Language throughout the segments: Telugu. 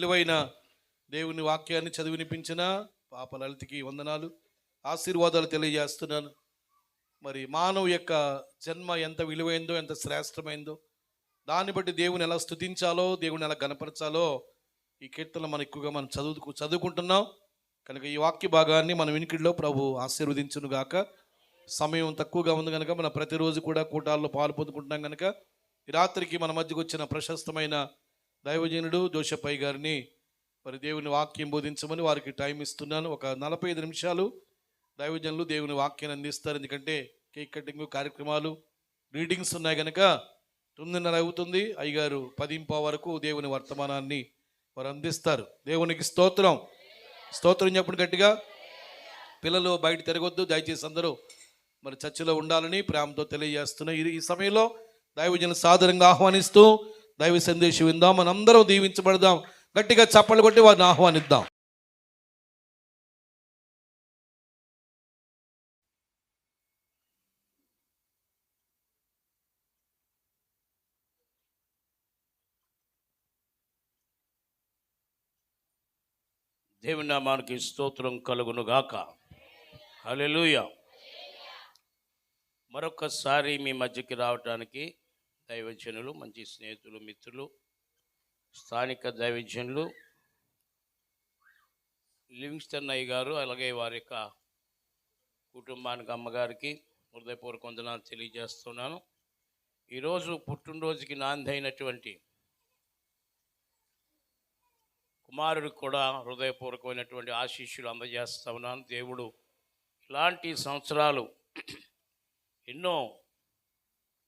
విలువైన దేవుని వాక్యాన్ని చదివినిపించిన పాప లలితకి వందనాలు, ఆశీర్వాదాలు తెలియజేస్తున్నాను. మరి మానవు యొక్క జన్మ ఎంత విలువైందో, ఎంత శ్రేష్టమైందో, దాన్ని బట్టి దేవుని ఎలా స్తుతించాలో, దేవుని ఎలా గణపరచాలో ఈ కీర్తనలు మనం ఎక్కువగా మనం చదువుకుంటున్నాం కనుక ఈ వాక్య భాగాన్ని మన వినికిడిలో ప్రభు ఆశీర్వదించును గాక. సమయం తక్కువగా ఉంది కనుక మనం ప్రతిరోజు కూడా కూటాల్లో పాలు పొందుకుంటున్నాం కనుక ఈ రాత్రికి మన మధ్యకు వచ్చిన ప్రశస్తమైన దైవజనుడు జోషప్పయ్య గారిని మరి దేవుని వాక్యం బోధించమని వారికి టైం ఇస్తున్నాను. ఒక 45 నిమిషాలు దైవజనులు దేవుని వాక్యాన్ని అందిస్తారు. ఎందుకంటే కేక్ కటింగ్ కార్యక్రమాలు, రీడింగ్స్ ఉన్నాయి కనుక 9:30 అవుతుంది. అయ్యగారు 10:15 వరకు దేవుని వర్తమానాన్ని వారు అందిస్తారు. దేవునికి స్తోత్రం. స్తోత్రం చెప్పండి గట్టిగా. పిల్లలు బయట తిరగొద్దు దయచేసి, అందరూ మరి చర్చిలో ఉండాలని ప్రేమతో తెలియజేస్తున్నా. ఈ సమయంలో దైవజనులు సాదరంగా ఆహ్వానిస్తూ దైవ సందేశం విందాం. మనందరం దీవించబడదాం. గట్టిగా చప్పలు కొట్టి వారిని ఆహ్వానిద్దాం. దేవుని నామానికి స్తోత్రం కలుగును గాక. హల్లెలూయా. మరొకసారి మీ మధ్యకి రావటానికి దైవజనులు, మంచి స్నేహితులు, మిత్రులు, స్థానిక దైవజనులు లివింగ్స్టన్ అయ్య గారు, అలాగే వారి యొక్క కుటుంబానికి, అమ్మగారికి హృదయపూర్వక వందనాలు తెలియజేస్తున్నాను. ఈరోజు పుట్టినరోజుకి నాంది అయినటువంటి కుమారుడికి కూడా హృదయపూర్వకమైనటువంటి ఆశీస్సులు అందజేస్తా ఉన్నాను. దేవుడు ఇలాంటి సంవత్సరాలు ఎన్నో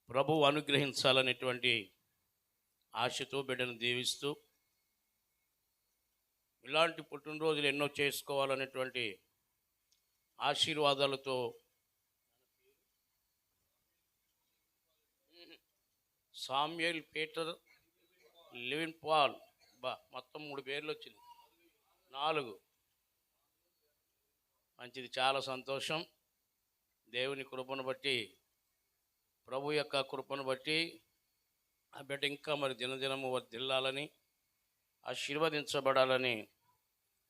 ప్రభువు అనుగ్రహించాలనేటువంటి ఆశతో బిడ్డను దీవిస్తూ, ఇలాంటి పుట్టినరోజులు ఎన్నో చేసుకోవాలనేటువంటి ఆశీర్వాదాలతో సామ్యూయల్ పీటర్ లివిన్ పాల్, మొత్తం 3 పేర్లు వచ్చింది, 4. మంచిది, చాలా సంతోషం. దేవుని కృపను బట్టి, ప్రభు యొక్క కృపను బట్టి ఆ బిడ్డ ఇంకా మరి దినదినము వర్ధిల్లాలని, ఆశీర్వదించబడాలని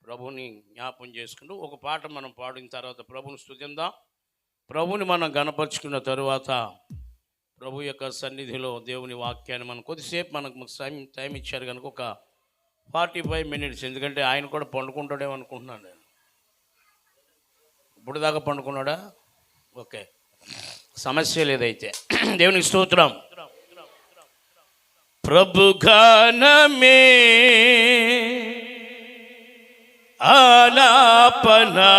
ప్రభుని జ్ఞాపం చేసుకుంటూ ఒక పాట మనం పాడిన తర్వాత ప్రభుని స్తుతిందాం. ప్రభుని మనం గణపరుచుకున్న తరువాత ప్రభు యొక్క సన్నిధిలో దేవుని వాక్యాన్ని మనం కొద్దిసేపు మనకు టైం ఇచ్చారు కనుక ఒక 45 మినిట్స్, ఎందుకంటే ఆయన కూడా పండుకుంటాడేమో అనుకుంటున్నాను నేను. ఇప్పుడు దాకా పండుకున్నాడా? ఓకే, సమస్య లేదైతే. దేవునికి స్తోత్రం. ప్రభు గానమే ఆలాపనా,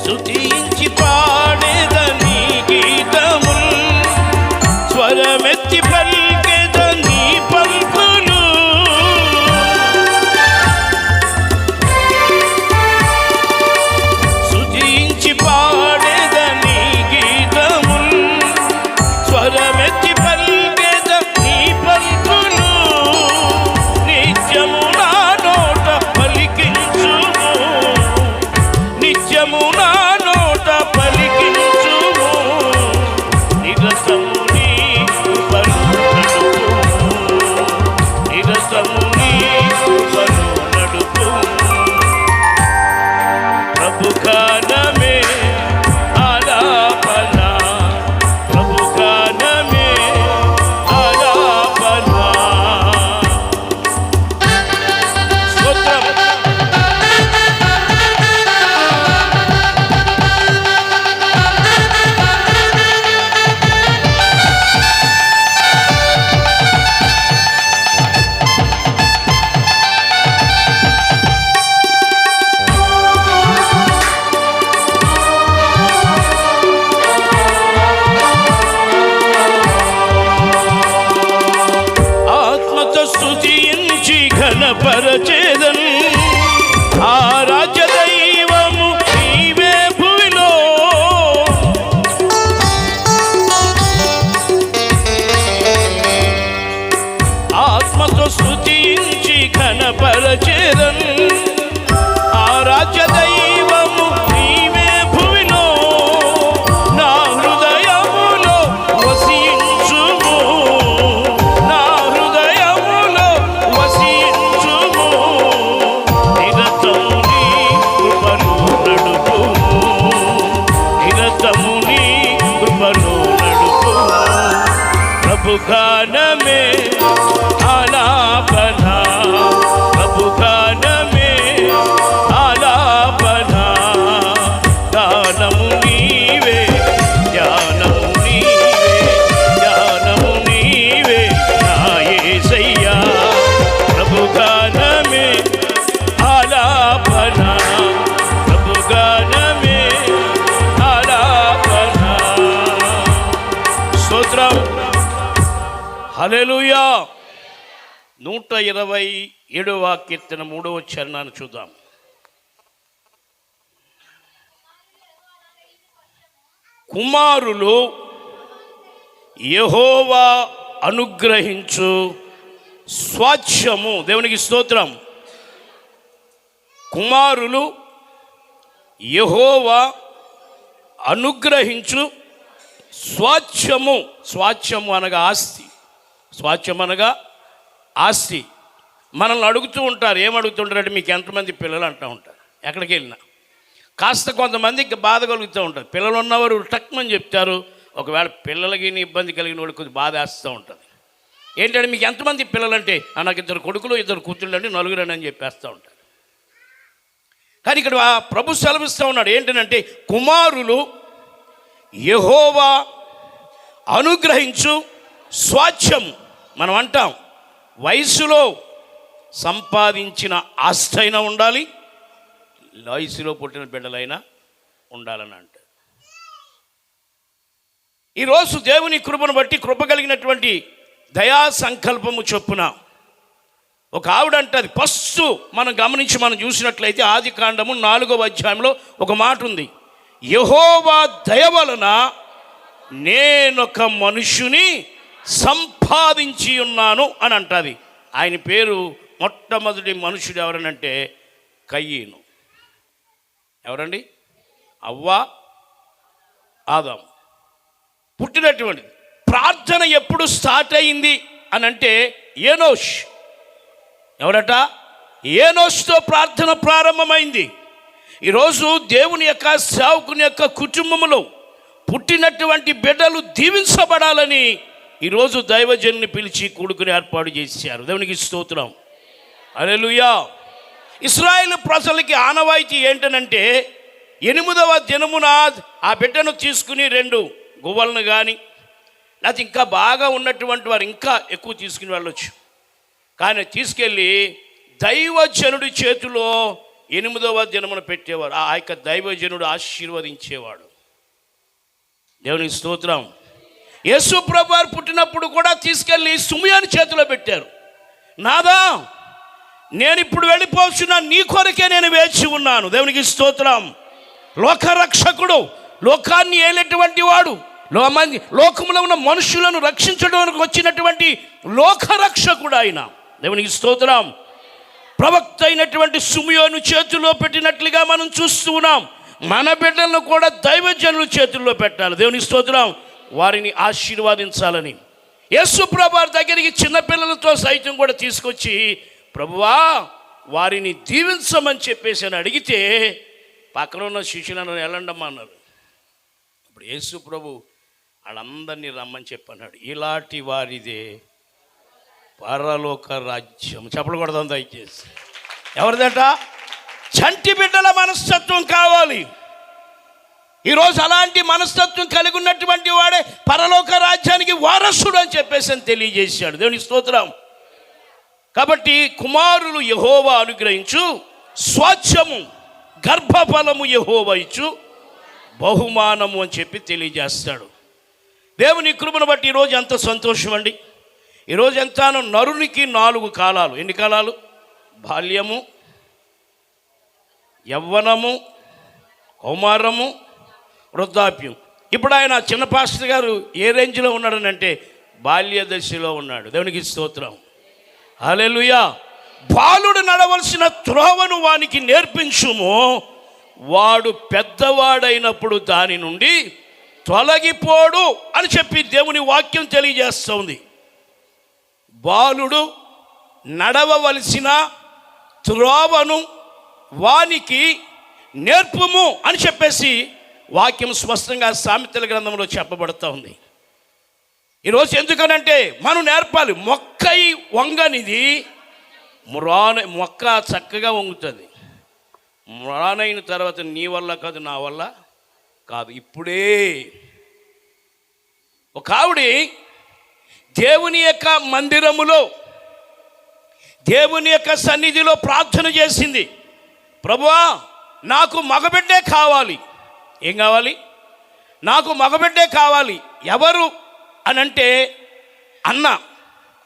స్తుతించి పాడేదని గీతముల్ స్వరమెత్తి పలికేదని పలుకులు స్తుతించి పాడేదని గీతముల్ స్వరమెత్తి పలికేదని పలుకులు నిత్యము నా నోట పలికించుము నిత్యము నా నోట పలికించుము నిరతము నీ కృపను నడుపుము నిరతము నీ కృపను నడుపుము ప్రభు గానమే ఆలాపన ప్రభు గానమే ఆలాపన స్తోత్రం ఆత్మతో స్తుతించి ఘనపరచేదన్ ఆరాధ్య దైవము నీవే భూమిలో ఆత్మతో స్తుతించి ఘనపరచేదన్ ఆరాధ్య దైవము నీవే భూమిలో నా హృదయములో వసించుము నా హృదయములో వసించుము నిరతము నీ కృపను నడుపుము నిరతము నీ కృపను నడుపుము ప్రభు గానమే ఆలాపన ప్రభు గానమే ఆలాపన గానము నీవే జ్ఞానము నీవే జ్ఞానము నీవే నా యేసయ్యా ప్రభు గానమే ఆలాపన ప్రభు గానమే ఆలాపన స్తోత్రం హల్లెలూయా 127వ కీర్తన 3వ చరణాన్ని చూద్దాం. కుమారులు యెహోవా అనుగ్రహించు స్వాస్థ్యము దేవునికి స్తోత్రం. కుమారులు యెహోవా అనుగ్రహించు స్వాస్థ్యము. స్వాస్థ్యము అనగా ఆస్తి. స్వాస్థ్యం అనగా ఆస్తి. మనల్ని అడుగుతూ ఉంటారు, ఏమడుగుతుంటారంటే మీకు ఎంతమంది పిల్లలు అంటూ ఉంటారు. ఎక్కడికి వెళ్ళినా కాస్త కొంతమందికి బాధ కలుగుతూ ఉంటారు. పిల్లలు ఉన్నవారు టక్మని చెప్తారు. ఒకవేళ పిల్లలకి ఇబ్బంది కలిగిన వాళ్ళు కొద్దిగా బాధ వేస్తూ ఉంటుంది. ఏంటంటే మీకు ఎంతమంది పిల్లలంటే నాకు 2 కొడుకులు 2 కూతుళ్ళు అండి, 4 అని చెప్పేస్తూ ఉంటారు. కానీ ఇక్కడ ప్రభు సెలవిస్తూ ఉన్నాడు ఏంటంటే కుమారులు యెహోవా అనుగ్రహించు స్వాస్థ్యము. మనం అంటాం వయసులో సంపాదించిన ఆస్తి అయినా ఉండాలి, వయసులో పుట్టిన బిడ్డలైనా ఉండాలని అంటారు. ఈరోజు దేవుని కృపను బట్టి కృప కలిగినటువంటి దయా సంకల్పము చొప్పున ఒక ఆవిడ అంటది. ఫస్ట్ మనం చూసినట్లయితే ఆది కాండము 4వ అధ్యాయంలో ఒక మాట ఉంది. యెహోవా దయ వలన నేనొక మనుషుని సంపాదించి ఉన్నాను అని అంటది. ఆయన పేరు మొట్టమొదటి మనుషుడు ఎవరనంటే కయ్యను. ఎవరండి? అవ్వ ఆదాము పుట్టినటువంటి ప్రార్థన ఎప్పుడు స్టార్ట్ అయింది అని అంటే ఏనోష్. ఎవరట? ఏనోష్తో ప్రార్థన ప్రారంభమైంది. ఈరోజు దేవుని యొక్క సేవకుని యొక్క కుటుంబంలో పుట్టినటువంటి బిడ్డలు దీవించబడాలని ఈరోజు దైవజనుని పిలిచి కూడుకుని ఏర్పాటు చేశారు. దేవునికి స్తోత్రం. హల్లెలూయా. ఇశ్రాయేలు ప్రజలకి ఆనవాయితీ ఏంటనంటే 8వ దినమున ఆ బిడ్డను తీసుకుని 2 గువ్వలను కానీ లేకపోతే ఇంకా బాగా ఉన్నటువంటి వారు ఇంకా ఎక్కువ తీసుకుని వెళ్ళొచ్చు. కానీ తీసుకెళ్ళి దైవజనుడి చేతిలో 8వ దినమున పెట్టేవారు. ఆ యొక్క దైవజనుడు ఆశీర్వదించేవాడు. దేవునికి స్తోత్రం. యేసు ప్రభు వారు పుట్టినప్పుడు కూడా తీసుకెళ్ళి సుమయాని చేతిలో పెట్టారు. నాదా, నేను ఇప్పుడు వెళ్ళిపోతున్నా, నీ కొరకే నేను వేచి ఉన్నాను. దేవునికి స్తోత్రం. లోకరక్షకుడు, లోకాన్ని ఏలేటువంటి వాడు, లోకములో ఉన్న మనుషులను రక్షించడానికి వచ్చినటువంటి లోకరక్షకుడు ఆయన. దేవునికి స్తోత్రం. ప్రవక్త అయినటువంటి సుమయోను చేతుల్లో పెట్టినట్లుగా మనం చూస్తూ ఉన్నాం. మన బిడ్డలను కూడా దైవజనుల చేతుల్లో పెట్టాలి. దేవునికి స్తోత్రం. వారిని ఆశీర్వాదించాలని యేసు ప్రభు వారి దగ్గరికి చిన్నపిల్లలతో సైతం కూడా తీసుకొచ్చి, ప్రభువా వారిని దీవించమని చెప్పేసి అని అడిగితే పక్కన ఉన్న శిష్యులను వెళ్ళండమ్మా అన్నారు. ఇప్పుడు యేసు ప్రభు వాళ్ళందరినీ రమ్మని చెప్పన్నాడు. ఇలాంటి వారిదే పరలోక రాజ్యం. చెప్పకూడదు దయచేసి. ఎవరిదట? చంటి బిడ్డల మనస్తత్వం కావాలి. ఈరోజు అలాంటి మనస్తత్వం కలిగి ఉన్నటువంటి వాడే పరలోక రాజ్యానికి వారసుడు అని చెప్పేసి అని తెలియజేశాడు. దేవుని స్తోత్రం. కాబట్టి కుమారులు యెహోవా అనుగ్రహించు స్వాస్థ్యము, గర్భఫలము యెహోవా ఇచ్చు బహుమానము అని చెప్పి తెలియజేస్తాడు. దేవుని కృపను బట్టి ఈరోజు ఎంత సంతోషం అండి. ఈరోజు ఎంతనో నరునికి 4 కాలాలు. ఎన్ని కాలాలు? బాల్యము, యవ్వనము, కౌమారము, వృద్ధాప్యం. ఇప్పుడు ఆయన చిన్న పాస్టర్ గారు ఏ రేంజ్లో ఉన్నాడనంటే బాల్య దశలో ఉన్నాడు. దేవునికి స్తోత్రం. హల్లెలూయా. బాలుడు నడవలసిన త్రోవను వానికి నేర్పించుము, వాడు పెద్దవాడైనప్పుడు దాని నుండి తొలగిపోడు అని చెప్పి దేవుని వాక్యం తెలియజేస్తుంది. బాలుడు నడవవలసిన త్రోవను వానికి నేర్పుము అని చెప్పేసి వాక్యం స్పష్టంగా సామెతల గ్రంథంలో చెప్పబడుతూ ఉంది. ఈరోజు ఎందుకనంటే మనం నేర్పాలి. మొక్కై వంగనిది మొక్క చక్కగా వంగుతుంది. మ్రానైన తర్వాత నీ వల్ల కాదు, నా వల్ల కాదు. ఇప్పుడే ఒక ఆవిడ దేవుని యొక్క మందిరములో, దేవుని యొక్క సన్నిధిలో ప్రార్థన చేసింది. ప్రభువా నాకు మగబిడ్డే కావాలి. ఏం కావాలి? నాకు మగబిడ్డే కావాలి. ఎవరు అనంటే అన్న,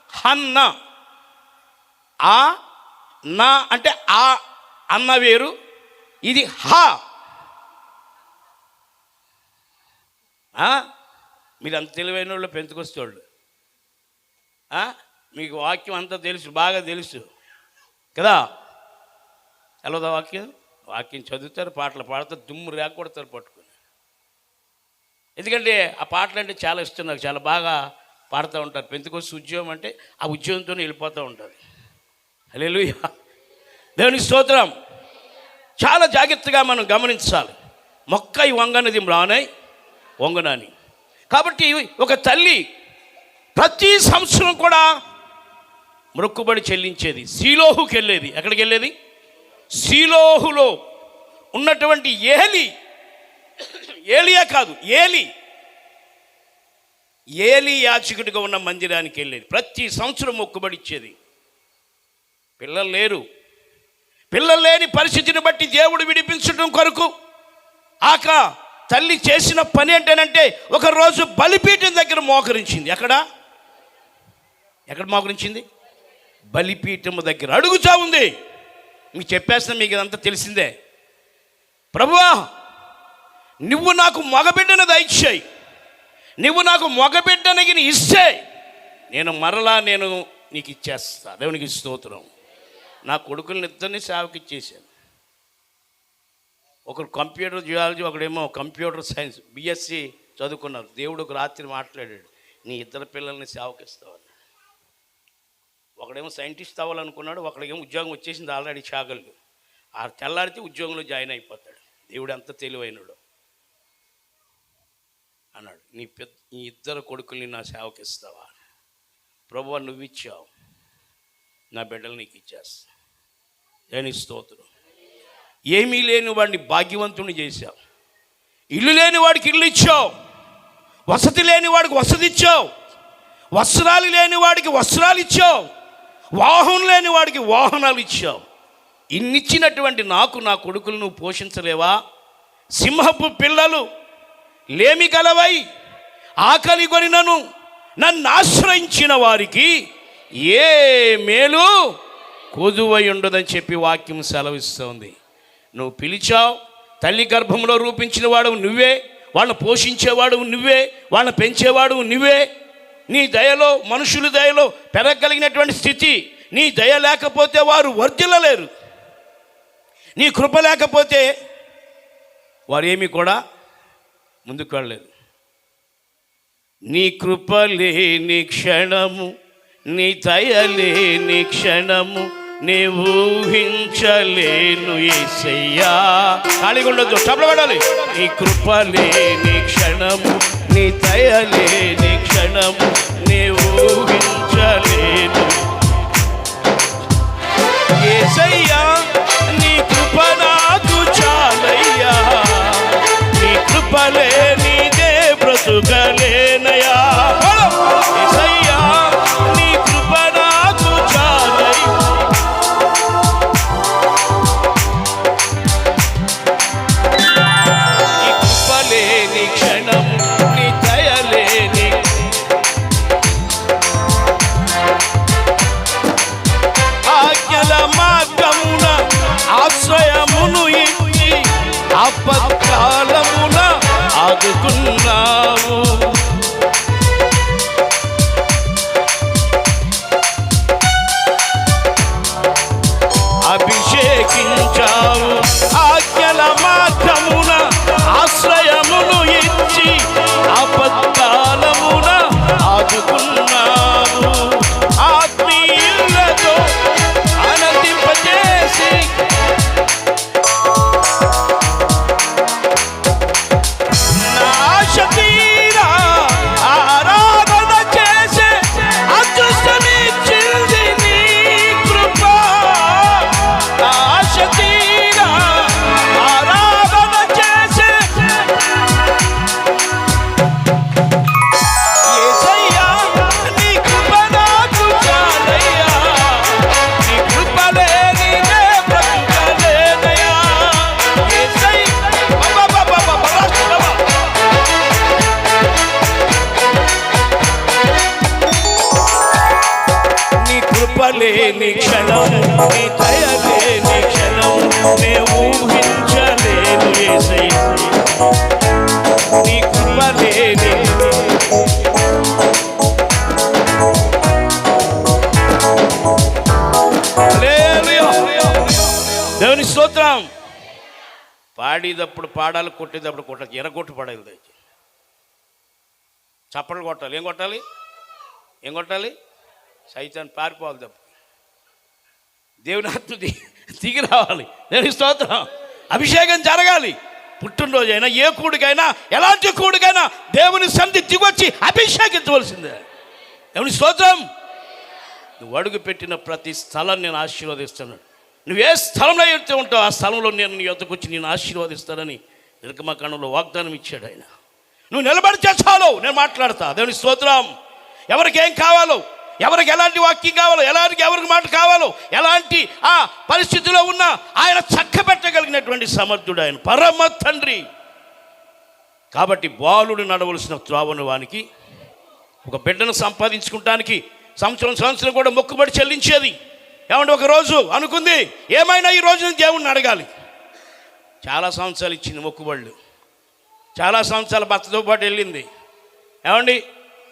హన్న. ఆ నా అంటే ఆ అన్న వేరు, ఇది హా. మీరు అంత తెలివైన వాళ్ళు, పెంతుకొస్తోళ్ళు. మీకు వాక్యం అంతా తెలుసు, బాగా తెలుసు కదా. ఎలా వాక్యం చదువుతారు, పాటలు పాడతారు, దుమ్ము రేకొడతారు పట్టుకుని. ఎందుకంటే ఆ పాటలు అంటే చాలా ఇష్టం నాకు, చాలా బాగా పాడుతూ ఉంటారు. పెంతుకొస్తే ఉద్యోగం అంటే ఆ ఉద్యోగంతోనే వెళ్ళిపోతూ ఉంటారు. హల్లెలూయా. దేవుని స్తోత్రం. చాలా జాగ్రత్తగా మనం గమనించాలి. మొక్క ఈ వంగనది మ్రానై వంగనాని. కాబట్టి ఒక తల్లి ప్రతి సంవత్సరం కూడా మొక్కుబడి చెల్లించేది. సీలోహుకి వెళ్ళేది. ఎక్కడికి వెళ్ళేది? సీలోహులో ఉన్నటువంటి ఏలియా కాదు, ఏలి యాజకుడిగా ఉన్న మందిరానికి వెళ్ళేది. ప్రతి సంవత్సరం మొక్కుబడి ఇచ్చేది. పిల్లలు లేని పరిస్థితిని బట్టి దేవుడు విడిపించడం కొరకు ఆక తల్లి చేసిన పని ఏంటనంటే ఒకరోజు బలిపీఠం దగ్గర మోకరించింది. ఎక్కడ మోకరించింది? బలిపీఠం దగ్గర అడుగుతా ఉంది. మీకు చెప్పేస్తున్నా, మీకు ఇదంతా తెలిసిందే. ప్రభువా నువ్వు నాకు మగబిడ్డను దయచేయి, నువ్వు నాకు మగబిడ్డనకి ఇస్తే నేను నీకు ఇచ్చేస్తా. దేవునికి స్తోత్రం. నా కొడుకుల్ని ఇద్దరిని సేవకి ఇచ్చేసాను. ఒకరు కంప్యూటర్ జియాలజీ, ఒకడేమో కంప్యూటర్ సైన్స్ బిఎస్సి చదువుకున్నారు. దేవుడు ఒక రాత్రి మాట్లాడాడు, నీ ఇద్దరు పిల్లల్ని సేవకి ఇస్తావు. ఒకడేమో సైంటిస్ట్ అవ్వాలనుకున్నాడు, ఒకడికేమో ఉద్యోగం వచ్చేసింది ఆల్రెడీ చాగళ్ళు. ఆ తెల్లారితే ఉద్యోగంలో జాయిన్ అయిపోతాడు. దేవుడు ఎంత తెలివైనడు అన్నాడు, నీ ఇద్దరు కొడుకుల్ని నా సేవకి ఇస్తావా? ప్రభువా నువ్వు ఇచ్చావు, నా బిడ్డలు నీకు ఇచ్చేస్తా. దేని స్తోత్రం. ఏమీ లేని వాడిని భాగ్యవంతుని చేశావు. ఇల్లు లేని వాడికి ఇల్లు ఇచ్చావు, వసతి లేని వాడికి వసతి ఇచ్చావు, వస్త్రాలు లేని వాడికి వస్త్రాలు ఇచ్చావు, వాహనం లేని వాడికి వాహనాలు ఇచ్చావు. ఇన్నిచ్చినటువంటి నాకు నా కొడుకులు నువ్వు పోషించలేవా? సింహపు పిల్లలు లేమి గలవై ఆకలి కొనినను నన్ను ఆశ్రయించిన వారికి ఏ మేలు కొదువై ఉండదని చెప్పి వాక్యం సెలవిస్తోంది. నువ్వు పిలిచావు, తల్లి గర్భంలో రూపించిన వాడు నువ్వే, వాళ్ళని పోషించేవాడు నువ్వే, వాళ్ళని పెంచేవాడు నువ్వే. నీ దయలో, మనుషుల దయలో పెరగలిగినటువంటి స్థితి, నీ దయ లేకపోతే వారు వర్ధిల్లలేరు. నీ కృప లేకపోతే వారు ఏమీ కూడా ముందుకు వెళ్ళలేరు. నీ కృప లేని క్షణము, నీ దయ లేని క్షణము నీ ఊహించలేను యేసయ్యా. ఖాళీగా ఉండొద్దు, చప్పట్లు కొట్టాలి. నీ కృప లేని క్షణము, నీ దయ లేని క్షణము నీ ఊహించలేను యేసయ్యా. నీ కృప నాకు చాలయ్యా, నీ కృప లేనిదే బ్రతుకలేనయా. యేసయ్యా నీ కృప నాకు చాలయ్యా. నీ కృప లేని క్షణం, నీ దయ లేని ఆజ్ఞల మార్గమున ఆశ్రయమును ఇచ్చి ఆపత్కాలమున ఆదుకున్నావు. అభిషేకించావు, ఆజ్ఞల మార్గమున ఆశ్రయమును ఇచ్చి ఆపత్కాలమున ఆదుకున్నావు. ఆత్మీయులతో ఆనందింపజేసి నా ఆశ తీరా ఆరాధన చేసే అదృష్టమిచ్చింది నీ కృప. నా ఆశ తీరా ఆరాధన చేసే యేసయ్యా నీ కృప నాకు చాలయ్యా, నీ కృప లేనిదే బ్రతుకలేనయ్యా. యేసయ్యా నీ కృప లేని క్షణం, నీ దయ లేని క్షణం నే ఊహించలేను యేసయ్యా. నీ కృప లేని హల్లెలూయా. దేవుని స్తోత్రం. పాడేటప్పుడు పాడాలి, కొట్టేటప్పుడు కొట్టాలి, ఎరగొట్టు పడాలి. దయచేసి చప్పట్లు కొట్టాలి. ఏం కొట్టాలి? ఏం కొట్టాలి? సైతాన్ పారిపోవాలి తప్ప దేవుని ఆత్మ దిగి రావాలి. దేవుని స్తోత్రం. అభిషేకం జరగాలి. పుట్టినరోజైనా ఏ కూడికైనా ఎలాంటి కూడికైనా దేవుని సన్నిధి దిగొచ్చి అభిషేకించవలసిందే. దేవుని స్తోత్రం. నువ్వు అడుగు పెట్టిన ప్రతి స్థలం నేను ఆశీర్వదిస్తున్నాను. నువ్వు ఏ స్థలంలో వెళ్తూ ఉంటావు ఆ స్థలంలో నేను నీ యొద్దకు వచ్చి నేను ఆశీర్వదిస్తానని నిర్గమకాండంలో వాగ్దానం ఇచ్చాడు ఆయన. నువ్వు నిలబడితే చాలు, నేను మాట్లాడతా. దేవుని స్తోత్రం. ఎవరికి ఏం కావాలో, ఎవరికి ఎలాంటి వాక్యం కావాలో, ఎవరికి మాట కావాలో, ఎలాంటి ఆ పరిస్థితిలో ఉన్నా ఆయన చక్కబెట్టగలిగినటువంటి సమర్థుడు ఆయన, పరమ తండ్రి. కాబట్టి బాలుడు నడవలసిన త్రోవను వానికి, ఒక బిడ్డను సంపాదించుకుంటానికి సంవత్సరం కూడా మొక్కుబడి చెల్లించేది. ఏమంటే ఒకరోజు అనుకుంది ఏమైనా ఈ రోజు దేవుణ్ణి అడగాలి. చాలా సంవత్సరాలు ఇచ్చింది మొక్కుబడులు, చాలా సంవత్సరాల భర్తతో పాటు వెళ్ళింది. ఏమండి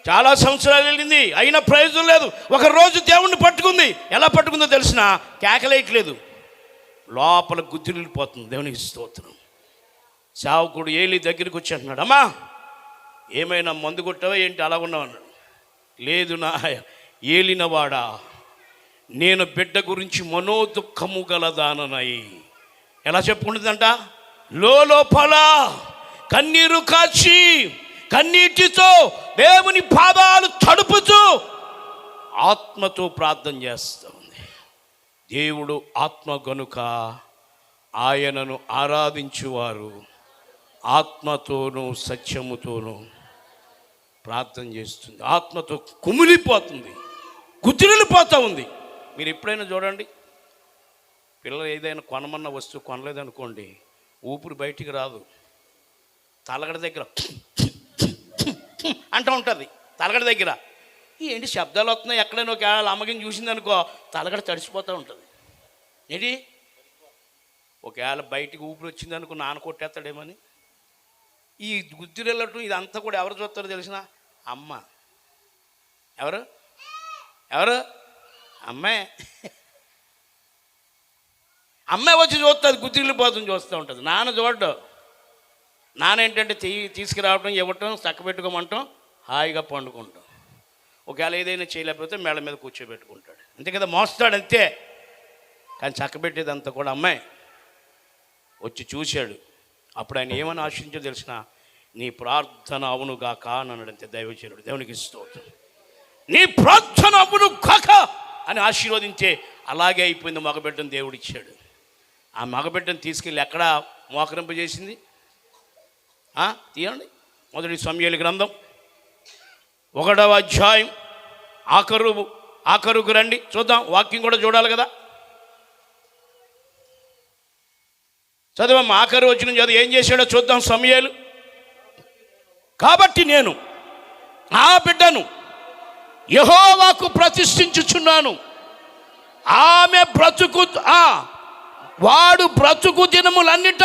చాలా సంవత్సరాలు వెళ్ళింది, అయినా ప్రయోజనం లేదు. ఒక రోజు దేవుణ్ణి పట్టుకుంది. ఎలా పట్టుకుందో తెలిసిన, కేకలేయట్లేదు, లోపల గుద్దులిపోతుంది. దేవునికి స్తోత్రం. సేవకుడు ఏలి దగ్గరికి వచ్చి అంటున్నాడు, అమ్మా ఏమైనా మందు కొట్టావా ఏంటి అలా ఉన్నావు అన్నాడు. లేదు నా ఏలినవాడా, నేను బిడ్డ గురించి మనోదుఖము గలదాననై. ఎలా చెప్పుకుంటుందంట, లోపల కన్నీరు కాచి కన్నీటితో దేవుని పాదాలు తడుపుతూ ఆత్మతో ప్రార్థన చేస్తూ ఉంది. దేవుడు ఆత్మ గనుక ఆయనను ఆరాధించువారు ఆత్మతోనూ సత్యముతోనూ ప్రార్థన చేస్తుంది. ఆత్మతో కుమిలిపోతుంది, గుర్తులిపోతూ ఉంది. మీరు ఎప్పుడైనా చూడండి, పిల్లలు ఏదైనా కొనమన్న వస్తువు కొనలేదనుకోండి, ఊపిరి బయటికి రాదు. తలగడ దగ్గర అంటూ ఉంటుంది. తలగడ దగ్గర ఏంటి శబ్దాలు వస్తున్నాయి, ఎక్కడైనా ఒక అమ్మగిని చూసిందనుకో తలగడ తడిసిపోతూ ఉంటుంది. ఏంటి ఒకవేళ బయటికి ఊపిరి వచ్చిందనుకో నాన్న కొట్టేస్తాడేమని. ఈ గుద్దిరెళ్ళటం ఇదంతా కూడా ఎవరు చూస్తారో తెలిసిన? అమ్మ. ఎవరు ఎవరు అమ్మాయి. అమ్మాయి వచ్చి చూస్తుంది, గుద్దిరిల్లిపోతుంది చూస్తూ ఉంటుంది. నాన్న చూడడం. నాన్న ఏంటంటే తీసుకురావటం, ఇవ్వటం, చక్కబెట్టుకోమంటాం, హాయిగా పండుకుంటాం. ఒకవేళ ఏదైనా చేయలేకపోతే మేళ్ళ మీద కూర్చోబెట్టుకుంటాడు. అంతే కదా, మోస్తాడు అంతే. కానీ చక్కబెట్టేదంతా కూడా అమ్మాయి. వచ్చి చూశాడు. అప్పుడు ఆయన ఏమని ఆశించో తెలిసిన? నీ ప్రార్థన అవును గాక అని అన్నాడంతే దైవజనుడు. దేవునికి స్తోత్రం. నీ ప్రార్థన అవును కాక అని ఆశీర్వదించే అలాగే అయిపోయింది. మగబిడ్డను దేవుడు ఇచ్చాడు. ఆ మగబిడ్డను తీసుకెళ్ళి ఎక్కడ మోకరింపజేసింది? తీయండి. మొదటి సమూయేలు గ్రంథం 1వ అధ్యాయం ఆఖరుకు రండి, చూద్దాం. వాక్యం కూడా చూడాలి కదా. చదవమ్మ, ఆఖరు వచ్చిన చదువు. ఏం చేశాడో చూద్దాం. సమూయేలు, కాబట్టి నేను ఆ బిడ్డను యెహోవాకు ప్రతిష్ఠించుచున్నాను. ఆమె వాడు బ్రతుకు దినములన్నిట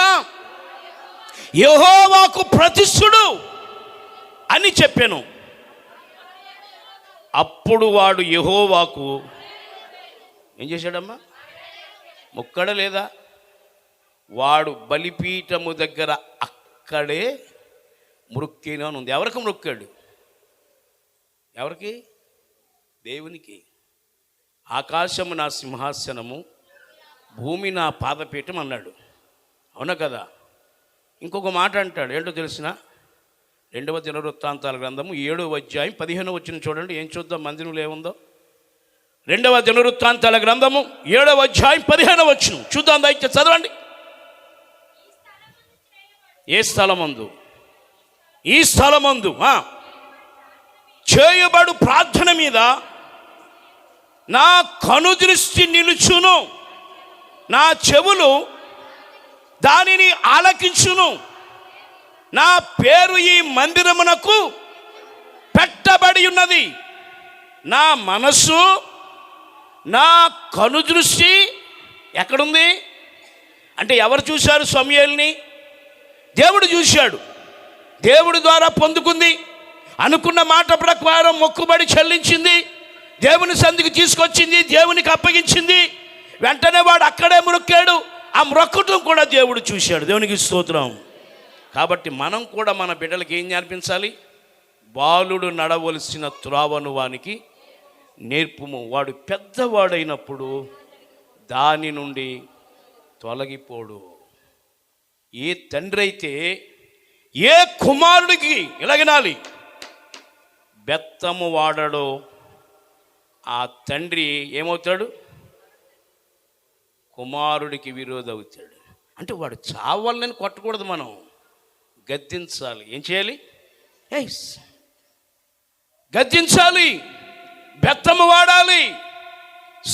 యెహోవాకు ప్రతిష్ఠుడు అని చెప్పాను. అప్పుడు వాడు యెహోవాకు ఏం చేశాడమ్మా? మొక్కడ లేదా? వాడు బలిపీఠము దగ్గర అక్కడే మృక్కేను అని ఉంది. ఎవరికి మృక్కాడు? ఎవరికి? దేవునికి. ఆకాశము నా సింహాసనము, భూమి నా పాదపీఠం అన్నాడు. అవునా కదా? ఇంకొక మాట అంటాడు. ఏంటో తెలిసిన? 2వ దినవృత్తాంతాల గ్రంథము 7వ అధ్యాయం 15వ వచనం చూడండి. ఏం చూద్దాం మందిరంలో ఏముందో. 2వ దినవృత్తాంతాల గ్రంథము 7వ అధ్యాయం 15వ వచనం చూద్దాం. దయచేసి చదవండి. ఈ స్థలమందు చేయబడు ప్రార్థన మీద నా కనుదృష్టి నిలుచును, నా చెవులు దానిని ఆలకించును. నా పేరు ఈ మందిరమునకు పెట్టబడి ఉన్నది. నా మనస్సు, నా కనుదృష్టి ఎక్కడుంది అంటే ఎవరు చూశారు? సమూయేలుని దేవుడు చూశాడు. దేవుడి ద్వారా పొందుకుంది. అనుకున్న మాట ప్రకారం మొక్కుబడి చెల్లించింది. దేవుని సంధికి తీసుకొచ్చింది. దేవునికి అప్పగించింది. వెంటనే వాడు అక్కడే మొక్కాడు. ఆ మొక్కటం కూడా దేవుడు చూశాడు. దేవునికి స్తోత్రం. కాబట్టి మనం కూడా మన బిడ్డలకి ఏం నేర్పించాలి? బాలుడు నడవలసిన త్రోవను వానికి నేర్పుము, వాడు పెద్దవాడైనప్పుడు దాని నుండి తొలగిపోడు. ఏ తండ్రి అయితే ఏ కుమారుడికి ఇలాగనాలి బెత్తము వాడడో ఆ తండ్రి ఏమవుతాడు? కుమారుడికి విరోధి అవుతాడు. అంటే వాడు చావాలని కొట్టకూడదు, మనం గద్దించాలి. ఏం చేయాలి? గద్దించాలి, బెత్తము వాడాలి,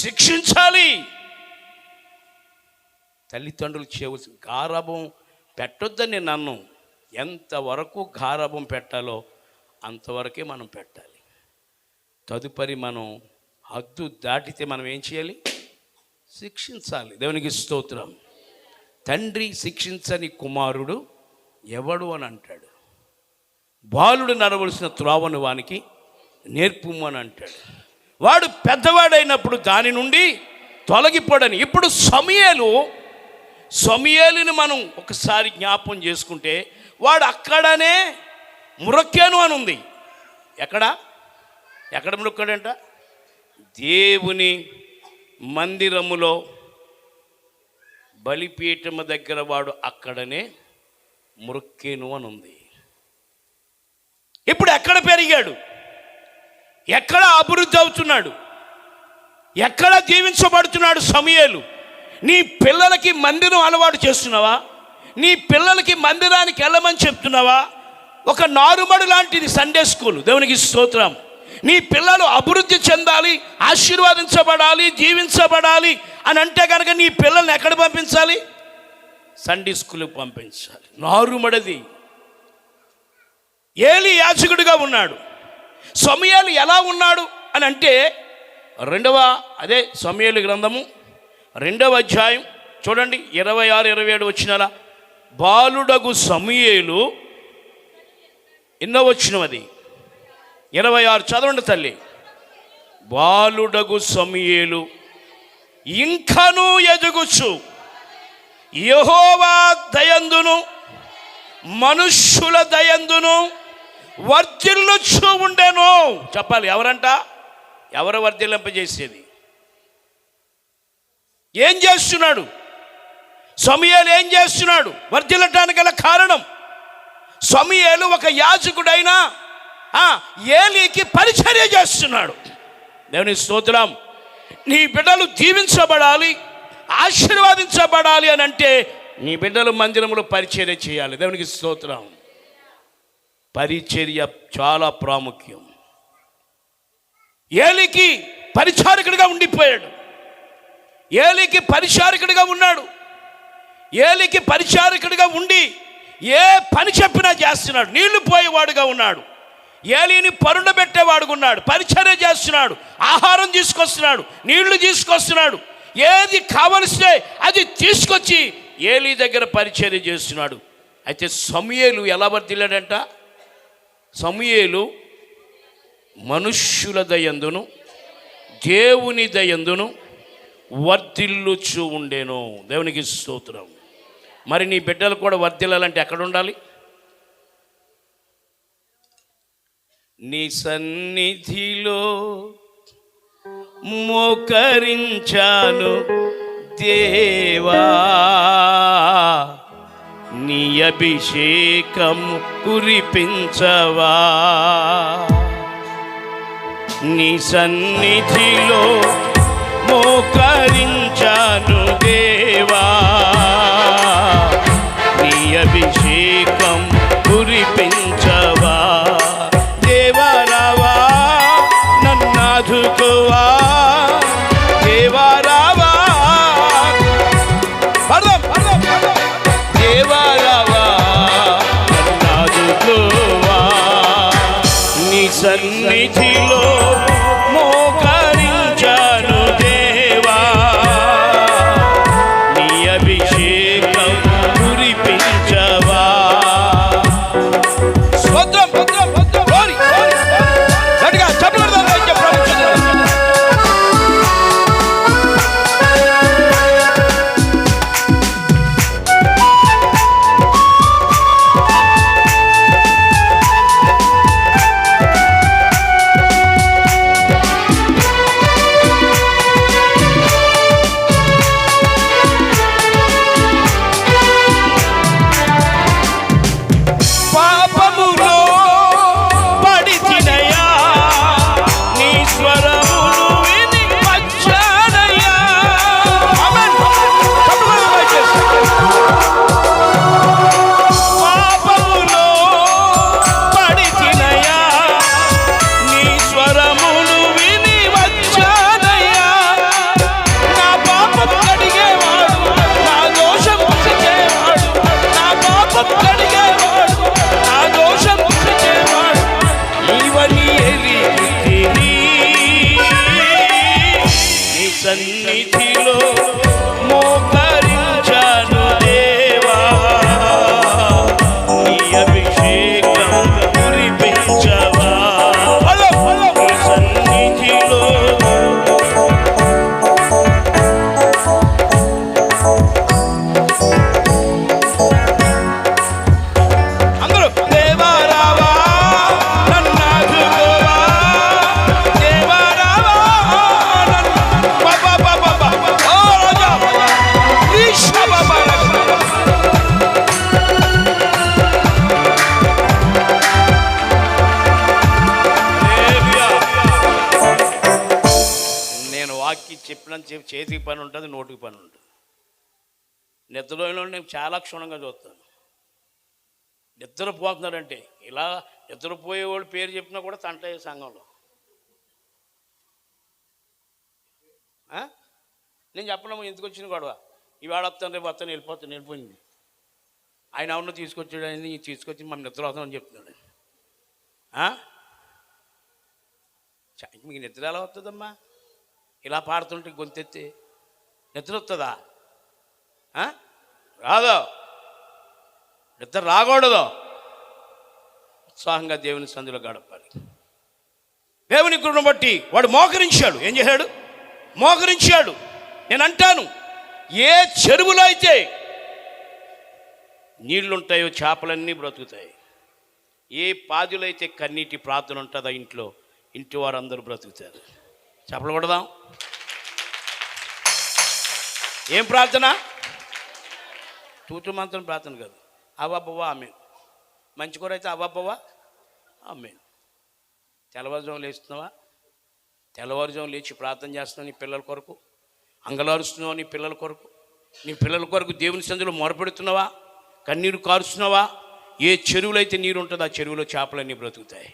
శిక్షించాలి. తల్లిదండ్రులు చేయవలసిన గారాబం పెట్టొద్దని నన్ను ఎంతవరకు గారాబం పెట్టాలో అంతవరకే మనం పెట్టాలి. తదుపరి మనం హద్దు దాటితే మనం ఏం చేయాలి? శిక్షించాలి. దేవునికి స్తోత్రం. తండ్రి శిక్షించని కుమారుడు ఎవడు అని అంటాడు. బాలుడు నడవలసిన త్రోవను వానికి నేర్పుము అని అంటాడు. వాడు పెద్దవాడైనప్పుడు దాని నుండి తొలగిపోడని. ఇప్పుడు సమూయేలుని మనం ఒకసారి జ్ఞాపం చేసుకుంటే వాడు అక్కడనే మొక్కాను అని ఉంది. ఎక్కడ మొక్కాడంట? దేవుని మందిరములో బలిపీఠము దగ్గర వాడు అక్కడనే మొక్కేను అని ఉంది. ఇప్పుడు ఎక్కడ పెరిగాడు? ఎక్కడ అభివృద్ధి అవుతున్నాడు? ఎక్కడ జీవించబడుతున్నాడు సమూయేలు? నీ పిల్లలకి మందిరం అలవాటు చేస్తున్నావా? నీ పిల్లలకి మందిరానికి వెళ్ళమని చెప్తున్నావా? ఒక నారుమడి లాంటిది సండే స్కూల్. దేవునికి స్తోత్రం. నీ పిల్లలు అభివృద్ధి చెందాలి, ఆశీర్వాదించబడాలి, జీవించబడాలి అని అంటే కనుక నీ పిల్లల్ని ఎక్కడ పంపించాలి? సండే స్కూల్కి పంపించాలి. నారుమడది. ఏలి యాజకుడిగా ఉన్నాడు. సమూయేలు ఎలా ఉన్నాడు అని అంటే సమూయేలు గ్రంథము 2వ అధ్యాయం చూడండి, 26, 27 వచ్చినారా. బాలుడగు సమూయేలు, ఎన్నో వచ్చినది 26 చదవండి తల్లి. బాలుడగు సమూయేలు ఇంకనూ ఎదుగుచు యెహోవా దయందును మనుష్యుల దయందును వర్ధిల్లుచు ఉండెను. చెప్పాలి, ఎవరంట? ఎవరు వర్ధిల్లింపజేసేది? ఏం చేస్తున్నాడు సమూయేలు? ఏం చేస్తున్నాడు? వర్ధిల్లటానికి గల కారణం, సమూయేలు ఒక యాజకుడైనా ఏలీకి పరిచర్య చేస్తున్నాడు. దేవుని స్తోత్రం. నీ బిడ్డలు దీవించబడాలి, ఆశీర్వాదించబడాలి అని అంటే నీ బిడ్డలు మందిరంలో పరిచర్య చేయాలి. దేవునికి స్తోత్రం. పరిచర్య చాలా ప్రాముఖ్యం. ఏలీకి పరిచారకుడిగా ఉండిపోయాడు. ఏలీకి పరిచారకుడిగా ఉన్నాడు. ఏలీకి పరిచారకుడిగా ఉండి ఏ పని చెప్పినా చేస్తున్నాడు. నీళ్లు పోయేవాడుగా ఉన్నాడు. ఏలీని పరుండబెట్టేవాడుగా ఉన్నాడు. పరిచర్య చేస్తున్నాడు. ఆహారం తీసుకొస్తున్నాడు, నీళ్లు తీసుకొస్తున్నాడు. ఏది కావలిస్తే అది తీసుకొచ్చి ఏలీ దగ్గర పరిచర్య చేస్తున్నాడు. అయితే సమూయేలు ఎలా వర్ధిల్లాడంట? సమూయేలు మనుష్యుల దయందును దేవుని దయందును వర్ధిల్లుచు ఉండెను. దేవునికి స్తోత్రం. మరి నీ బిడ్డలు కూడా వర్ధిల్లాలంటే ఎక్కడ ఉండాలి? నీ సన్నిధిలో మోకరించాను దేవా, నీ అభిషేకం కురిపించవా. నీ సన్నిధిలో మోకరించాను దేవా, నీ అభిషేకం కురిపించవా. దేవా రావా, నన్నాదుకోవా. దేవా రావా, దేవా రావా, నన్నాదుకోవా. నీ సన్నిధిలో మోకరించాను దేవా, నీ అభిషేకం కురిపించవా. స్తోత్రం. గట్టిగా చెప్పండి. సన్నిధిలో మోకరించాను దేవా, నీ అభిషేకం కురిపించవా. నీ సన్నిధిలో అందరూ దేవా రావా, నన్నాదుకోవా. దేవా రావా, నేను వాక్యం చెప్పినంత చెప్పి చేతికి పని ఉంటుంది, నోటికి పని ఉంటుంది. నిద్రలో నేను చాలా క్షుణ్ణంగా చూస్తాను. నిద్రపోతున్నారంటే ఇలా నిద్రపోయేవాళ్ళు పేరు చెప్పినా కూడా తంటయ్యే సంఘంలో. నేను చెప్పలేము ఎందుకు వచ్చిన గొడవ, ఇవాళ వస్తాను రేపు వస్తాను వెళ్ళిపోయింది. ఆయన అవును తీసుకొచ్చాడు, ఆయన తీసుకొచ్చి మనం నిద్ర అవుతామని చెప్తున్నాడు. మీకు నిద్ర ఎలా వస్తుందమ్మా? ఇలా పాడుతుంటే గొంతెత్తి నిద్ర వస్తుందా? రాదో, నిద్ర రాకూడదు. ఉత్సాహంగా దేవుని సంధిలో గడపాలి. దేవుని కృపను బట్టి వాడు మోకరించాడు. ఏం చేశాడు? మోకరించాడు. నేను అంటాను, ఏ చెరువులో అయితే నీళ్లుంటాయో చేపలన్నీ బ్రతుకుతాయి. ఏ పాదిలో అయితే కన్నీటి ప్రార్థన ఉంటుందో ఇంటి వారందరూ బ్రతుకుతారు. చేపలు కొడదాం. ఏం ప్రార్థన? తూతు మంత్రం ప్రార్థన కాదు. అవ్వబ్బవా ఆమెన్. మంచి కూర అయితే అవ్వబ్బవా ఆమెన్. తెల్లవారుజాము లేస్తున్నావా? తెల్లవారుజాము లేచి ప్రార్థన చేస్తున్నావు నీ పిల్లల కొరకు. అంగలారుస్తున్నావా నీ పిల్లల కొరకు? నీ పిల్లల కొరకు దేవుని సందులో మొరపెడుతున్నావా? కన్నీరు కారుస్తున్నావా? ఏ చెరువులో అయితే నీరు ఉంటుందో ఆ చెరువులో చేపలన్నీ బ్రతుకుతాయి.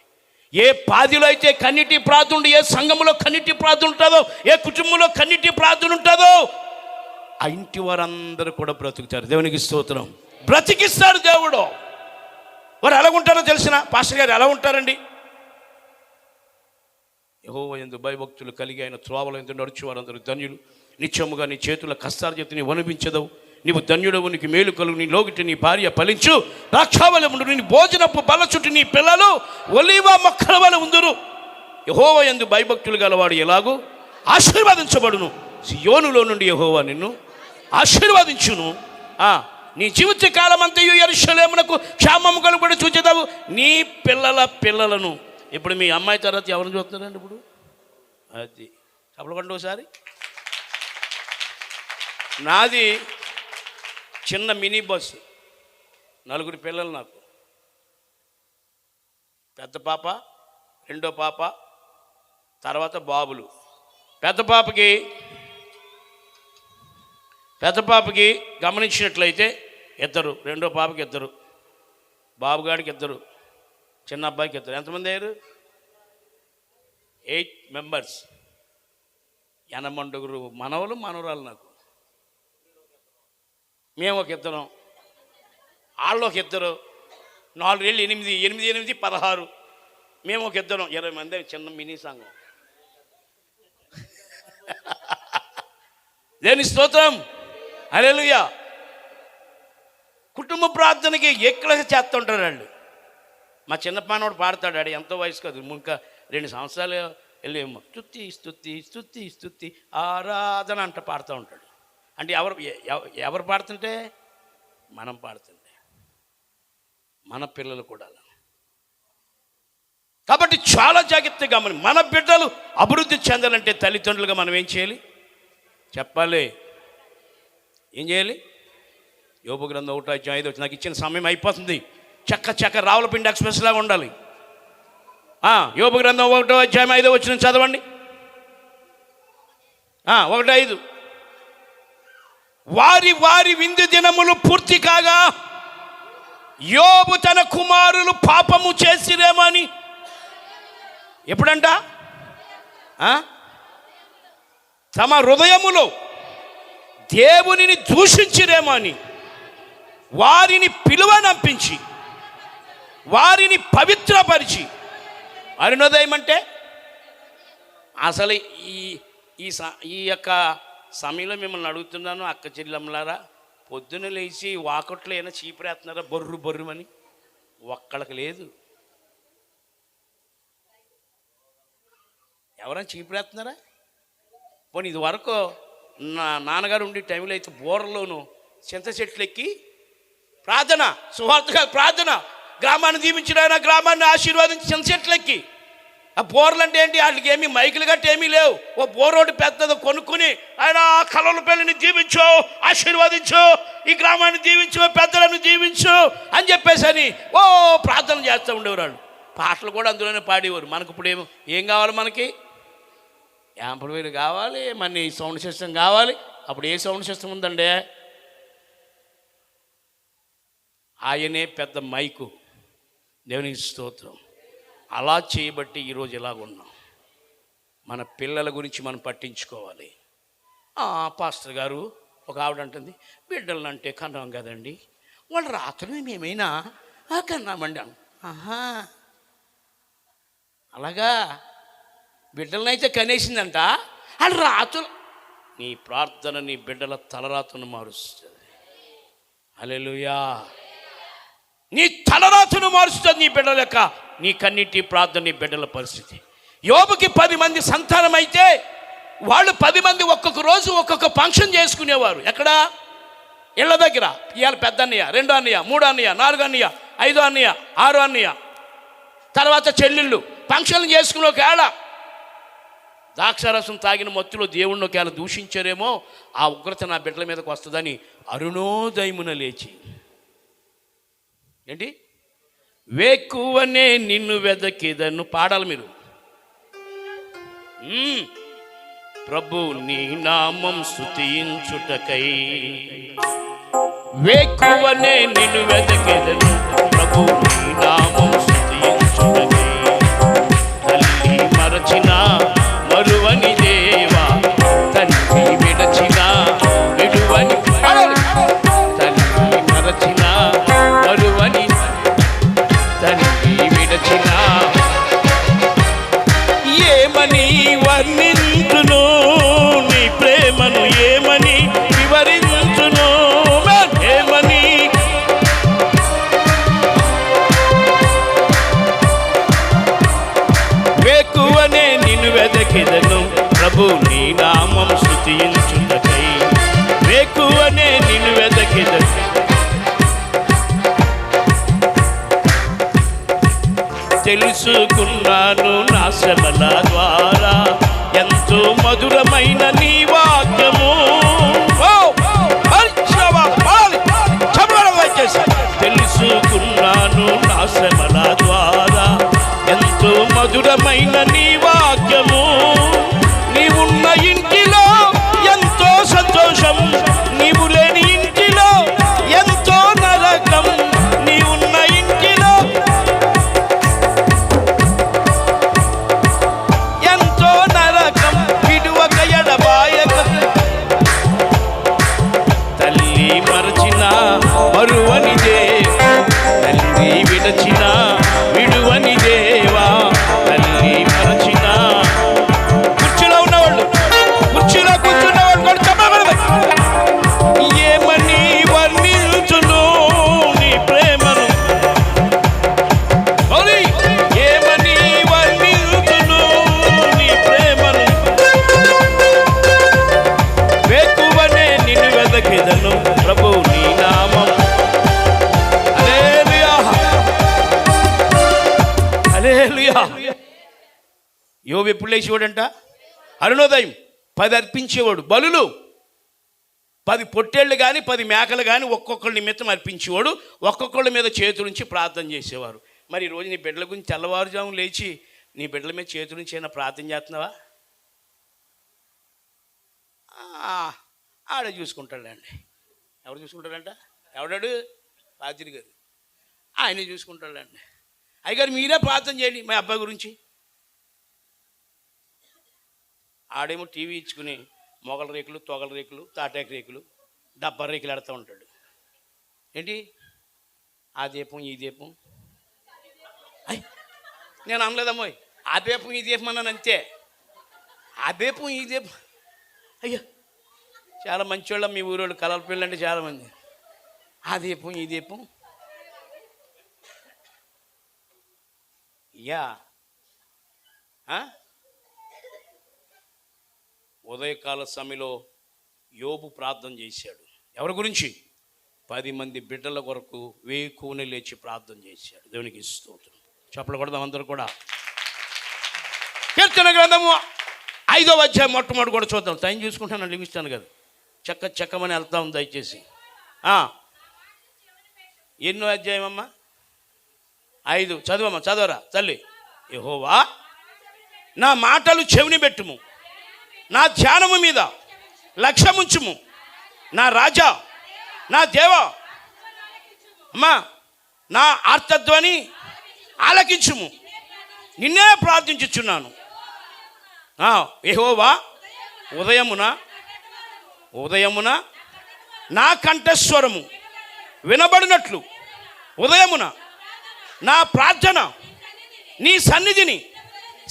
ఏ పాదిలో అయితే కన్నీటి ప్రార్థన ఉంటుందో, ఏ సంఘంలో కన్నీటి ప్రార్థన ఉంటుందో, ఏ కుటుంబంలో కన్నీటి ప్రార్థన ఉంటుందో ఆ ఇంటి వారందరూ కూడా బ్రతుకుతారు. దేవునికి స్తోత్రం. బ్రతికిస్తాడు దేవుడు. వారు ఎలా ఉంటారో తెలిసిన పాస్టర్ గారు ఎలా ఉంటారండి? యెహోవా యందు భయభక్తులు కలిగి ఆయన త్రోవల యందు నడుచు వారందరూ ధన్యులు. నిత్యముగా నీ చేతుల కష్టాల చేతి నీవు వనిపించదవు. నీవు ధన్యుడవు, నీకు మేలు కలుగు. నీ లోగిటి నీ భార్య ఫలించు. ద్రాక్షావళముండు నీ భోజనపు బల చుట్టూ నీ పిల్లలు ఒలీవ మొక్కల వలె ఉందురు. యెహోవా యందు భయభక్తులు గలవాడు ఎలాగూ ఆశీర్వదించబడును. సియోనులో నుండి యెహోవా నిన్ను ఆశీర్వదించును. నీ జీవిత కాలమంతయు యెరూషలేమునకు క్షేమము కలుగుబడి చూచెదవు. నీ పిల్లలను. ఇప్పుడు మీ అమ్మాయి తర్వాత ఎవరిని చూస్తున్నారండి? ఇప్పుడు అది చెప్పకండి ఒకసారి. నాది చిన్న మినీ బస్సు, 4 పిల్లలు నాకు. పెద్ద పాప, రెండో పాప, తర్వాత బాబులు. పెద్ద పాపకి గమనించినట్లయితే 2, రెండో పాపకి 2, బాబుగాడికి 2, చిన్న అబ్బాయికి 2. ఎంతమంది అయ్యారు? 8 మెంబర్స్. 80 మనవలు మనవరాలు నాకు. మేము ఒక 2, వాళ్ళు ఒక 2, 4 ఏళ్ళు 8, 8, 16. మేము ఒక 2, 20 మంది. చిన్న మినీ సంఘం. దేని స్తోత్రం, హల్లెలూయా. కుటుంబ ప్రార్థనకి ఎక్కడ చేస్తుంటారు వాళ్ళు. మా చిన్న పానోడు పాడతాడు. ఆడు ఎంతో వయసు కాదు, ఇంకా 2 సంవత్సరాలు వెళ్ళేమో. స్తుతి స్తుతి స్తుతి స్తుతి ఆరాధన అంట పాడుతూ ఉంటాడు. అంటే ఎవరు పాడుతుంటే? మనం పాడుతుంటే మన పిల్లలు కూడా. కాబట్టి చాలా జాగ్రత్తగా మన బిడ్డలు అభివృద్ధి చెందాలంటే తల్లిదండ్రులుగా మనం ఏం చేయాలి చెప్పాలి. ఏం చేయాలి? యోబు గ్రంథం 1:5. నాకు ఇచ్చిన సమయం అయిపోతుంది. చక్క రావులపిండి ఎక్స్ప్రెస్ లాగా ఉండాలి. యోబు గ్రంథం 1:5 చదవండి. 1:5. వారి విందు దినములు పూర్తి కాగా యోబు తన కుమారులు పాపము చేసిరేమో అని. ఎప్పుడంట? తమ హృదయములో దేవునిని దూషించిరేమో అని వారిని పిలువనంపించి వారిని పవిత్రపరిచి. అరుణోదయం అంటే అసలు ఈ యొక్క సమయంలో మిమ్మల్ని అడుగుతున్నాను, అక్క చెల్లెమ్మలారా, పొద్దున లేచి వాకట్లో ఏమైనా చీపురేస్తున్నారా? బొర్రుమని ఒక్కళ్ళకి లేదు. ఎవరైనా చీపురేస్తున్నారా? పోనీ ఇది వరకు నా నాన్నగారు ఉండే టైంలో అయితే బోర్రలోను చింత చెట్లు ఎక్కి ప్రార్థన, సువార్తగా ప్రార్థన, గ్రామాన్ని దీవించిన గ్రామాన్ని ఆశీర్వాదించి చింత చెట్లు ఎక్కి. ఆ బోర్లు అంటే ఏంటి? వాళ్ళకి ఏమీ మైకులు గట్టి ఏమీ లేవు. ఓ బోరోటి పెద్దది కొనుక్కుని ఆయన కలల పిల్లని దీవించు, ఆశీర్వాదించు, ఈ గ్రామాన్ని దీవించు, పెద్దలను దీవించు అని చెప్పేసి ప్రార్థన చేస్తూ ఉండేవారు వాళ్ళు. పాటలు కూడా అందులోనే పాడేవారు. మనకు ఇప్పుడు ఏం కావాలి? మనకి యాంప్లిఫైర్ కావాలి, మన సౌండ్ సిస్టమ్ కావాలి. అప్పుడు ఏ సౌండ్ సిస్టమ్ ఉందండి? ఆయనే పెద్ద మైకు. దేవునికి స్తోత్రం. అలా చేయబట్టి ఈరోజు ఇలాగ ఉన్నాం. మన పిల్లల గురించి మనం పట్టించుకోవాలి. పాస్టర్ గారు, ఒక ఆవిడ అంటుంది, బిడ్డలను అంటే కన్నాం కదండి, వాళ్ళు రాత్రులు మేమైనా కన్నామండి. ఆహా, అలాగా బిడ్డలనైతే కనేసిందంట, వాళ్ళు రాత్రులు. నీ ప్రార్థన నీ బిడ్డల తలరాతను మారుస్తుంది. హల్లెలూయా. నీ తలరాతను మారుస్తుంది నీ బిడ్డల యొక్క, నీ కన్నిటి ప్రార్థన నీ బిడ్డల పరిస్థితి. యోబుకి 10 మంది సంతానం అయితే వాళ్ళు 10 మంది ఒక్కొక్క రోజు ఒక్కొక్క ఫంక్షన్ చేసుకునేవారు. ఎక్కడ? ఇళ్ళ దగ్గర. ఇవాళ పెద్ద అన్నయ్య, 2 అన్నయ్య, 3 అన్నయ్య, 4 అన్నయ్య, 5 అన్నయ్య, 6 అన్నయ్య, తర్వాత చెల్లెళ్ళు ఫంక్షన్లు చేసుకుని ఒకవేళ ద్రాక్షారసం తాగిన మత్తులో దేవుణ్ణి ఒకవేళ దూషించారేమో, ఆ ఉగ్రత నా బిడ్డల మీదకి వస్తుందని అరుణోదయమున లేచి, ఏంటి, వేకువనే నిన్ను వెదకిదను పాడాలి మీరు. ప్రభు నీ నామం స్తుతించుటకై, వేకువనే నిన్ను వెదకిదను, ప్రభు నీ నామం స్తుతించుటకై. తల్లి మరచిన మరువని దేవా, తండ్రి విడచిన విడువని, తల్లి మరచిన మరువని, తండ్రి విడచిన, ఏమని వర్ణించును నీ ప్రేమను, ఏమని వివరించును, ఏమని వేకువనే నిన్ను వెదకిదను, ప్రభు నీ నామం స్తుతించుటకై. వేకువనే నిన్ను వెదకిదను, తెలుసుకున్నాను నా శ్రమల ద్వారా ఎంతో మధురమైన నీ వాక్యము. తెలుసుకున్నాను నా శ్రమల ద్వారా ఎంతో మధురమైన నీ వాక్యము. నీవున్న ఇంటిలో ఎంతో సంతోషం, నీవు లేని ఇంటిలో ఎంతో నరకం. నీవున్న ఇంటిలో ఎంతో నరకం, విడువక ఎడబాయక. తల్లి మరచిన మరువని దేవా, తల్లి విడచిన విడువని దేవా, తల్లి మరచిన. కుర్చీలో ఉన్నవాళ్ళు, కుర్చీలో కూర్చున్నవాళ్ళు కూడా చెప్పబడదు. ఏమని వర్ణించును నీ ప్రేమను, ఏమని వర్ణించును నీ ప్రేమను. వేకువనే నిన్ను వెదకిదను, ప్రభు నీ నామం. హల్లెలూయా, హల్లెలూయా. యోబు ఎప్పుడు లేచేవాడంట? అరుణోదయం 10 అర్పించేవాడు. బలులు 10 పొట్టేళ్ళు కానీ 10 మేకలు కానీ ఒక్కొక్కళ్ళ నిమిత్తం అర్పించేవాడు. ఒక్కొక్కళ్ళ మీద చేతులుంచి ప్రార్థన చేసేవారు. మరి ఈరోజు నీ బిడ్డల గురించి తెల్లవారుజాము లేచి నీ బిడ్డల మీద చేతులుంచి అయినా ప్రార్థన చేస్తున్నావా? ఆడే చూసుకుంటాడండి. ఎవరు చూసుకుంటాడంట? ఎవడాడు? రాత్రి గారు. ఆయనే చూసుకుంటాడండి. అయ్యగారు మీరే ప్రార్థన చేయండి మా అబ్బాయి గురించి. ఆడేమో టీవీ ఇచ్చుకుని మొగల రేకులు, తొగల రేకులు, తాటాకు రేకులు, డబ్బా రేకులు ఆడుతూ ఉంటాడు. ఏంటి ఆ దీపం ఈ దీపం? అయ్యి నేను అనలేదమ్మోయ్, ఆ దీపం ఈ దీపం అన్నాను అంతే. ఆ దీపం ఈ దీపం. అయ్యో చాలా మంచివాళ్ళం మీ ఊరోళ్ళు, కలర్ పిల్లలు అంటే చాలామంది. ఆ దీపం ఈ దీపం. యా ఉదయకాల సమయంలో యోబు ప్రార్థన చేశాడు. ఎవరి గురించి? 10 మంది బిడ్డల కొరకు వేకువనే లేచి ప్రార్థన చేశాడు. దేవునికి స్తోత్రం. చెప్పలు కొడదాం అందరూ కూడా. కీర్తన గ్రంథము 5వ అధ్యాయం మొట్టమొదటి కూడా చూద్దాం. టైం చూసుకుంటాను, లిమిస్తాను కదా, చెక్కమని వెళ్తాం దయచేసి. ఎన్నో అధ్యాయం అమ్మా? 5. చదువమ్మా, చదవరా తల్లి. యెహోవా నా మాటలు చెవిని పెట్టుము, నా ధ్యానము మీద లక్ష్యముంచుము. నా రాజా, నా దేవా, అమ్మా నా ఆర్తధ్వని ఆలకించుము. నిన్నే ప్రార్థించుచున్నాను. యెహోవా ఉదయమున ఉదయమున నా కంఠస్వరము వినబడినట్లు ఉదయమున నా ప్రార్థన నీ సన్నిధిని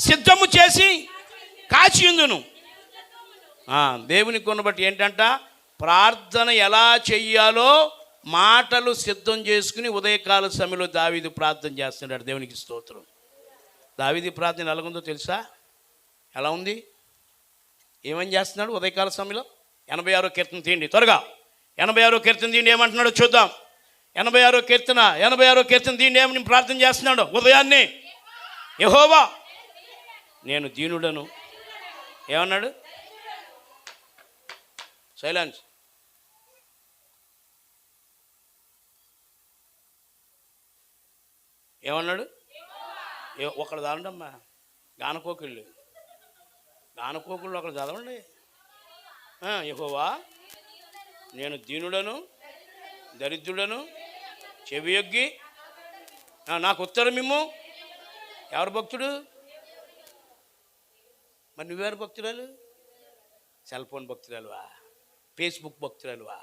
సిద్ధము చేసి కాచియుందును. దేవుని కొను బట్టి ఏంటంట, ప్రార్థన ఎలా చెయ్యాలో మాటలు సిద్ధం చేసుకుని ఉదయకాల సమయంలో దావీదు ప్రార్థన చేస్తున్నాడు. దేవునికి స్తోత్రం. దావీదు ప్రార్థన ఎలాగుందో తెలుసా? ఎలా ఉంది? ఏమని చేస్తున్నాడు ఉదయకాల సమయంలో? 86వ కీర్తన తీయండి త్వరగా. 86వ కీర్తన తీయండి, ఏమంటున్నాడో చూద్దాం. 86వ కీర్తన తీయండి, ఏమని ప్రార్థన చేస్తున్నాడు ఉదయాన్నే? యెహోవా నేను దీనుడను. ఏమన్నాడు? సైలెన్స్. ఏమన్నాడు? ఒకడు చదవండమ్మా, గానకోకిళ్ళు ఒకడు చదవండి. యెహోవా నేను దీనుడను దరిద్రుడను చెవియొగ్గి నాకు ఉత్తరం ఇమ్ము. ఎవరు భక్తుడు? మరి నువ్వెవరు భక్తురాలు? సెల్ ఫోన్ భక్తురాలువా? ఫేస్బుక్ భక్తురాలువా?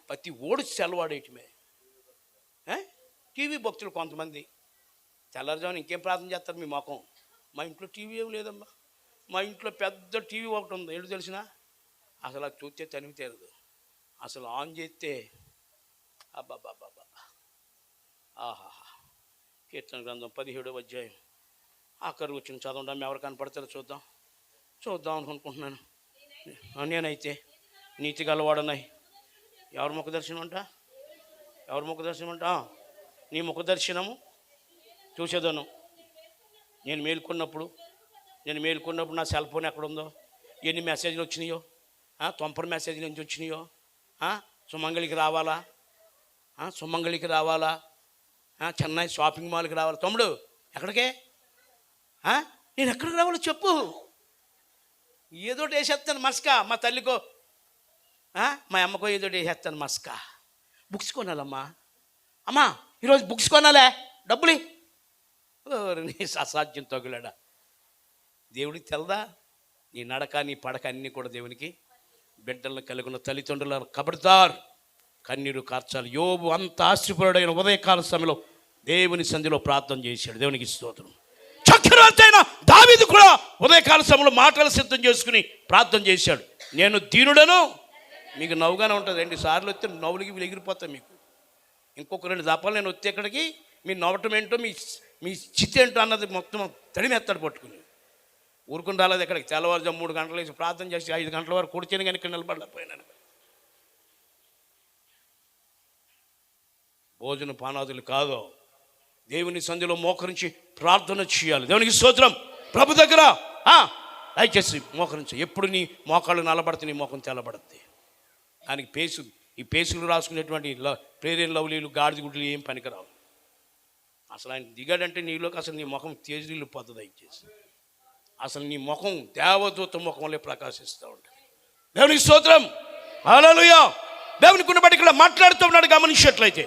ప్రతి ఓడు సెలవాడేయటమే. టీవీ భక్తులు కొంతమంది తెల్లవారుజామున ఇంకేం ప్రార్థన చేస్తారు మీ మొఖం? మా ఇంట్లో టీవీ ఏం లేదమ్మా, మా ఇంట్లో పెద్ద టీవీ ఒకటి ఉంది. ఏంటో తెలిసిన? అసలు అది చూస్తే తనివి తీరదు. అసలు ఆన్ చేస్తే అబ్బాబ్బాబ్బా. ఆహాహా. కీర్తన గ్రంథం 17వ అధ్యాయం ఆఖరి వచ్చిన చదవడం ఎవరు కనపడతారో చూద్దాం అనుకుంటున్నాను. నేనైతే నీతి గలవాడన్నాయి. ఎవరి ముఖ దర్శనం అంట? నీ ముఖ దర్శనము చూసేదాను. నేను మేలుకున్నప్పుడు నా సెల్ ఫోన్ ఎక్కడుందో, ఎన్ని మెసేజ్లు వచ్చినాయో, తొంపర మెసేజ్లు నుంచి వచ్చినాయో, సుమంగళికి రావాలా, చెన్నై షాపింగ్ మాల్కి రావాలా. తమ్ముడు ఎక్కడికే? నేను ఎక్కడికి రావాలో చెప్పు, ఏదోటి వేసేస్తాను మస్కా. మా తల్లికో మా అమ్మకో ఏదోటి వేసేస్తాను మస్కా. బుక్స్ కొనాలమ్మా. అమ్మా ఈరోజు బుక్స్ కొనాలే, డబ్బులు. నీ అసాధ్యం తగులాడా? దేవుడికి తెలదా? నీ నడక నీ పడక అన్నీ కూడా దేవునికి. బిడ్డలను కలిగిన తల్లిదండ్రుల కబడ్దార్, కన్నీరు కార్చాలి. యోబు అంత ఆశపరుడైన ఉదయకాల సమయంలో దేవుని సంధిలో ప్రార్థన చేశాడు. దేవునికి స్తోత్రం. చక్రవర్తి అయిన దావీదు కూడా ఉదయకాల సమయంలో మాటలు సిద్ధం చేసుకుని ప్రార్థన చేశాడు. నేను దీనుడను. మీకు నవ్వుగానే ఉంటుంది. 2 సార్లు వస్తే నవ్వులకి ఎగిరిపోతాయి మీకు. ఇంకొక 2 దపాలు నేను వచ్చే ఇక్కడికి మీ నవ్వటం ఏంటో, మీ చిత్త ఏంటో అన్నది మొత్తం తడిమెత్తడు పట్టుకుని ఊరుకుని రాలేదు. ఎక్కడికి తెల్లవారుజాము 3 గంటలు వేసి ప్రార్థన చేసి 5 గంటల వరకు కూర్చొని కానీ ఇక్కడ నిలబడలేకపోయినాను. భోజన పానాదులు కాదు, దేవుని సంధిలో మోకరించి ప్రార్థన చేయాలి. దేవునికి స్తోత్రం. ప్రభు దగ్గర దయచేసి మోకరించి. ఎప్పుడు నీ మోకాళ్ళు నలబడితే నీ మోకం తెల్లబడుద్ది. దానికి ఈ పేసులు రాసుకునేటువంటి ప్రేరేన్ లవ్లీలు గాడిద గుడ్లు ఏం పనికిరావు. అసలు ఆయన దిగాడంటే నీలోకి అసలు నీ ముఖం తేజీలు పోతుంది. దయచేసి అసలు నీ ముఖం దేవదూత ముఖంలో ప్రకాశిస్తూ ఉంటుంది. దేవునికి స్తోత్రం. హల్లెలూయా. దేవునికి ఉన్న బట్టి ఇక్కడ మాట్లాడుతూ ఉన్నాడు. గమనించినట్లయితే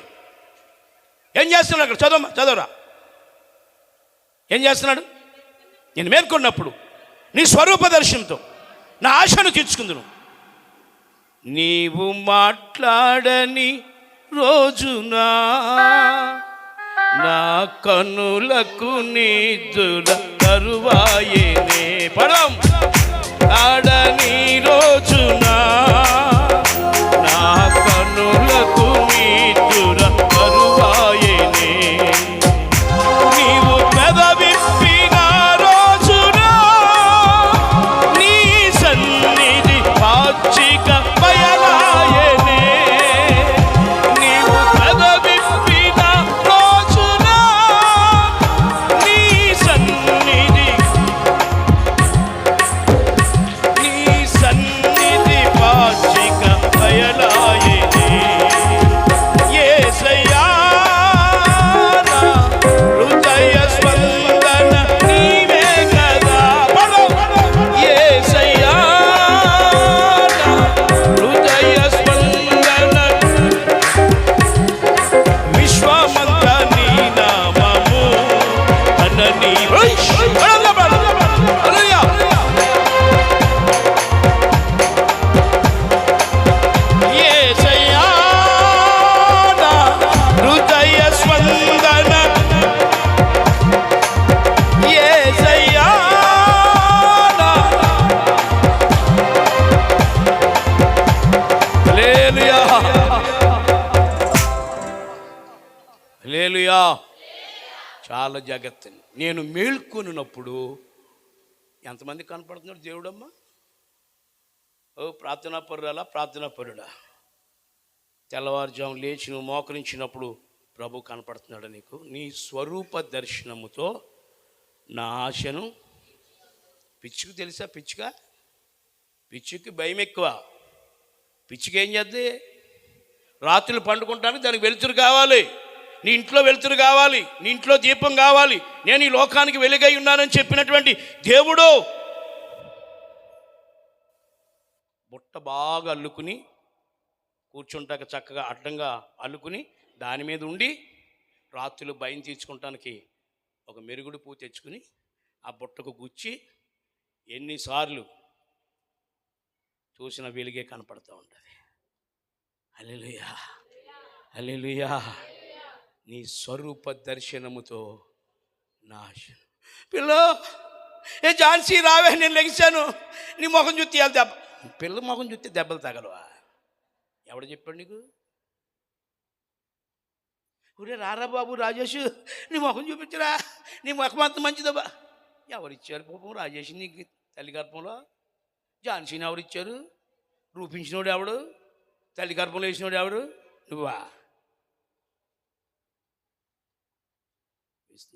ఏం చేస్తున్నాడు అక్కడ? చదవరా. ఏం చేస్తున్నాడు? నేను మేల్కొన్నప్పుడు నీ స్వరూప దర్శనంతో నా ఆశను తీర్చుకుందును. నీవు మాట్లాడని రోజునా నా కన్నులకు నిద్ర కరువాయేనే. పడం ఆడని రోజునా నా కన్నులకు నిద్ర కరువాయేనే. నీవు పెదవిప్పిన రోజునా నీ సన్నిధి పాచిక బయలాయేనే. నీవు పెదవిప్పిన రోజునా నీ సన్నిధి పాచిక బయలాయేనే. యేసయ్యా నా హృదయ స్పందన నీవే కదా. యేసయ్యా నా హృదయ స్పందన విశ్వమంత నీ నామము అనని. చాలా జాగ్రత్త. నేను మేల్కొనినప్పుడు ఎంతమంది కనపడుతున్నాడు దేవుడమ్మా? ఓ ప్రార్థనా పరుడా, తెల్లవారుజాము లేచి నువ్వు మోకరించినప్పుడు ప్రభు కనపడుతున్నాడు నీకు. నీ స్వరూప దర్శనముతో నా ఆశను. పిచ్చికి తెలుసా? పిచ్చికి భయం ఎక్కువ. పిచ్చికి ఏం చేద్ది? రాత్రులు పండుకుంటానికి దానికి వెలుతురు కావాలి, నీ ఇంట్లో వెలుతురు కావాలి, నీ ఇంట్లో దీపం కావాలి. నేను ఈ లోకానికి వెలుగై ఉన్నానని చెప్పినటువంటి దేవుడు బుట్ట బాగా అల్లుకుని కూర్చుంటాక చక్కగా అడ్డంగా అల్లుకుని దాని మీద ఉండి రాత్రులు భయం తీర్చుకుంటానికి ఒక మెరుగుడు పువ్వు తెచ్చుకుని ఆ బుట్టకు గుచ్చి ఎన్నిసార్లు చూసిన వెలుగే కనపడుతూ ఉంటుంది. హల్లెలూయా, హల్లెలూయా. నీ స్వరూప దర్శనముతో నా ఆశ. పిల్ల ఏ ఝాన్సీ రావే, నేను లెగిశాను, నీ ముఖం చూస్తే దెబ్బ. పిల్ల ముఖం చూస్తే దెబ్బలు తగలవా? ఎవడు చెప్పాడు నీకు? ఊరే రారా బాబు రాజేష్, నీ ముఖం చూపించరా, నీ ముఖం అంత మంచిదబ్బా. ఎవరిచ్చారు పాపం రాజేష్ నీకు తల్లి గర్భంలో? ఝాన్సీని ఎవరిచ్చారు? రూపించినోడు ఎవడు? తల్లి గర్భంలో వేసినోడు ఎవడు? నువ్వా?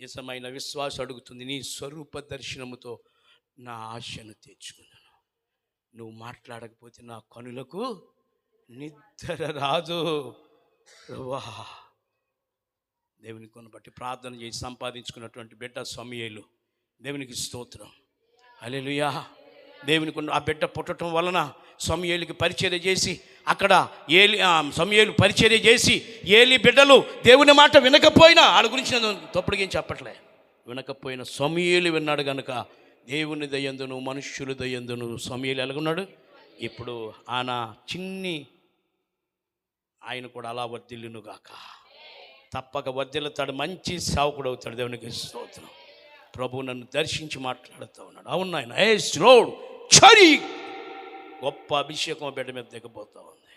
నిజమైన విశ్వాసం అడుగుతుంది, నీ స్వరూప దర్శనముతో నా ఆశను తెచ్చుకున్నాను. నువ్వు మాట్లాడకపోతే నా కనులకు నిద్ర రాదు. వా దేవుని కొను బట్టి ప్రార్థన చేసి సంపాదించుకున్నటువంటి బిడ్డ సమూయేలు. దేవునికి స్తోత్రం, హల్లెలూయా. దేవుని కొను ఆ బిడ్డ పుట్టడం వలన సమూయేలుకి పరిచర్య చేసి అక్కడ సమూయేలు పరిచర్య చేసి ఏలి బిడ్డలు దేవుని మాట వినకపోయినా, వాళ్ళ గురించి నేను తప్పుడుగా ఏం చెప్పట్లే, వినకపోయినా సమూయేలు విన్నాడు కనుక దేవుని దయందును మనుష్యుల దయందును సమూయేలు ఎలాగున్నాడు. ఇప్పుడు ఆయన కూడా అలా వర్ధిల్లును గాక. తప్పక వర్ధిల్లుతాడు, మంచి సేవకుడు అవుతాడు. దేవునికి స్తోత్రం. ప్రభు నన్ను దర్శించి మాట్లాడుతూ ఉన్నాడు. అవును ఆయన రోడ్ చరి గొప్ప అభిషేకం బిడ్డ మీద దిగబోతూ ఉంది.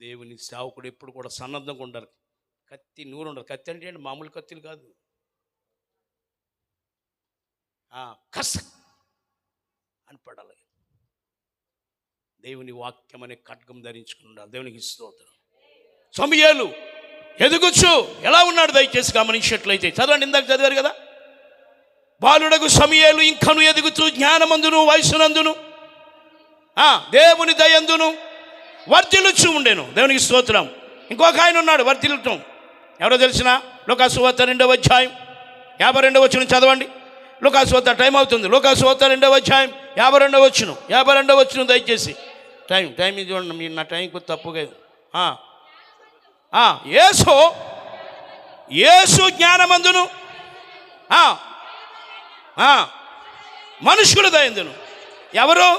దేవుని సేవకుడు ఎప్పుడు కూడా సన్నద్ధంగా ఉండాలి. కత్తి నూరు ఉండాలి. కత్తి అంటే మామూలు కత్తులు కాదు, కస అని పడాలి. దేవుని వాక్యం అనే ఖడ్గం ధరించుకుని ఉండాలి. దేవునికి స్తోత్రం. సమూయేలు ఎదుగుచ్చు ఎలా ఉన్నాడు దయచేసి గమనించినట్లయితే చదవండి. ఇందాక చదివారు కదా, బాలుడగు సమూయేలు ఇంకను ఎదుగుతూ జ్ఞానమందును వయసునందును దేవుని దయందును వర్ధిల్లుచు ఉండేను. దేవునికి స్తోత్రం. ఇంకొక ఆయన ఉన్నాడు వర్ధిల్లటం. ఎవరో తెలిసిన? లూకాసు వార్త 2వ అధ్యాయం 52వ వచనం చదవండి. లూకాసు వార్త టైం అవుతుంది. లూకాసు వార్త 2వ అధ్యాయం 52వ వచనం దయచేసి. టైం ఇది చూడండి, మీరు నా టైంకు తప్పుగా. యేసు జ్ఞానమందును మనుష్యుల దయందును. ఎవరు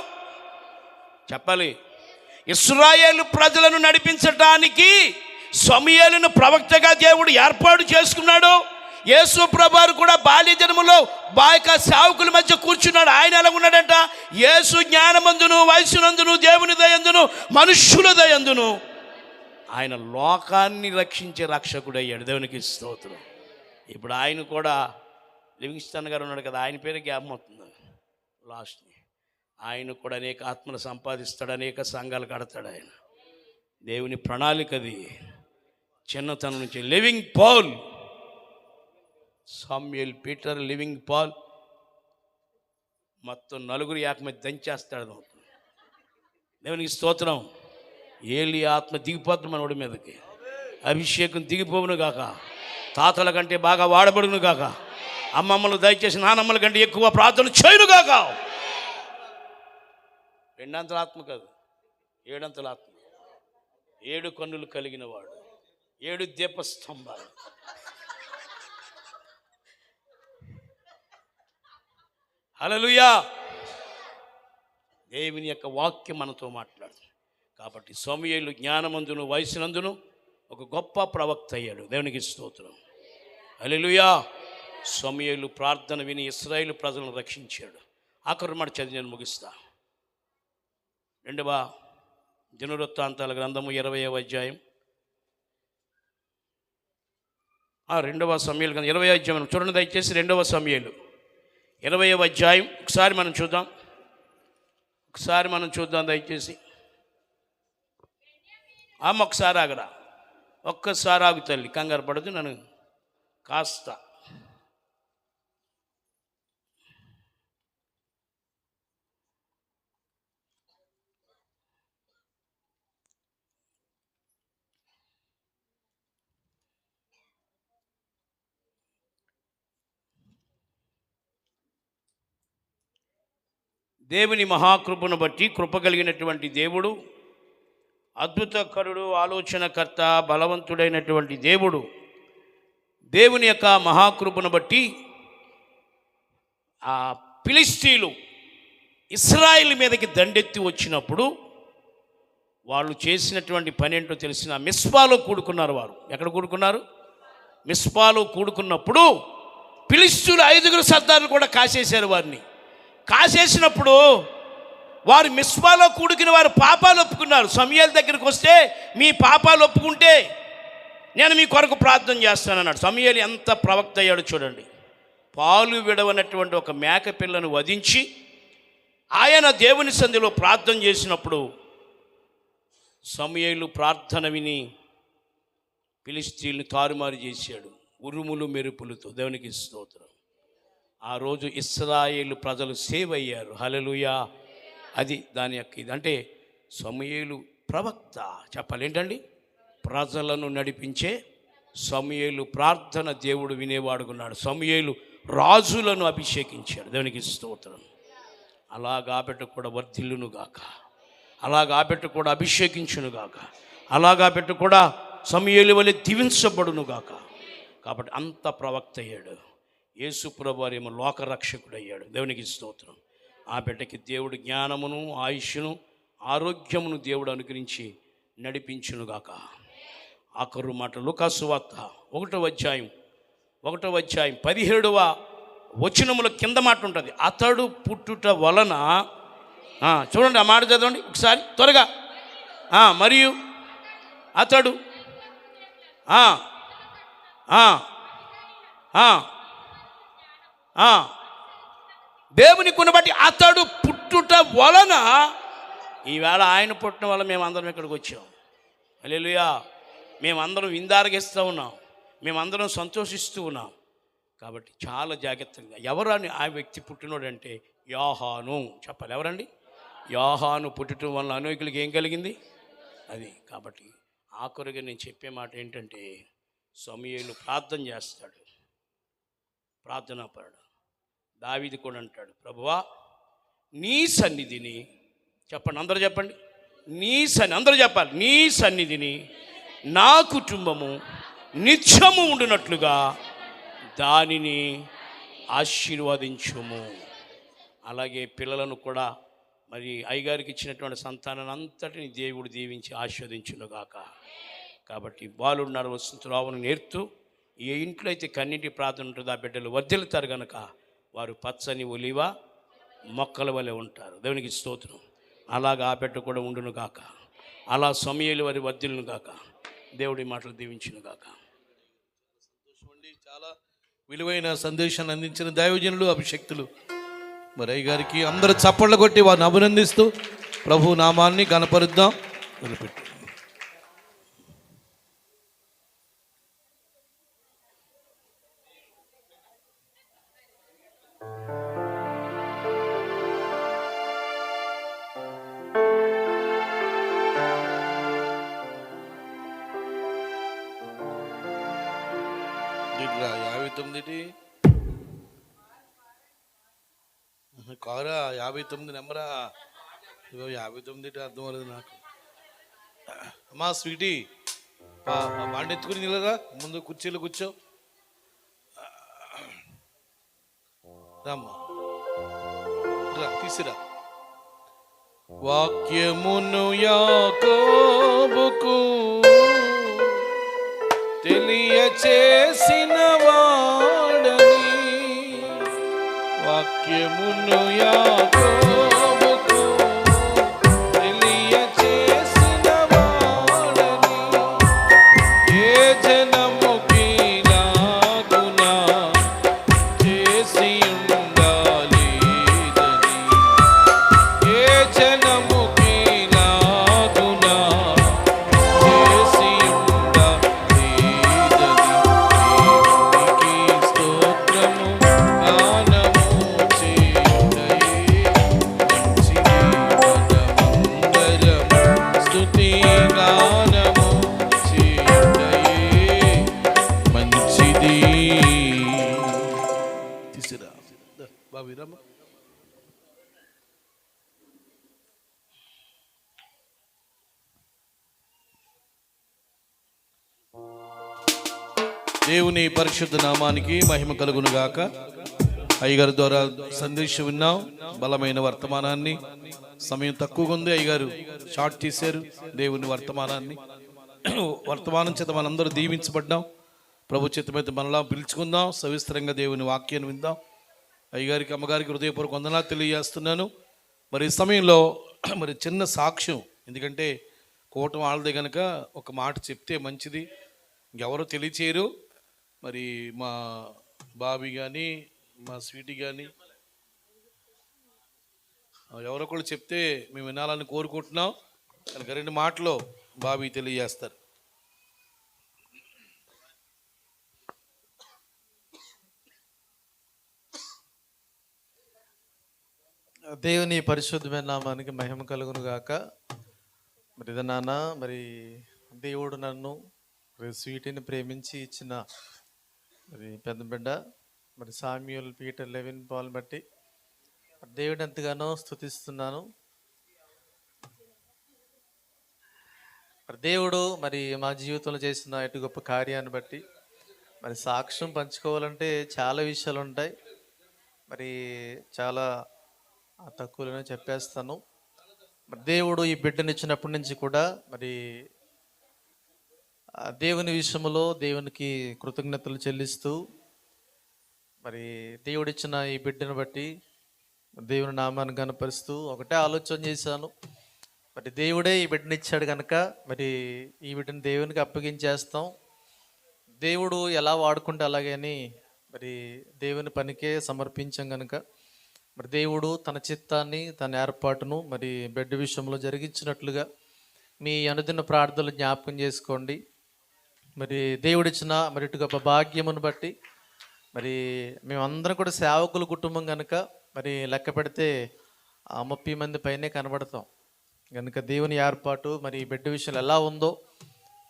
చెప్పాలి? ఇశ్రాయేలు ప్రజలను నడిపించటానికి సమూయేలును ప్రవక్తగా దేవుడు ఏర్పాటు చేసుకున్నాడు. యేసు ప్రభువారు కూడా బాల్య జన్మలో బాయక సేవకుల మధ్య కూర్చున్నాడు. ఆయన ఎలా ఉన్నాడంట? యేసు జ్ఞానమందును వయసునందును దేవుని దయందును మనుష్యుల దయందును ఆయన లోకాన్ని రక్షించే రక్షకుడు అయ్యాడు. దేవునికి స్తోత్రం. ఇప్పుడు ఆయన కూడా లివింగ్స్టన్ గారు ఉన్నాడు కదా, ఆయన పేరు జ్ఞాపకం అవుతుంది లాస్ట్. ఆయన కూడా అనేక ఆత్మలు సంపాదిస్తాడు, అనేక సంఘాలు కడతాడు. ఆయన దేవుని ప్రణాళిక అది. చిన్నతనం నుంచి living Paul, Samuel, Peter, living Paul మొత్తం నలుగురు ఏకమై దంచేస్తాడు. దేవునికి స్తోత్రం. ఏలి ఆత్మ దిగిపోతుంది మనోడి మీదకి. అభిషేకం దిగిపోవును గాక. తాతల కంటే బాగా వాడబడును గాక. అమ్మమ్మలు దయచేసి నానమ్మల కంటే ఎక్కువ ప్రార్థన చేయను గాక. 2 అంతల ఆత్మ కాదు, 7 అంతల ఆత్మ. 7 కన్నులు కలిగిన వాడు, 7 దీపస్తంభాలు. హల్లెలూయా. దేవుని యొక్క వాక్యం మనతో మాట్లాడుతుంది. కాబట్టి సమూయేలు జ్ఞానమందును వయసునందును ఒక గొప్ప ప్రవక్త అయ్యాడు. దేవునికి స్తోత్రం. హల్లెలూయా. సమూయేలు ప్రార్థన విని ఇశ్రాయేలు ప్రజలను రక్షించాడు. ఆఖరి మాట చదివి నేను ముగిస్తా. 2వ దినవృత్తాంతాల గ్రంథము 20వ అధ్యాయం రెండవ సమయాలు కదా 20వ అధ్యాయం చూడండి దయచేసి. 2వ సమయాలు 20వ అధ్యాయం ఒకసారి మనం చూద్దాం దయచేసి. అమ్మ ఒకసారి ఆగరా, ఒక్కసారి ఆగు తల్లి, కంగారు పడదు. నన్ను కాస్త దేవుని మహాకృపను బట్టి, కృప కలిగినటువంటి దేవుడు, అద్భుతకరుడు, ఆలోచనకర్త, బలవంతుడైనటువంటి దేవుడు, దేవుని యొక్క మహాకృపను బట్టి ఆ ఫిలిష్తీయులు ఇశ్రాయేలు మీదకి దండెత్తి వచ్చినప్పుడు వాళ్ళు చేసినటువంటి పని ఏంటో తెలిసిన, మిస్పాలో కూడుకున్నారు. వారు ఎక్కడ కూడుకున్నారు? మిస్పాలో కూడుకున్నప్పుడు ఫిలిష్తీయులు 5 సర్దారులు కూడా కాసేశారు. వారిని కాసేసినప్పుడు వారు మిస్పాలో కూడుకుని వారు పాపాలు ఒప్పుకున్నారు. సమూయేలు దగ్గరికి వస్తే, మీ పాపాలు ఒప్పుకుంటే నేను మీ కొరకు ప్రార్థన చేస్తానన్నాడు. సమూయేలు ఎంత ప్రవక్త అయ్యాడు చూడండి. పాలు విడవనటువంటి ఒక మేక పిల్లను వధించి ఆయన దేవుని సన్నిధిలో ప్రార్థన చేసినప్పుడు సమూయేలు ప్రార్థన విని ఫిలిష్తీయుల్ని తారుమారు చేశాడు ఉరుములు మెరుపులతో. దేవునికి స్తోత్రం. ఆ రోజు ఇశ్రాయేలు ప్రజలు సేవ్ అయ్యారు. హల్లెలూయా. అది దాని యొక్క ఇది. అంటే సమూయేలు ప్రవక్త, చెప్పాలి ఏంటండి, ప్రజలను నడిపించే సమూయేలు ప్రార్థన దేవుడు వినేవాడుకున్నాడు. సమూయేలు రాజులను అభిషేకించాడు. దేవునికి స్తోత్రం. అలాగాబెట్ట కూడా వర్ధిల్లునుగాక, అలాగాబెట్ట కూడా అభిషేకించునుగాక, అలాగాబెట్ట కూడా సమూయేలు వలె దీవించబడునుగాక. కాబట్టి అంత ప్రవక్త అయ్యాడు. యేసు ప్రభువు వారేమో లోకరక్షకుడు అయ్యాడు. దేవునికి స్తోత్రం. ఆ బిడ్డకి దేవుడు జ్ఞానమును, ఆయుష్ను, ఆరోగ్యమును దేవుడు అనుగ్రహించి నడిపించునుగాక. ఆఖరు మాట లూకాసు వార్త 1వ అధ్యాయం 17వ వచనముల కింద మాట ఉంటుంది. అతడు పుట్టుట వలన, చూడండి ఆ మాట చదవండి ఒకసారి త్వరగా. మరియు అతడు దేవుని కుని బట్టి అతడు పుట్టుట వలన, ఈవేళ ఆయన పుట్టిన వల్ల మేమందరం ఇక్కడికి వచ్చాం. హల్లెలూయా. మేమందరం విందారగిస్తూ ఉన్నాం, మేమందరం సంతోషిస్తూ ఉన్నాం. కాబట్టి చాలా జాగ్రత్తగా, ఎవరని ఆ వ్యక్తి పుట్టినోడంటే యోహాను. చెప్పాలి ఎవరండి? యోహాను పుట్టడం వల్ల అనేకులకి ఏం కలిగింది? అది. కాబట్టి ఆఖరుగా నేను చెప్పే మాట ఏంటంటే, సమూయేలు ప్రార్థన చేస్తాడు, ప్రార్థనాపరుడు. దావీదు కూడా అంటాడు, ప్రభువా నీ సన్నిధిని, చెప్పండి అందరూ చెప్పండి, అందరూ చెప్పాలి, నీ సన్నిధిని నా కుటుంబము నిత్యము ఉండునట్లుగా దానిని ఆశీర్వదించుము. అలాగే పిల్లలను కూడా మరి అయ్యగారికి ఇచ్చినటువంటి సంతానాన్ని అంతటిని దేవుడు దీవించి ఆశీర్వదించునుగాక. కాబట్టి బాలుడు నడవలసిన త్రోవను నేర్తూ ఏ ఇంట్లో అయితే కన్నింటి ప్రార్థన ఉంటుందో ఆ బిడ్డలు వర్ధిల్లుతారు కనుక వారు పచ్చని ఒలివ మొక్కల వలె ఉంటారు. దేవునికి స్తోత్రం. అలాగా ఆ బిడ్డ కూడా ఉండును గాక. అలా సమూయేలు వారి వర్ధిల్లును గాక. దేవుడి మాటలు దీవించును గాక. చాలా విలువైన సందేశాన్ని అందించిన దైవజనులు, అభిషక్తులు మరి అయ్యగారికి అందరూ చప్పట్లు కొట్టి వారిని అభినందిస్తూ ప్రభు నామాన్ని గణపరుద్దాం. నిలబెట్టు. రా 59 కారా 59 నెంబరా? 59 అర్థం అవ్వలేదు నాకు. అమ్మా స్వీటీ, బాండ ఎత్తుకుని నిలరా, ముందు కుర్చీలో కూర్చో. రామ్మా రా, తీసిరా. వాక్యమును యాకోబుకు తెలియచేసిన వాడని, వాక్యమును యాకోబుకు తెలియచేసిన వాడని, ఏ జనముకిలా బాబీరమ్మ. దేవుని పరిశుద్ధ నామానికి మహిమ కలుగును గాక. అయ్యగారి ద్వారా సందేశం విన్నాం, బలమైన వర్తమానాన్ని. సమయం తక్కువగా ఉంది, అయ్యగారు షార్ట్ చేశారు దేవుని వర్తమానాన్ని. వర్తమానం చేత మనందరూ దీవించబడ్డాం. ప్రభు చిత్తమైతే మనలా పిలుచుకుందాం, సవిస్తరంగా దేవుని వాక్యాన్ని విందాం. అయ్యగారికి అమ్మగారికి హృదయపూర్వక వందనాలు తెలియజేస్తున్నాను. మరి ఈ సమయంలో మరి చిన్న సాక్ష్యం, ఎందుకంటే కూటమి వాళ్ళదే కనుక ఒక మాట చెప్తే మంచిది. ఎవరో తెలియచేయరు. మరి మా బాబీ కానీ మా స్వీటీ కానీ ఎవరో కూడా చెప్తే మేము వినాలని కోరుకుంటున్నాం కనుక 2 మాటలు బాబీ తెలియజేస్తారు. దేవుని పరిశుద్ధమైన నామానికి మహిమ కలుగును గాక. మరి ఇది నాన్న, మరి దేవుడు నన్ను మరి స్వీటీని ప్రేమించి ఇచ్చిన మరి పెద్ద బిడ్డ మరి సామ్యూల్ పీటర్ లెవిన్ పాల్ బట్టి దేవుడు ఎంతగానో స్తుతిస్తున్నాను. మరి దేవుడు మరి మా జీవితంలో చేసిన ఇటు గొప్ప కార్యాన్ని బట్టి మరి సాక్ష్యం పంచుకోవాలంటే చాలా విషయాలు ఉంటాయి. మరి చాలా తక్కువలోనే చెప్పేస్తాను. మరి దేవుడు ఈ బిడ్డనిచ్చినప్పటి నుంచి కూడా మరి దేవుని విషయంలో దేవునికి కృతజ్ఞతలు చెల్లిస్తూ మరి దేవుడిచ్చిన ఈ బిడ్డను బట్టి దేవుని నామాన్ని గనపరుస్తూ ఒకటే ఆలోచన చేశాను. మరి దేవుడే ఈ బిడ్డనిచ్చాడు కనుక మరి ఈ బిడ్డను దేవునికి అప్పగించేస్తాం. దేవుడు ఎలా వాడుకుంటే అలాగని మరి దేవుని పనికే సమర్పించాం కనుక మరి దేవుడు తన చిత్తాన్ని తన ఏర్పాటును మరి బిడ్డ విషయంలో జరిగించినట్లుగా మీ అనుదిన ప్రార్థనలు జ్ఞాపకం చేసుకోండి. మరి దేవుడిచ్చిన మరి ఇటు గొప్ప భాగ్యమును బట్టి మరి మేమందరం కూడా సేవకుల కుటుంబం కనుక మరి లెక్క పెడితే 30 మంది పైనే కనబడతాం కనుక దేవుని ఏర్పాటు మరి బిడ్డ విషయంలో ఎలా ఉందో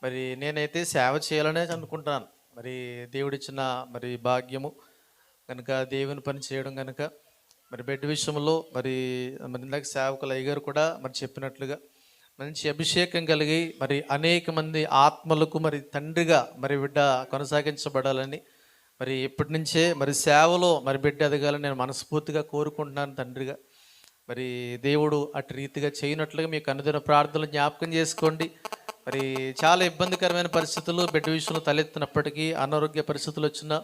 మరి నేనైతే సేవ చేయాలనే అనుకుంటున్నాను. మరి దేవుడిచ్చిన మరి భాగ్యము కనుక దేవుని పని చేయడం కనుక మరి బిడ్డ విషయంలో మరి ఇందాక సేవకులు అయ్యగారు కూడా మరి చెప్పినట్లుగా మంచి అభిషేకం కలిగి మరి అనేక మంది ఆత్మలకు మరి తండ్రిగా మరి బిడ్డ కొనసాగించబడాలని మరి ఇప్పటి నుంచే మరి సేవలో మరి బిడ్డ ఎదగాలని నేను మనస్ఫూర్తిగా కోరుకుంటున్నాను తండ్రిగా. మరి దేవుడు అటు రీతిగా చేయనట్లుగా మీకు అనుదిన ప్రార్థనలు జ్ఞాపకం చేసుకోండి. మరి చాలా ఇబ్బందికరమైన పరిస్థితులు బిడ్డ విషయంలో తలెత్తినప్పటికీ అనారోగ్య పరిస్థితులు వచ్చినా,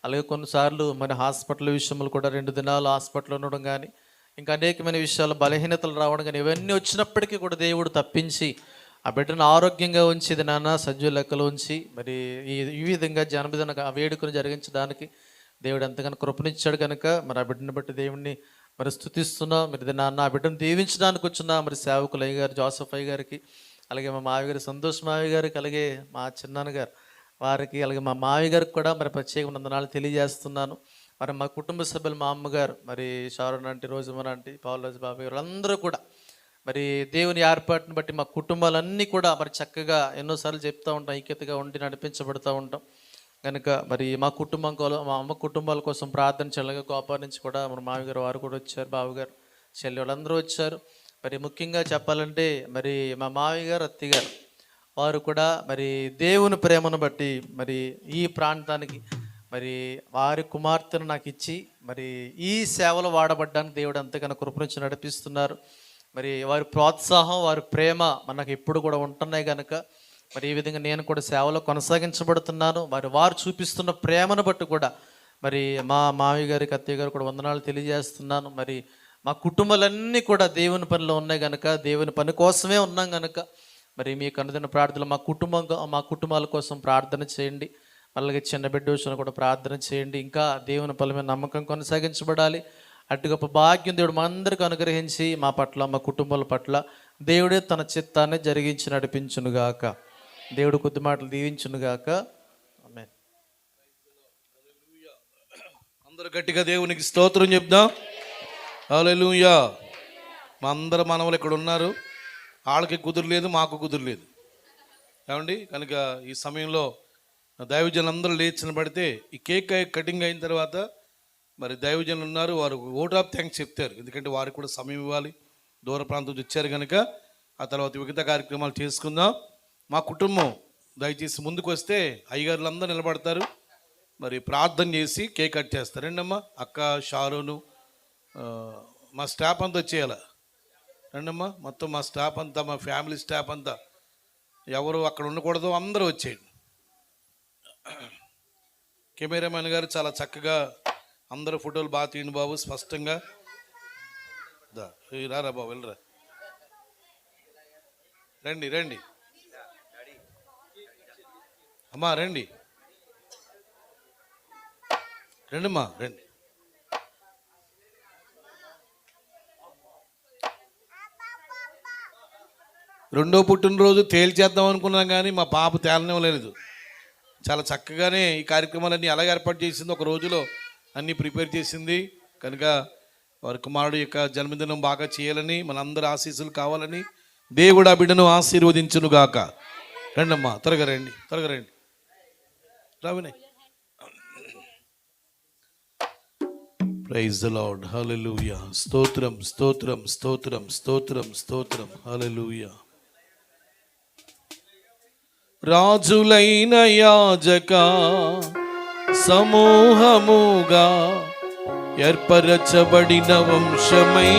అలాగే కొన్నిసార్లు మన హాస్పిటల్ విషయంలో కూడా 2 దినాలు హాస్పిటల్ ఉండడం కానీ ఇంకా అనేకమైన విషయాలు బలహీనతలు రావడం కానీ ఇవన్నీ వచ్చినప్పటికీ కూడా దేవుడు తప్పించి ఆ బిడ్డను ఆరోగ్యంగా ఉంచేది నాన్న సజ్జు లెక్కలు ఉంచి మరి ఈ విధంగా జన్మదిన వేడుకను జరిగించడానికి దేవుడు ఎంతగానో కృపనిచ్చాడు కనుక మరి ఆ బిడ్డను బట్టి దేవుడిని మరి స్తుతిస్తున్నా. మరి నాన్న ఆ బిడ్డను దీవించడానికి వచ్చిన మరి సేవకులు అయ్య గారు జోసఫ్ అయ్య గారికి, అలాగే మా మావి గారు సంతోష్ మావి గారికి, అలాగే మా చిన్నాన్న గారు వారికి, అలాగే మా మావి గారికి కూడా మరి ప్రత్యేక వందనాలు తెలియజేస్తున్నాను. మరి మా కుటుంబ సభ్యులు మా అమ్మగారు మరి షారోన్ ఆంటీ, రోజుమన్ ఆంటీ, పావులరాజు బాబాయ్ గారు అందరూ కూడా మరి దేవుని ఏర్పాటును బట్టి మా కుటుంబాలన్నీ కూడా మరి చక్కగా ఎన్నోసార్లు చెప్తూ ఉంటాం, ఐక్యతగా ఉండి నడిపించబడుతూ ఉంటాం కనుక మరి మా కుటుంబం మా అమ్మ కుటుంబాల కోసం ప్రార్థన చెల్లగా గోపా నుంచి కూడా మన మావి గారు వారు కూడా వచ్చారు, బావగారు చెల్లి వాళ్ళందరూ వచ్చారు. మరి ముఖ్యంగా చెప్పాలంటే మరి మా మావి గారు అత్తి గారు వారు కూడా మరి దేవుని ప్రేమను బట్టి మరి ఈ ప్రాంతానికి మరి వారి కుమార్తెను నాకు ఇచ్చి మరి ఈ సేవలో వాడబడ్డానికి దేవుడు అంతగానో కృపనిచ్చి నడిపిస్తున్నారు. మరి వారి ప్రోత్సాహం వారి ప్రేమ మనకు ఎప్పుడు కూడా ఉంటున్నాయి కనుక మరి ఈ విధంగా నేను కూడా సేవలో కొనసాగించబడుతున్నాను. మరి వారు చూపిస్తున్న ప్రేమను బట్టి కూడా మరి మా మావి గారికి అత్తయ్య గారు కూడా వందనాలు తెలియజేస్తున్నాను. మరి మా కుటుంబాలన్నీ కూడా దేవుని పనిలో ఉన్నాయి కనుక దేవుని పని కోసమే ఉన్నాం కనుక మరి మీకు అనుదిన ప్రార్థనలు మా కుటుంబాల కోసం ప్రార్థన చేయండి. అలాగే చిన్న బిడ్డ విషయంలో కూడా ప్రార్థన చేయండి. ఇంకా దేవుని పని మీద నమ్మకం కొనసాగించబడాలి. అటు గొప్ప భాగ్యం దేవుడు మనందరికీ అనుగ్రహించి మా పట్ల మా కుటుంబాల పట్ల దేవుడే తన చిత్తాన్ని జరిగించి నడిపించునుగాక. దేవుడు కొద్ది మాటలు దీవించునుగాక. ఆమేన్. అందరూ గట్టిగా దేవునికి స్తోత్రం చెప్దాం. హల్లెలూయా. మా అందరు మనవలు ఇక్కడ ఉన్నారు, వాళ్ళకి కుదురులేదు, మాకు కుదురులేదు ఏమండి. కనుక ఈ సమయంలో దైవజనులందరూ లేచి నిలబడితే ఈ కేక్ కటింగ్ అయిన తర్వాత మరి దైవజనులు ఉన్నారు, వారు ఓట్ ఆఫ్ థ్యాంక్స్ చెప్తారు. ఎందుకంటే వారికి కూడా సమయం ఇవ్వాలి, దూర ప్రాంతం నుంచి వచ్చారు కనుక. ఆ తర్వాత మిగతా కార్యక్రమాలు చేసుకుందాం. మా కుటుంబం దయచేసి ముందుకు వస్తే అయ్యగారులు అందరూ నిలబడతారు, మరి ప్రార్థన చేసి కేక్ కట్ చేస్తారు. రండమ్మా, అక్క షారోను, మా స్టాఫ్ అంతా వచ్చేయాలి. రండమ్మా, మొత్తం మా స్టాఫ్ అంతా, మా ఫ్యామిలీ స్టాఫ్ అంతా, ఎవరు అక్కడ ఉండకూడదు, అందరూ వచ్చేయండి. కెమెరామెన్ గారు చాలా చక్కగా అందరూ ఫోటోలు బాగా తీయండి బాబు, స్పష్టంగా. రారా బాబు, వెళ్ళరా, రండి రండి అమ్మా, రండి రండమ్మా, రండి. రెండో పుట్టినరోజు తేల్చేద్దాం అనుకున్నాం కానీ మా పాప తేలనివ్వలేదు. చాలా చక్కగానే ఈ కార్యక్రమాలన్నీ అలాగే ఏర్పాటు చేసింది, ఒక రోజులో అన్నీ ప్రిపేర్ చేసింది కనుక వారి కుమారుడు యొక్క జన్మదినం బాగా చేయాలని, మనందరి ఆశీస్సులు కావాలని దేవుడు ఆ బిడ్డను ఆశీర్వదించునుగాక. రండమ్మా, త్వరగా రండి, త్వరగా రండి, రావినే. ప్రైజ్ ది లార్డ్, హల్లెలూయా. స్తోత్రం స్తోత్రం స్తోత్రం స్తోత్రం స్తోత్రం, హల్లెలూయా. రాజులైన యాజక సమూహముగా ఏర్పరచబడిన వంశమై,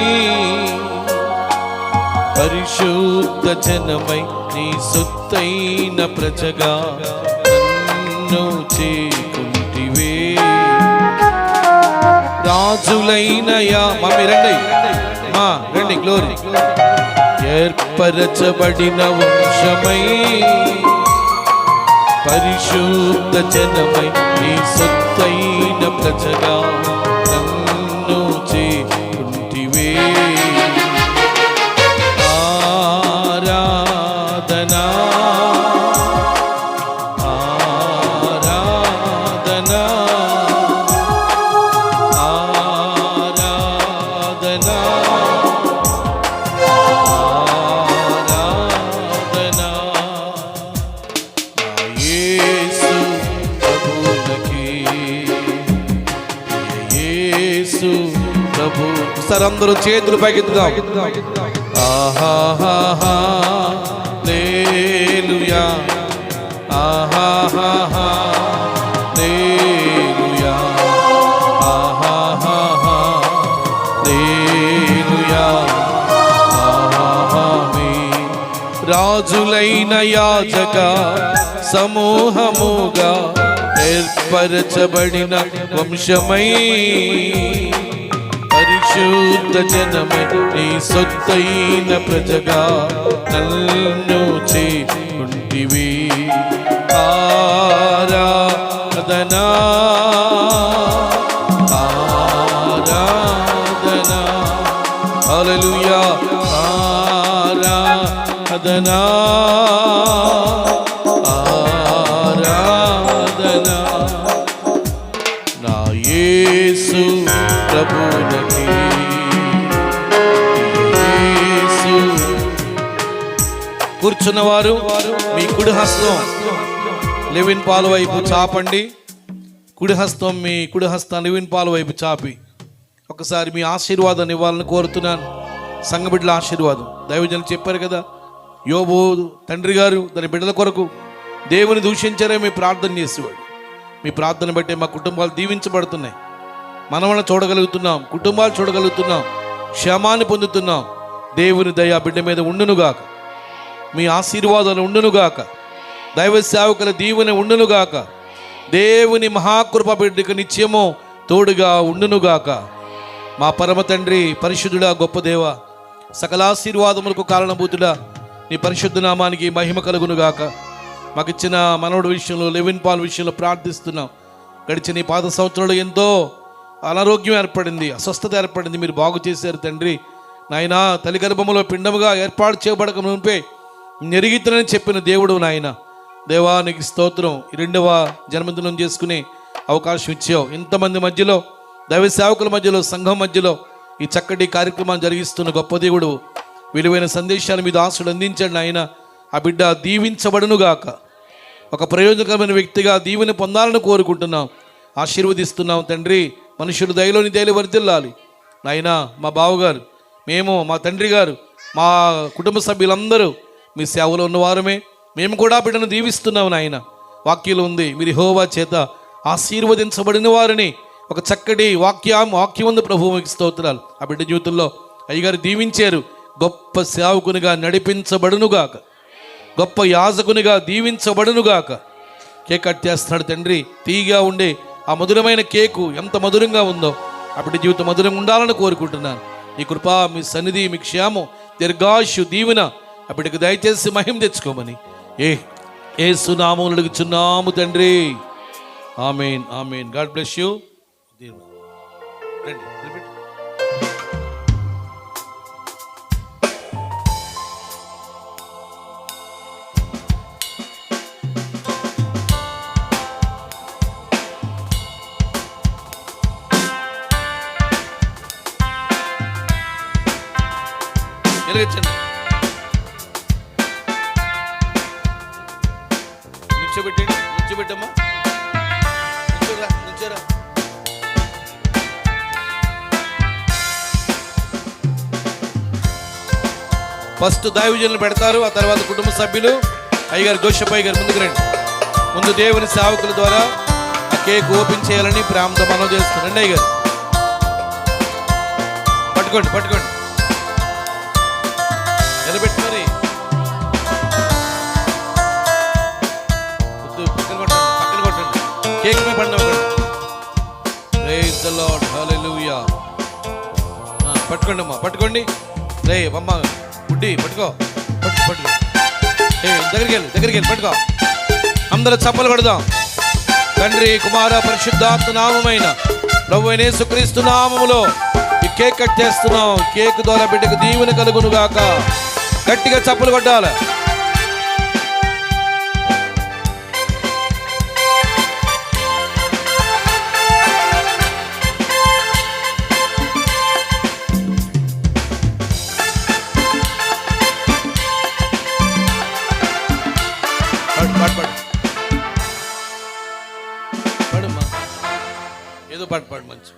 పరిశుద్ధ జనమై, నీ సొత్తైన ప్రజగా నన్ను చేకుంటివే. రాజులైన మమ్మీ రండి, మా రండి, గ్లోరీ. ఏర్పరచబడిన వంశమై, పరిశుద్ధ జనమై, నీ సొత్తైన ప్రజగా నన్ను చేకుంటివే. ఆరాధనా ఆరాధనా ఆరాధనా ఆరాధనా యేసు ప్రభువుకి, యేసు ప్రభు. సార్ అందరూ చేతులు పైకెత్తుదాం. ఆహాహా హల్లెలూయా, ఆహాహా హల్లెలూయా, ఆహాహా హల్లెలూయా, ఆమేన్. రాజులైన యాజక సమూహముగా ఏర్పరచబడిన వంశమై, పరిశుద్ధ జనమై, నీ సొత్తైన ప్రజగా నన్ను చేకుంటివి. ఆరాధనా ఆరాధనా, హల్లెలూయా, ఆరాధనా ఆరాధనా నా యేసు ప్రభువుకి, యేసు. కూర్చున్నవారు మీ కుడి హస్తం లెవిన్ పాలు వైపు చాపండి. కుడి హస్తం, మీ కుడి హస్తం లెవిన్ పాలు వైపు చాపి ఒకసారి మీ ఆశీర్వాదాన్ని ఇవ్వాలని కోరుతున్నాను. సంఘ బిడ్డల ఆశీర్వాదం దైవజనులు చెప్పారు కదా, యోబు తండ్రి గారు దాని బిడ్డల కొరకు దేవుని దూషించారే మీ ప్రార్థన చేసేవాడు. మీ ప్రార్థన బట్టే మా కుటుంబాలు దీవించబడుతున్నాయి. మనవలను చూడగలుగుతున్నాం, కుటుంబాలు చూడగలుగుతున్నాం, క్షేమాన్ని పొందుతున్నాం. దేవుని దయ బిడ్డ మీద ఉండునుగాక, మీ ఆశీర్వాదాలు ఉండునుగాక, దైవ సేవకుల దీవెన ఉండునుగాక, దేవుని మహాకృప బిడ్డకు నిత్యము తోడుగా ఉండునుగాక. మా పరమ తండ్రి, పరిశుద్ధుడా, గొప్ప దేవ, సకలాశీర్వాదములకు కారణభూతుడా, నీ పరిశుద్ధ నామానికి మహిమ కలుగునుగాక. మాకు ఇచ్చిన మనవడి విషయంలో, లెవిన్ పాల్ విషయంలో ప్రార్థిస్తున్నాం. గడిచిన ఈ పాత సంవత్సరంలో ఎంతో అనారోగ్యం ఏర్పడింది, అస్వస్థత ఏర్పడింది, మీరు బాగు చేశారు తండ్రి. నాయన, తల్లి గర్భములో పిండముగా ఏర్పాటు చేయబడక మునిపే నెరిగితనని చెప్పిన దేవుడు నాయన. దేవానికి స్తోత్రం. ఈ 2వ జన్మదినం చేసుకునే అవకాశం ఇచ్చావు. ఇంతమంది మధ్యలో, దైవ సేవకుల మధ్యలో, సంఘం మధ్యలో ఈ చక్కటి కార్యక్రమాన్ని జరిగిస్తున్న గొప్ప దేవుడు. విలువైన సందేశాన్ని మీ దాసుడు అందించండి ఆయన. ఆ బిడ్డ దీవించబడునుగాక, ఒక ప్రయోజనకరమైన వ్యక్తిగా దీవెన పొందాలని కోరుకుంటున్నాం, ఆశీర్వదిస్తున్నాం తండ్రి. మనుషులు దయలోని దయలు వర్ధిల్లాలి. నాయనా మా బావగారు, మేము, మా తండ్రి గారు, మా కుటుంబ సభ్యులందరూ మీ సేవలో ఉన్నవారమే. మేము కూడా బిడ్డను దీవిస్తున్నాం నాయన. వాక్యంలో ఉంది, మీరు యెహోవా చేత ఆశీర్వదించబడిన వారిని. ఒక చక్కటి వాక్యం ఉంది. ప్రభువు మీకు స్తోత్రాలు. ఆ బిడ్డ జీవితంలో అయ్యగారు దీవించారు. గొప్ప సేవకునిగా నడిపించబడునుగాక, గొప్ప యాజకునిగా దీవించబడునుగాక. కేక్ కట్ చేస్తున్నాడు తండ్రి. తీగా ఉండే ఆ మధురమైన కేకు ఎంత మధురంగా ఉందో ఆ బిడ్డ జీవితం మధురంగా ఉండాలని కోరుకుంటున్నాను. ఈ కృప, మీ సన్నిధి, మీ క్షేమం, దీర్ఘాయుష్యు, దీవెన ఆ బిడ్డకు దయచేసి మహిమ తెచ్చుకోమని యేసు నామములో అడుగుచున్నాము తండ్రి. ఆమేన్, ఆమేన్. God bless you. రండి, రిపీట్. ఎలాగొచ్చండి? నుంచోబెట్టండి, నుంచోబెట్టమ్మా, నుంచోరా, నుంచోరా. ఫస్ట్ దైవజనులు పెడతారు, ఆ తర్వాత కుటుంబ సభ్యులు. అయ్యగారు జోషప్పయ్య గారు ముందుకు రండి. ముందు దేవుని సేవకుల ద్వారా ఆ కేక్ ఓపెన్ చేయాలని ప్రేమతో మనం చేస్తున్నాండి. అయ్యగారు పట్టుకోండి, పట్టుకోండి, నిలబెట్టి మరి పక్కన కొట్టండి. కేక్ మీ పండు ప్రైజ్ ది లార్డ్, హల్లెలూయా. పట్టుకోండి అమ్మా, పట్టుకోండి. రే అమ్మ బుడ్డి పట్టుకో, పట్టుకో. దగ్గరికి వెళ్ళి పట్టుకో. అందరూ చప్పలు కొడదాం. తండ్రి, కుమార, పరిశుద్ధాత్మ నామమైన ప్రభువైన యేసుక్రీస్తు నామములో ఈ కేక్ కట్ చేస్తున్నాం. కేక్ ద్వారా బిడ్డకు దీవెన కలుగును గాక. గట్టిగా చప్పలు కొట్టాలి. పాడమ్మా, ఏదో పాడు మంచి.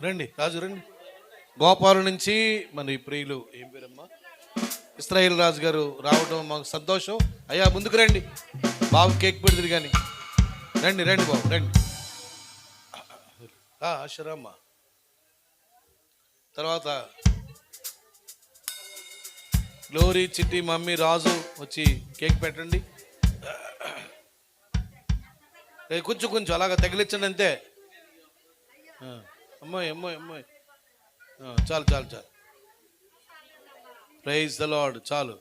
రండి రాజు రండి. గోపాలం నుంచి మన ఈ ప్రియులు ఏం పేరమ్మా ఇస్రాయేల్ రాజు గారు రావడం మాకు సంతోషం. అయ్యా ముందుకు రండి, బాబు కేక్ పెడుతుంది కానీ. రండి రండి బాబు రండి. ఆశరామ్మ తర్వాత గ్లోరీ, చిట్టి, మమ్మీ, రాజు వచ్చి కేక్ పెట్టండి. కొంచెం కొంచెం అలాగా తగిలించండి అంతే. అమ్మాయి అమ్మాయి అమ్మాయి చాలు చాలు చాలు. Praise the Lord. చాలు,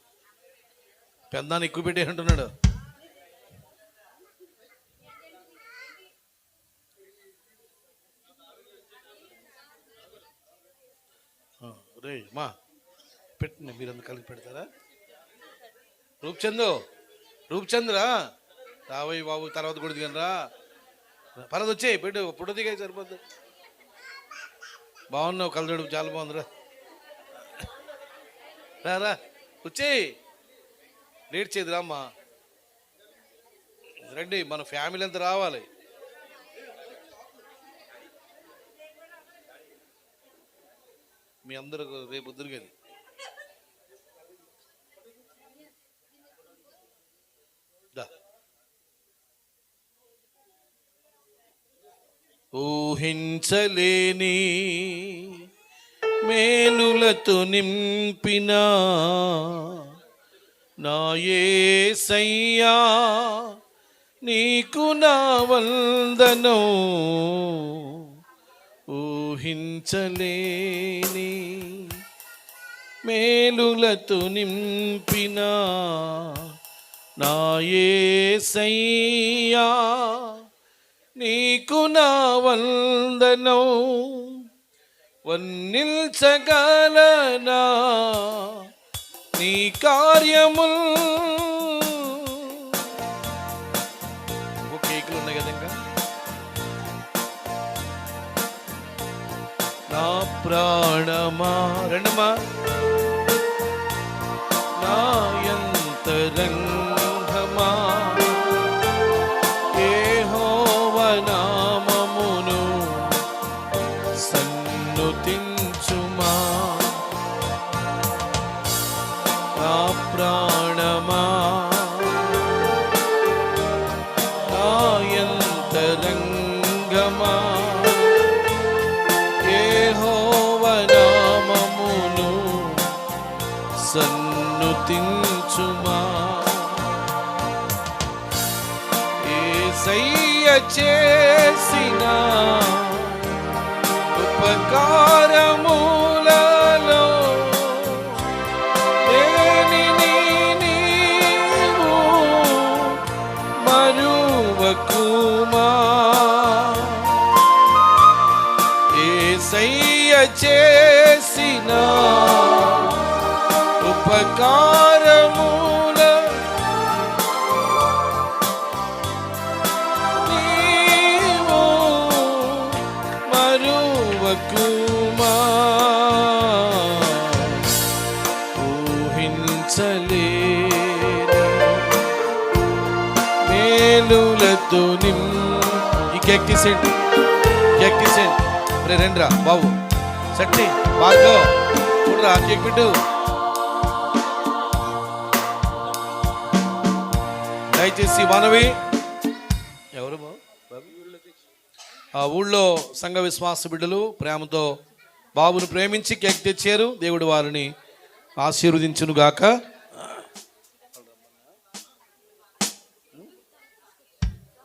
పెద్దాన్ని ఎక్కువ పెట్టే అంటున్నాడు. రే మా పెట్టండి, మీరు అందుకు కలిపి పెడతారా? రూప్చంద్రా రావయ్య బాబు, తర్వాత కూడా దిగను రా. పర్లేదు వచ్చేయి, పెట్టు, పుట్ట దిగాయి సరిపోద్దు. బాగున్నావు, కలదడు చాలా బాగుందిరా. రా వచ్చేయి, లేట్ చేయదురా అమ్మా. రండి, మన ఫ్యామిలీ అంతా రావాలి. మీ అందరూ రేపు వద్దురుగది. ఊహించలేని మేలులతో నింపిన నా యేసయ్యా, నీకు నా వందనం. ఊహించలేని మేలులతో నింపిన నా యేసయ్యా, నీకు నా వందనం. వర్ణించగలనా నీ కార్యముల్. కేకులు ఉన్నాయి కదా ఇంకా. నా ప్రాణమా రెండమ్మా, నా యంతరంగమా యెహోవా నామమును సన్నుతించుమా. నా ప్రాణమా, నా యంతరంగమా యెహోవా నామమును సన్నుతించుమా. యేసయ్య చేసిన ఉపకారములలో దేనిని నీవు మరువకుమా. యేసయ్య చేసిన ఉపకారముల నీవు మరువకుమా. ఊహించలేని మేలులతో ఈ కేక్ తీసేయండి, కేక్ తీసేయండి. రే రండిరా బాబు, సట్టి బాగా చూడరా, కేక్ పెట్టు. దయచేసి మనవి. ఎవరు ఆ ఊళ్ళో సంఘ విశ్వాస బిడ్డలు ప్రేమతో బాబును ప్రేమించి కేక్ తెచ్చారు. దేవుడు వారిని ఆశీర్వదించునుగాక.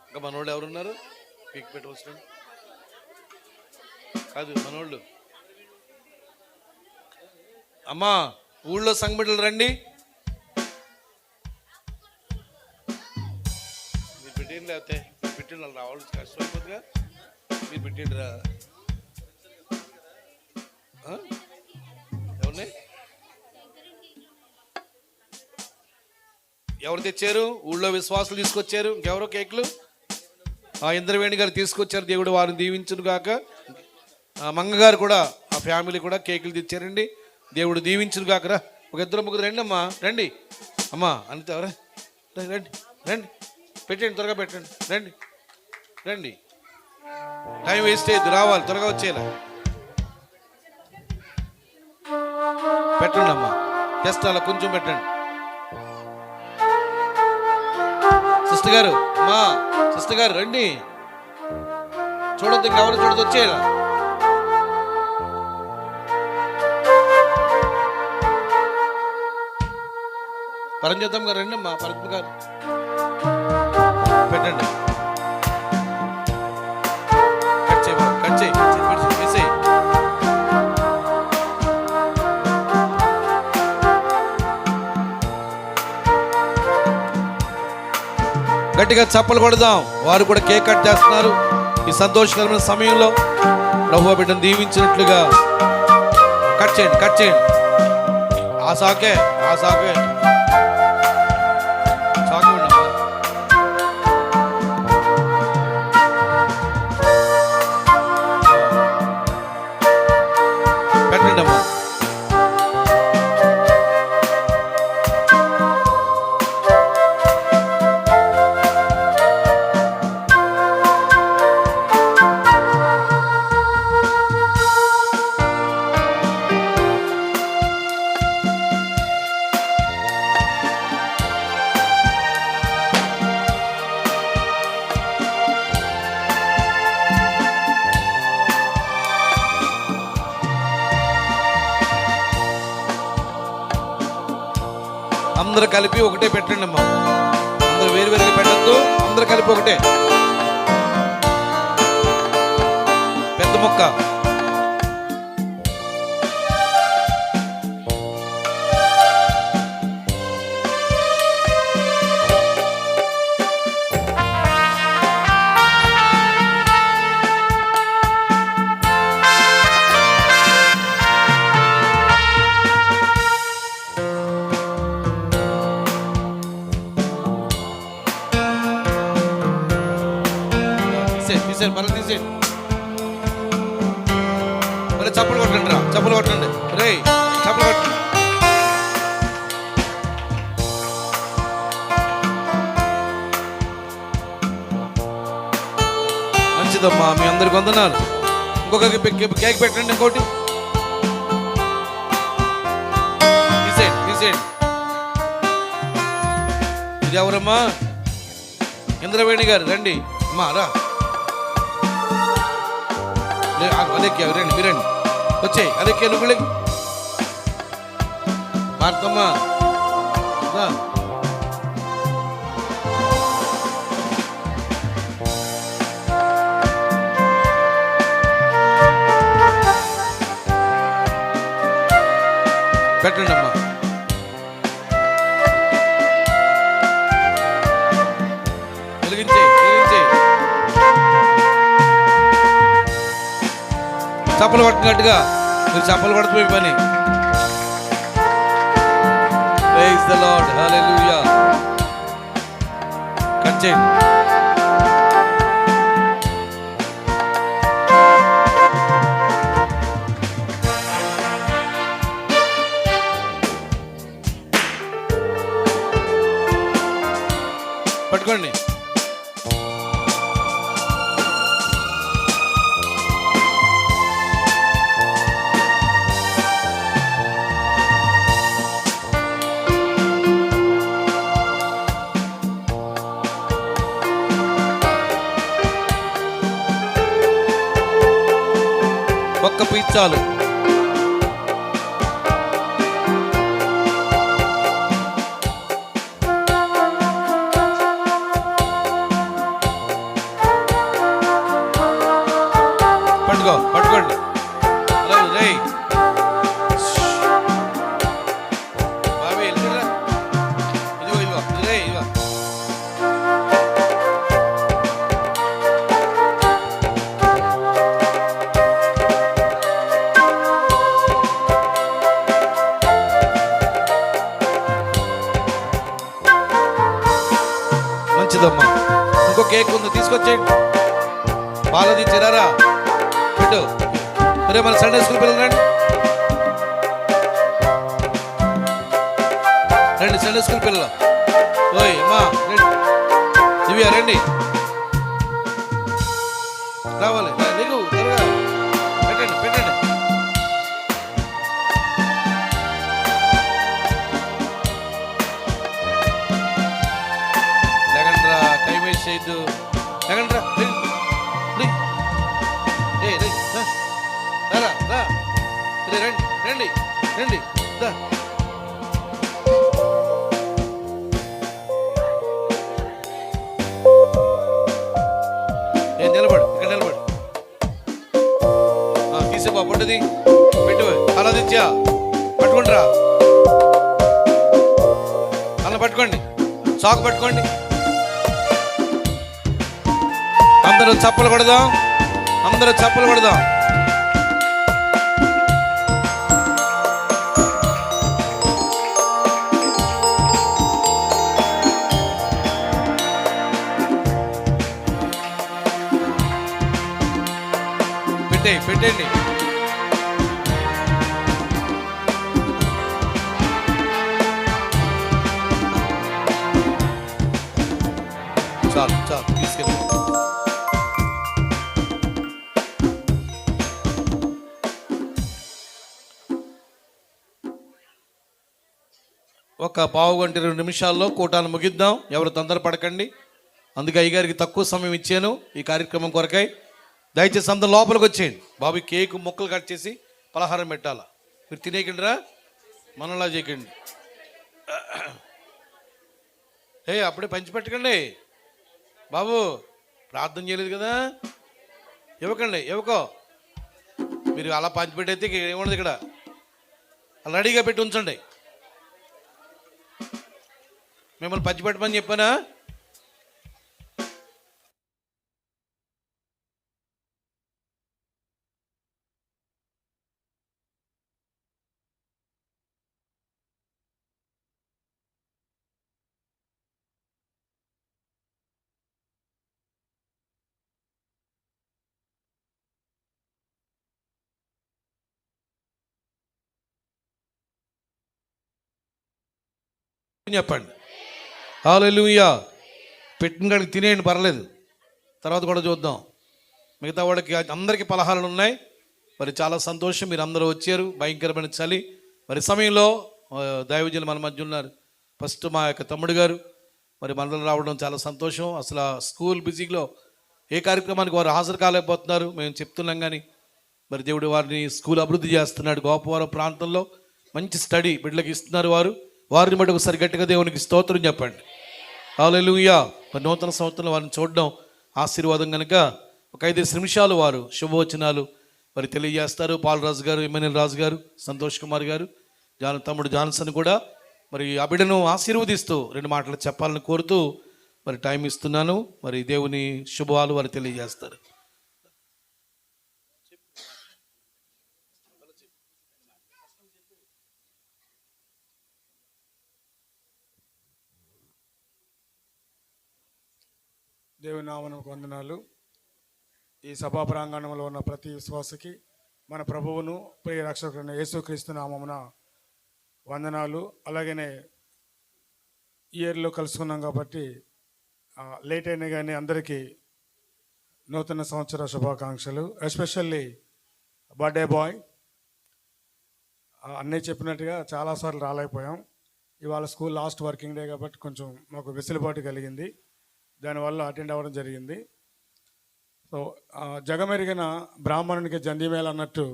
ఇంకా మనోళ్ళు ఎవరున్నారు? కేక్ పెట్టవలసిన కాదు మనోళ్ళు. అమ్మా, ఊళ్ళో సంఘ బిడ్డలు రండి. మీరు పెట్టండి, లేకపోతే పెట్టండి, వాళ్ళు రావాలి కష్టమైపోతుందిగా. మీరు పెట్టిండ్రా ఎవరిని? ఎవరు తెచ్చారు? ఊళ్ళో విశ్వాసులు తీసుకొచ్చారు. ఇంకెవరో కేకులు ఇంద్రవేణి గారు తీసుకొచ్చారు. దేవుడు వారిని దీవించును గాక. మంగగారు కూడా, ఆ ఫ్యామిలీ కూడా కేకులు తెచ్చారండి. దేవుడు దీవించును గాకరా. ఒక ఇద్దరు ముగ్గురు రండి అమ్మా, రండి అమ్మా. అంతే ఎవరా? రండి రండి, పెట్టండి, త్వరగా పెట్టండి, రండి రండి. టైం వేస్ట్ అయ్యద్దు, రావాలి త్వరగా వచ్చేలా. పెట్టండి అమ్మా, జస్ట్ అలా కొంచెం పెట్టండి. సిస్టర్ గారు, అమ్మా సిస్టర్ గారు రండి, చూడొద్దు, ఇంకెవరు చూడొద్దు, వచ్చేయాల. పరంజ్యోతం గారు రండి అమ్మా, పరత్మ గారు పెట్టండి. కట్ చేయి బాబు, కట్ చేయి, వేసేయి. గట్టిగా చప్పలు కొడదాం. వారు కూడా కేక్ కట్ చేస్తున్నారు ఈ సంతోషకరమైన సమయంలో. ప్రభువు బిడ్డను దీవించినట్లుగా కట్ చేయండి, కట్ చేయండి. ఆ సాకే, ఆ సాకే, సాకే ఉండమ్మా. పెట్టండి అమ్మా. అందరు కలిపి ఒకటే పెట్టండి అమ్మా, అందరు వేరు వేరుగా పెట్టద్దు, అందరు కలిపి ఒకటే పెద్ద మొక్క. తీసేయండి, మళ్ళీ తీసేయండి. మళ్ళీ చప్పలు కొట్టండి రా, చప్పలు కొట్టండి రే, చప్పలు కొట్టండి. మంచిదమ్మా, మీ అందరికి వందనాలు. ఇంకొక కేక్ పెట్టండి, ఇంకోటి తీసేయండి, తీసేయండి. ఇది ఎవరమ్మా? ఇంద్రవేణి గారు రండి అమ్మా, రా. అదెక్కి రండి, మీరండి, వచ్చాయి అదెక్కి నువ్వులే. భారతమ్మా రా. పెట్టండి అమ్మా. వెలిగించే, వెలిగించే. చప్పలు కొట్టినట్టుగా మీరు చప్పలు కొడుతూ పని. Praise the Lord, hallelujah. Cut చేయండి. పట్టుకోండి. ఒక్క పీస్ చాలు. పట్టుకో, పట్టుకోండి. రే బాబీ, వెళ్ళిరా. ఇదిగో ఇదిగో, రే ఇదిగో. మంచిదమ్మా. ఇంకో కేక్ ఉంది, తీసుకొచ్చేయండి. పాలది చిరారా పెట్టు. మరే మన సండే స్కూల్ పిల్లలు రండి, రండి సండే స్కూల్ పిల్లలు. ఓయ్ అమ్మా రండి, దివ్య రండి, రావాలి, దిగు త్వరగా. పెట్టండి, పెట్టండి. చేయొద్దు. ఎగండి రా, రేయ్, రేయ్. ఏయ్, రేయ్, రా. రారా, రా. రేయ్, రండి రండి రండి, రా. నిలబడు, ఇక్కడ నిలబడు. తీసేపా పొట్టుది పెట్టు, ఆరాధిత్యా పట్టుకుంటారా, అలా పట్టుకోండి, చాకు పట్టుకోండి. అందరూ చప్పలు కొడదాం, అందరూ చప్పలు కొడదాం. పెట్టండి. చాలు చాలు, తీసుకెళ్ళి. ఒక పావు గంట 2 నిమిషాల్లో కూటాన్ని ముగిద్దాం. ఎవరు తొందరపడకండి. అందుకే అయ్యగారికి తక్కువ సమయం ఇచ్చాను ఈ కార్యక్రమం కొరకై. దయచేసి అందరూ లోపలికి వచ్చేయండి. బాబు కేకు ముక్కలు కట్ చేసి పలహారం పెట్టాలా, మీరు తినేకండి రా, మనలా చేయకండి. అప్పుడే పంచిపెట్టకండి బాబు, ప్రార్థన చేయలేదు కదా, ఇవ్వకండి, ఇవ్వకో. మీరు అలా పంచిపెట్టయితే ఏముండదు ఇక్కడ, అలా రెడీగా పెట్టి ఉంచండి. మిమ్మల్ని పంచిపెట్టమని చెప్పానా? చెప్పండి హల్లెలూయా. పెట్టిన కాడికి తినేయండి, పర్లేదు, తర్వాత కూడా చూద్దాం. మిగతా వాడికి అందరికీ పలహారాలు ఉన్నాయి. మరి చాలా సంతోషం, మీరు అందరూ వచ్చారు. భయంకరమైన చలి. మరి సమయంలో దైవజనులు మన మధ్య ఉన్నారు. ఫస్ట్ మా యొక్క తమ్ముడు గారు మరి మనలో రావడం చాలా సంతోషం. అసలు స్కూల్ బిజీలో ఏ కార్యక్రమానికి వారు హాజరు కాలేకపోతున్నారు, మేము చెప్తున్నాం. కానీ మరి దేవుడు వారిని స్కూల్ అభివృద్ధి చేస్తున్నాడు. గోపవరం ప్రాంతంలో మంచి స్టడీ బిడ్డలకు ఇస్తున్నారు. వారిని బట్టి ఒకసారి గట్టిగా దేవునికి స్తోత్రం చెప్పండి. హల్లెలూయా. మరి నూతన సంవత్సరంలో వారిని చూడడం ఆశీర్వాదం కనుక ఒక 5 నిమిషాలు వారు శుభవచనాలు మరి తెలియజేస్తారు. పాలరాజు గారు, ఎమ్మెల్యే రాజు గారు, సంతోష్ కుమార్ గారు, తమ్ముడు జాన్సన్ కూడా మరి ఆ బిడ్డను ఆశీర్వదిస్తూ 2 మాటలు చెప్పాలని కోరుతూ మరి టైం ఇస్తున్నాను. మరి దేవుని శుభాలు వారు తెలియజేస్తారు. దేవుని నామమునకు వందనాలు. ఈ సభా ప్రాంగణంలో ఉన్న ప్రతి విశ్వాసకి మన ప్రభువును ప్రియ రక్షకుడైన యేసుక్రీస్తు నామమున వందనాలు. అలాగనే ఇయర్లో కలుసుకున్నాం కాబట్టి లేట్ అయినా కానీ అందరికీ నూతన సంవత్సర శుభాకాంక్షలు. Especially birthday boy. అన్నయ్య చెప్పినట్టుగా చాలాసార్లు రాలేకపోయాం. ఇవాళ స్కూల్ లాస్ట్ వర్కింగ్ డే కాబట్టి కొంచెం మాకు వెసులుబాటు కలిగింది, దానివల్ల అటెండ్ అవ్వడం జరిగింది. సో జగమెరిగిన బ్రాహ్మణునికి జంధ్యమేళ అన్నట్టు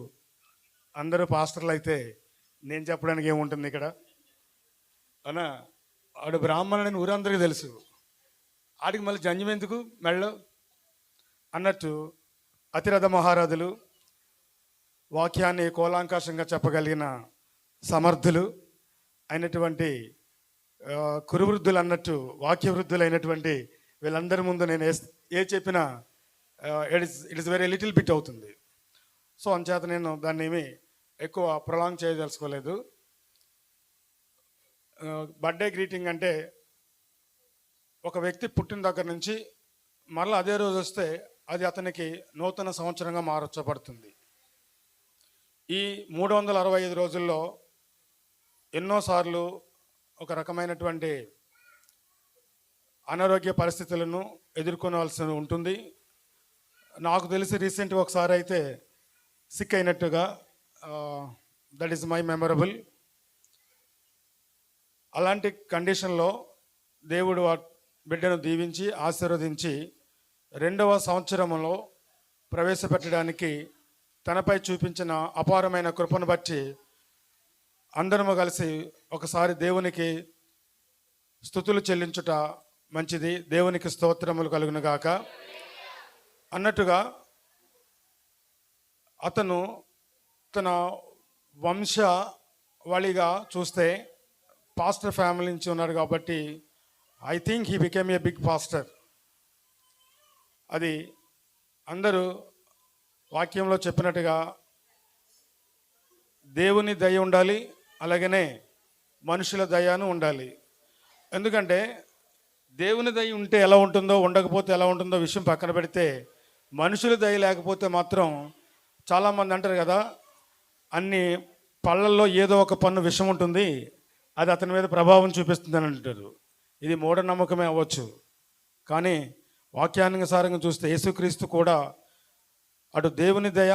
అందరూ పాస్టర్లు అయితే నేను చెప్పడానికి ఏముంటుంది ఇక్కడ అనా, ఆడు బ్రాహ్మణుని ఊరందరికీ తెలుసు, ఆడికి మళ్ళీ జంధ్యం ఎందుకు మెళ్ళో అన్నట్టు అతిరథ మహారథులు, వాక్యాన్ని కూలంకషంగా చెప్పగలిగిన సమర్థులు అయినటువంటి కురువృద్ధులు అన్నట్టు వాక్యవృద్ధులు అయినటువంటి వీళ్ళందరి ముందు నేను ఏ చెప్పినా it is very little bit అవుతుంది. సో అంచేత నేను దాన్ని ఏమి ఎక్కువ ప్రొలాంగ్ చేయదలుచుకోలేదు. బర్త్డే గ్రీటింగ్ అంటే ఒక వ్యక్తి పుట్టిన దగ్గర నుంచి మరలా అదే రోజు వస్తే అది అతనికి నూతన సంవత్సరంగా మార్చబడుతుంది. ఈ 365 రోజుల్లో ఎన్నోసార్లు ఒక రకమైనటువంటి అనారోగ్య పరిస్థితులను ఎదుర్కొనవలసి ఉంటుంది. నాకు తెలిసి రీసెంట్గా ఒకసారి అయితే సిక్ అయినట్టుగా, దట్ ఈస్ మై మెమరబుల్. అలాంటి కండిషన్లో బిడ్డను దీవించి ఆశీర్వదించి 2వ సంవత్సరంలో ప్రవేశపెట్టడానికి తనపై చూపించిన అపారమైన కృపను బట్టి అందరము కలిసి ఒకసారి దేవునికి స్తుతులు చెల్లించుట మంచిది. దేవునికి స్తోత్రములు కలుగును గాక. అన్నట్టుగా అతను తన వంశవాళిగా చూస్తే పాస్టర్ ఫ్యామిలీ నుంచి ఉన్నాడు కాబట్టి I think he became a big pastor. అది అందరూ వాక్యంలో చెప్పినట్టుగా దేవుని దయ ఉండాలి, అలాగనే మనుషుల దయను ఉండాలి. ఎందుకంటే దేవుని దయ ఉంటే ఎలా ఉంటుందో, ఉండకపోతే ఎలా ఉంటుందో విషయం పక్కన పెడితే, మనుషుల దయ లేకపోతే మాత్రం చాలామంది అంటారు కదా, అన్ని పళ్ళల్లో ఏదో ఒక పన్ను విషం ఉంటుంది, అది అతని మీద ప్రభావం చూపిస్తుందని అంటారు. ఇది మూఢనమ్మకమే అవ్వచ్చు, కానీ వాక్యానుసారంగా చూస్తే యేసుక్రీస్తు కూడా అటు దేవుని దయ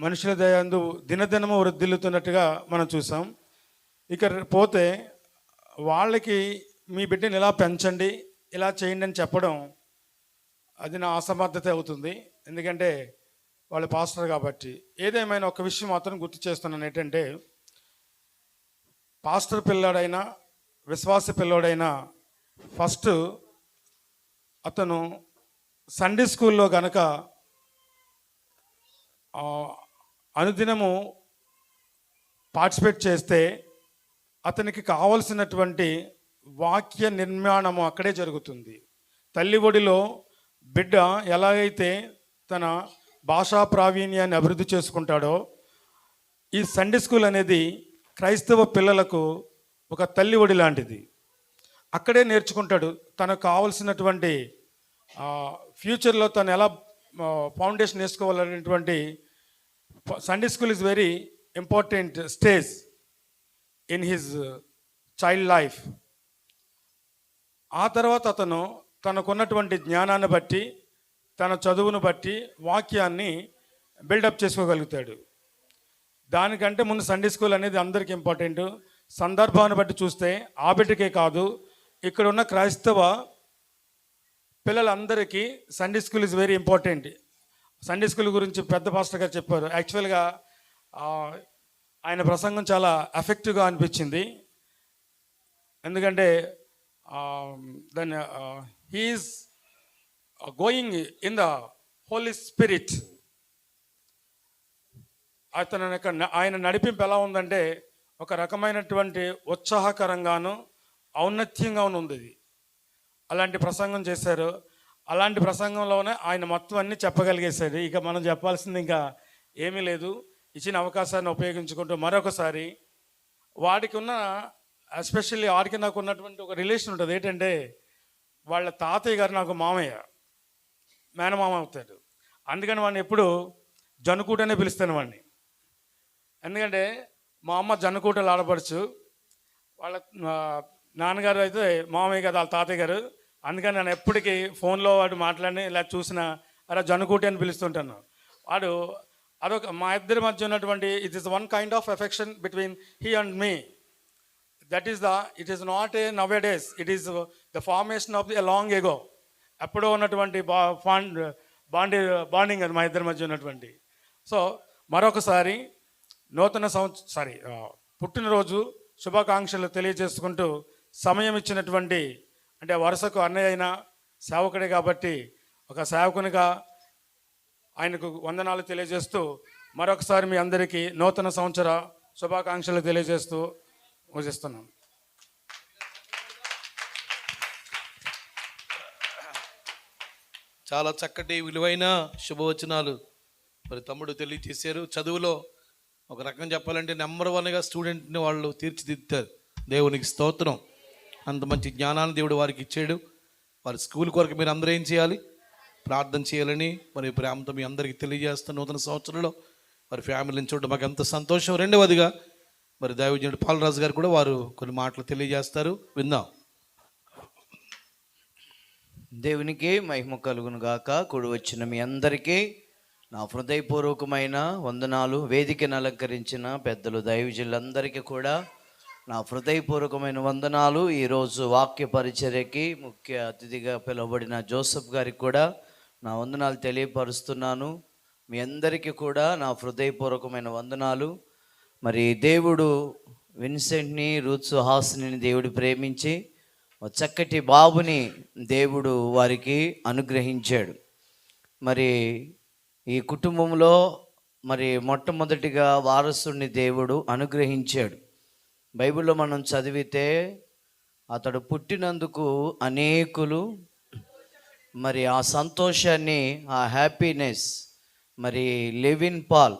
మనుషుల దయ అందు దినదినము వృద్ధిల్లుతున్నట్టుగా మనం చూసాం. ఇక పోతే వాళ్ళకి మీ బిడ్డని ఇలా పెంచండి, ఇలా చేయండి అని చెప్పడం అది నా అసమర్థత అవుతుంది. ఎందుకంటే వాళ్ళు పాస్టర్ కాబట్టి. ఏదేమైనా ఒక విషయం మాత్రం గుర్తు చేస్తున్నాను, ఏంటంటే పాస్టర్ పిల్లాడైనా విశ్వాస పిల్లోడైనా ఫస్ట్ అతను సండే స్కూల్లో గనక అనుదినము పార్టిసిపేట్ చేస్తే అతనికి కావలసినటువంటి వాక్య నిర్మాణము అక్కడే జరుగుతుంది. తల్లి ఒడిలో బిడ్డ ఎలాగైతే తన భాషా ప్రావీణ్యాన్ని అభివృద్ధి చేసుకుంటాడో, ఈ సండే స్కూల్ అనేది క్రైస్తవ పిల్లలకు ఒక తల్లి ఒడి లాంటిది. అక్కడే నేర్చుకుంటాడు తనకు కావలసినటువంటి ఫ్యూచర్లో తను ఎలా ఫౌండేషన్ వేసుకోవాలనేటువంటి. Sunday school is very important stage in his child life. ఆ తర్వాత అతను తనకున్నటువంటి జ్ఞానాన్ని బట్టి, తన చదువును బట్టి వాక్యాన్ని బిల్డప్ చేసుకోగలుగుతాడు. దానికంటే ముందు సండే స్కూల్ అనేది అందరికీ ఇంపార్టెంట్. సందర్భాన్ని బట్టి చూస్తే ఆ బిడ్డకే కాదు, ఇక్కడ ఉన్న క్రైస్తవ పిల్లలందరికీ Sunday school is very important. Sunday school గురించి పెద్ద పాస్టర్ గారు చెప్పారు. యాక్చువల్గా ఆయన ప్రసంగం చాలా ఎఫెక్టివ్గా అనిపించింది. ఎందుకంటే దాన్ని he's going in the Holy Spirit. ఆయన నడిపింపు ఎలా ఉందంటే ఒక రకమైనటువంటి ఉత్సాహకరంగాను ఔన్నత్యంగాను ఉంది. అలాంటి ప్రసంగం చేశారు. అలాంటి ప్రసంగంలోనే ఆయన మొత్తం అన్నీ చెప్పగలిగేశాడు. ఇక మనం చెప్పాల్సింది ఇంకా ఏమీ లేదు. ఇచ్చిన అవకాశాన్ని ఉపయోగించుకుంటూ మరొకసారి వాడికి ఉన్న, ఎస్పెషల్లీ వాడికి నాకు ఉన్నటువంటి ఒక రిలేషన్ ఉంటుంది. ఏంటంటే వాళ్ళ తాతయ్య గారు నాకు మామయ్య, మేనమామ అవుతాడు. అందుకని వాడిని ఎప్పుడు జనుకూటనే పిలుస్తాను వాడిని. ఎందుకంటే మా అమ్మ జనుకూటలు ఆడపడుచు, వాళ్ళ నాన్నగారు అయితే మామయ్య గారు, వాళ్ళ తాతయ్య గారు. అందుకని నేను ఎప్పటికీ ఫోన్లో వాడు మాట్లాడి ఇలా చూసినా అలా జనుకూటి అని పిలుస్తుంటాను. వాడు అదొక మా ఇద్దరి మధ్య ఉన్నటువంటి it is one kind of affection between he and me. It is not a now A days, it is the formation of the long ago. ఎప్పుడో ఉన్నటువంటి బాండింగ్ అది మా ఇద్దరి మధ్య ఉన్నటువంటి. సో మరొకసారి పుట్టినరోజు శుభాకాంక్షలు తెలియజేసుకుంటూ సమయం ఇచ్చినటువంటి, అంటే వరుసకు అన్నయ్య అయినా సేవకుడే కాబట్టి ఒక సేవకునిగా ఆయనకు వందనాలు తెలియజేస్తూ మరొకసారి మీ అందరికీ నూతన సంవత్సర శుభాకాంక్షలు తెలియజేస్తూ ముగిస్తున్నాను. చాలా చక్కటి విలువైన శుభవచనాలు మరి తమ్ముడు తెలియజేశారు. చదువులో ఒక రకం చెప్పాలంటే నెంబర్ 1గా స్టూడెంట్ని వాళ్ళు తీర్చిదిద్దుతారు. దేవునికి స్తోత్రం. అంత మంచి జ్ఞానాన్ని దేవుడు వారికి ఇచ్చాడు. వారి స్కూల్ కొరకు మీరు అందరూ ఏం చేయాలి? ప్రార్థన చేయాలని మరి ప్రేమతో మీ అందరికీ తెలియజేస్తాను. నూతన సంవత్సరంలో మరి ఫ్యామిలీని చూడడం మాకు ఎంత సంతోషం. రెండవదిగా మరి దైవజనుడు పాలరాజు గారు కూడా వారు కొన్ని మాటలు తెలియజేస్తారు, విందాం. దేవునికి మహిమ కలుగును గాక. కూడి వచ్చిన మీ అందరికీ నా హృదయపూర్వకమైన వందనాలు. వేదికను అలంకరించిన పెద్దలు దైవజనులందరికీ కూడా నా హృదయపూర్వకమైన వందనాలు. ఈరోజు వాక్య పరిచర్యకి ముఖ్య అతిథిగా పిలువబడిన జోసెఫ్ గారికి కూడా నా వందనాలు తెలియపరుస్తున్నాను. మీ అందరికీ కూడా నా హృదయపూర్వకమైన వందనాలు. మరి దేవుడు విన్సెంట్ని, రూత్ హాస్ని దేవుడు ప్రేమించి ఒక చక్కటి బాబుని దేవుడు వారికి అనుగ్రహించాడు. మరి ఈ కుటుంబంలో మరి మొట్టమొదటిగా వారసుని దేవుడు అనుగ్రహించాడు. బైబిల్లో మనం చదివితే అతడు పుట్టినందుకు అనేకులు మరి ఆ సంతోషాన్ని, ఆ హ్యాపీనెస్ మరి లెవిన్ పాల్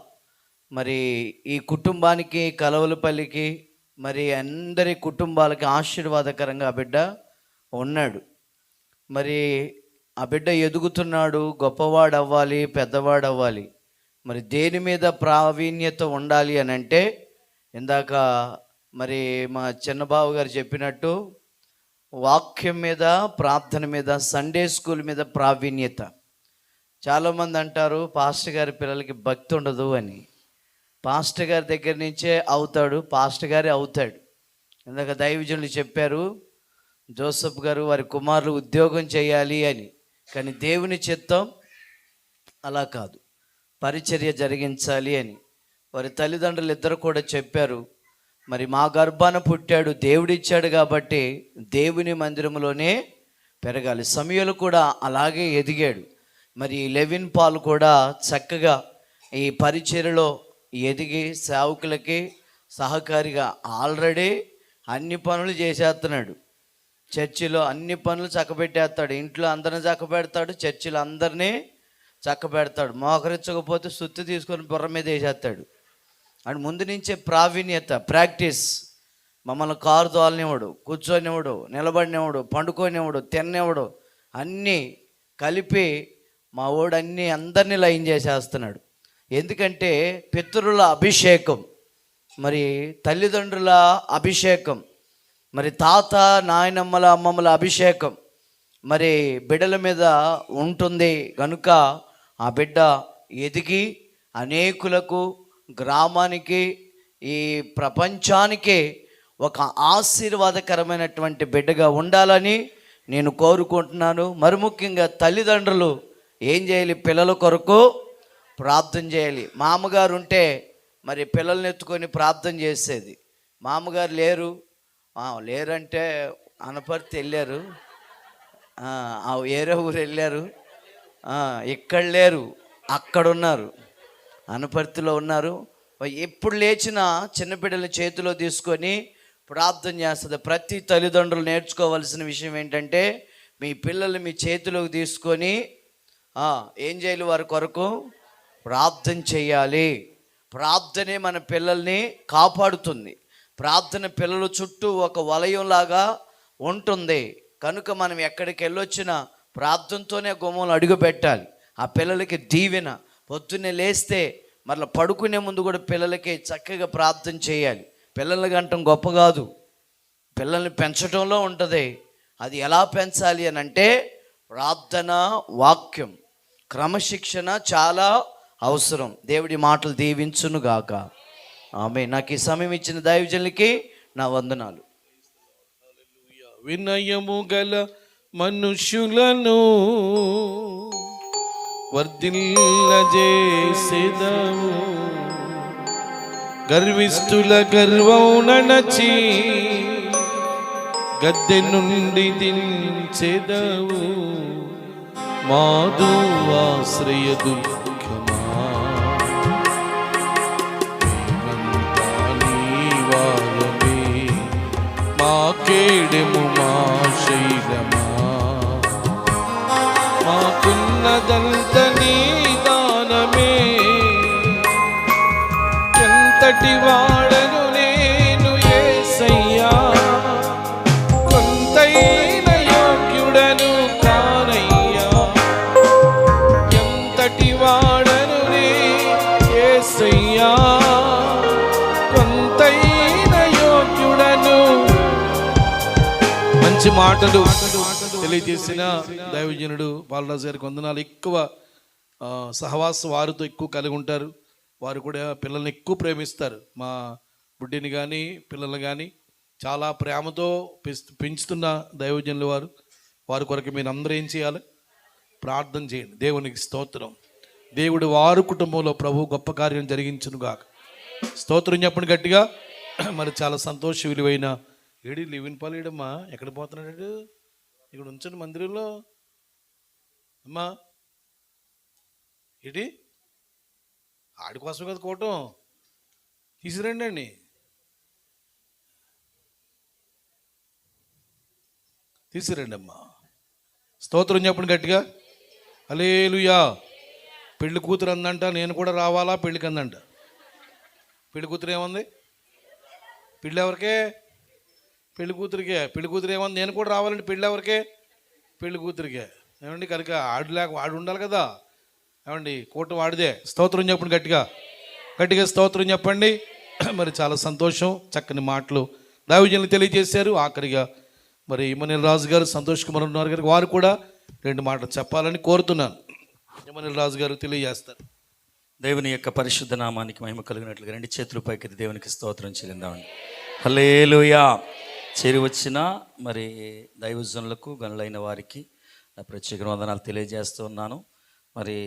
మరి ఈ కుటుంబానికి, కలవలపల్లికి, మరి అందరి కుటుంబాలకి ఆశీర్వాదకరంగా ఆ బిడ్డ ఉన్నాడు. మరి ఆ బిడ్డ ఎదుగుతున్నాడు, గొప్పవాడు అవ్వాలి, పెద్దవాడు అవ్వాలి. మరి దేని మీద ప్రావీణ్యత ఉండాలి అని అంటే, ఇందాక మరి మా చిన్నబాబు గారు చెప్పినట్టు వాక్యం మీద, ప్రార్థన మీద, సండే స్కూల్ మీద ప్రావీణ్యత. చాలామంది అంటారు పాస్టర్ గారి పిల్లలకి భక్తి ఉండదు అని. పాస్టర్ గారి దగ్గర నుంచే అవుతాడు, పాస్టర్ గారే అవుతాడు. ఇందాక దైవజనులు చెప్పారు, జోసెఫ్ గారు వారి కుమారులు ఉద్యోగం చేయాలి అని. కానీ దేవుని చిత్తం అలా కాదు, పరిచర్య జరిగించాలి అని. వారి తల్లిదండ్రులు ఇద్దరు కూడా చెప్పారు, మరి మా గర్భాన పుట్టాడు, దేవుడిచ్చాడు కాబట్టి దేవుని మందిరంలోనే పెరగాలి. సమయంలో కూడా అలాగే ఎదిగాడు. మరి లెవిన్ పాల్ కూడా చక్కగా ఈ పరిచర్యలో ఎదిగి సేవకులకి సహకారిగా ఆల్రెడీ అన్ని పనులు చేసేస్తున్నాడు. చర్చిలో అన్ని పనులు చక్కబెట్టేస్తాడు, ఇంట్లో అందరిని చక్కబెడతాడు, చర్చిలో అందరినీ చక్కబెడతాడు. మోకరించకపోతే సుత్తి తీసుకొని బుర్ర మీద వేసేస్తాడు. అండ్ ముందు నుంచే ప్రావీణ్యత, ప్రాక్టీస్. మమ్మల్ని కారు తోలనివ్వడు, కూర్చొనివ్వడు, నిలబడినివ్వడు, పండుకోనివ్వడు, తిన్నివ్వడు, అన్నీ కలిపి మా వాడు అందరినీ లైన్ చేసేస్తున్నాడు. ఎందుకంటే పితరుల అభిషేకం, మరి తల్లిదండ్రుల అభిషేకం, మరి తాత నాయనమ్మల అమ్మమ్మల అభిషేకం మరి బిడ్డల మీద ఉంటుంది కనుక ఆ బిడ్డ ఎదిగి అనేకులకు, గ్రామానికి, ఈ ప్రపంచానికి ఒక ఆశీర్వాదకరమైనటువంటి బిడ్డగా ఉండాలని నేను కోరుకుంటున్నాను. మరి ముఖ్యంగా తల్లిదండ్రులు ఏం చేయాలి? పిల్లల కొరకు ప్రార్థన చేయాలి. మామగారు ఉంటే మరి పిల్లల్ని ఎత్తుకొని ప్రార్థన చేసేది. మామగారు లేరంటే అనపర్తి వెళ్ళారు, వేరే ఊరు వెళ్ళారు, ఇక్కడ లేరు, అక్కడున్నారు, అనపర్తిలో ఉన్నారు. ఎప్పుడు లేచినా చిన్నపిల్లల చేతిలో తీసుకొని ప్రార్థన చేస్తుంది. ప్రతి తల్లిదండ్రులు నేర్చుకోవాల్సిన విషయం ఏంటంటే, మీ పిల్లలు మీ చేతిలోకి తీసుకొని ఏం చేయాలి? వారి కొరకు ప్రార్థన చేయాలి. ప్రార్థనే మన పిల్లల్ని కాపాడుతుంది. ప్రార్థన పిల్లల చుట్టూ ఒక వలయంలాగా ఉంటుంది కనుక మనం ఎక్కడికి వెళ్ళొచ్చినా ప్రార్థనతోనే గుమ్మంలో అడుగు పెట్టాలి. ఆ పిల్లలకి దీవెన. పొద్దున్నే లేస్తే మరలా పడుకునే ముందు కూడా పిల్లలకి చక్కగా ప్రార్థన చేయాలి. పిల్లల్ని గంటం గొప్ప కాదు, పిల్లల్ని పెంచడంలో ఉంటుంది. అది ఎలా పెంచాలి అని అంటే, ప్రార్థన, వాక్యం, క్రమశిక్షణ చాలా అవసరం. దేవుడి మాటలు దీవించునుగాక. ఆమె. నాకు ఈ సమయం ఇచ్చిన దైవజనులకి నా వందనాలు. వినయము గల మనుషులను వర్ధిల్లజేసెదవు, గర్విష్ఠుల గర్వం నణచి గద్దె నుండి దించెదవు. మాధు ఆశ్రయ దుఃఖమా నీవారమే, మా కేడెము మా శైలమా, మాకున్నదంత నీ దానమే. ఎంతటి వాడను నేను యేసయ్యా, కొంతైన యోగ్యుడను కానయ్యా. ఎంతటి వాడను నే యేసయ్యా, కొంతైన యోగ్యుడను. మంచి మాటలు తెలియజేసిన దైవజనుడు బాలరాజు గారికి వందనాలు. ఎక్కువ సహవాస వారితో ఎక్కువ కలిగి ఉంటారు. వారు కూడా పిల్లల్ని ఎక్కువ ప్రేమిస్తారు. మా బుడ్డిని కానీ పిల్లల్ని కానీ చాలా ప్రేమతో పెంచుతున్న దైవజనులు వారి కొరకు మీరు అందరూ ఏం చేయాలి? ప్రార్థన చేయండి. దేవునికి స్తోత్రం. దేవుడు వారి కుటుంబంలో ప్రభు గొప్ప కార్యం జరిగించునుగాక. స్తోత్రం చెప్పండి గట్టిగా. మరి చాలా సంతోష విలువైన ఏడి లివిన్ పాలేడమ్మా, ఎక్కడ పోతున్నాడు? ఇక్కడ ఉంచండి మందిరంలో అమ్మా. ఏంటి ఆడి కోసం కదా కోవటం, తీసుకురండి అండి. తీసుకురండి అమ్మా. స్తోత్రం చెప్పండి గట్టిగా. హల్లెలూయా. పెళ్లి కూతురు అందంట, నేను కూడా రావాలా పెళ్ళికి అందంట. పెళ్లి కూతురు ఏముంది? పెళ్ళి ఎవరికే? పెళ్లి కూతురికే. పెళ్లి కూతురు ఏముంది? నేను కూడా రావాలంటే పెళ్ళి ఎవరికే? పెళ్లి కూతురికే. ఏమండి కనుక ఆడు ఉండాలి కదా. ఏమండి కూటం వాడిదే. స్తోత్రం చెప్పండి గట్టిగా. గట్టిగా స్తోత్రం చెప్పండి. మరి చాలా సంతోషం, చక్కని మాటలు దైవజనులు తెలియజేశారు. ఆఖరిగా మరి ఇమ్మనిల్ రాజు గారు, సంతోష్ కుమార్ ఉన్నారు గారు, వారు కూడా 2 మాటలు చెప్పాలని కోరుతున్నాను. ఇమ్మనిల్ రాజు గారు తెలియజేస్తారు. దేవుని యొక్క పరిశుద్ధ నామానికి మహిమ కలిగినట్లుగా 2 చేతులు పైకి దేవునికి స్తోత్రం చెల్లిందామండి. హల్లెలూయా. చేరి వచ్చిన మరి దైవజనులకు, గనులైన వారికి నా ప్రత్యేక వందనాలు తెలియజేస్తూ ఉన్నాను. మరి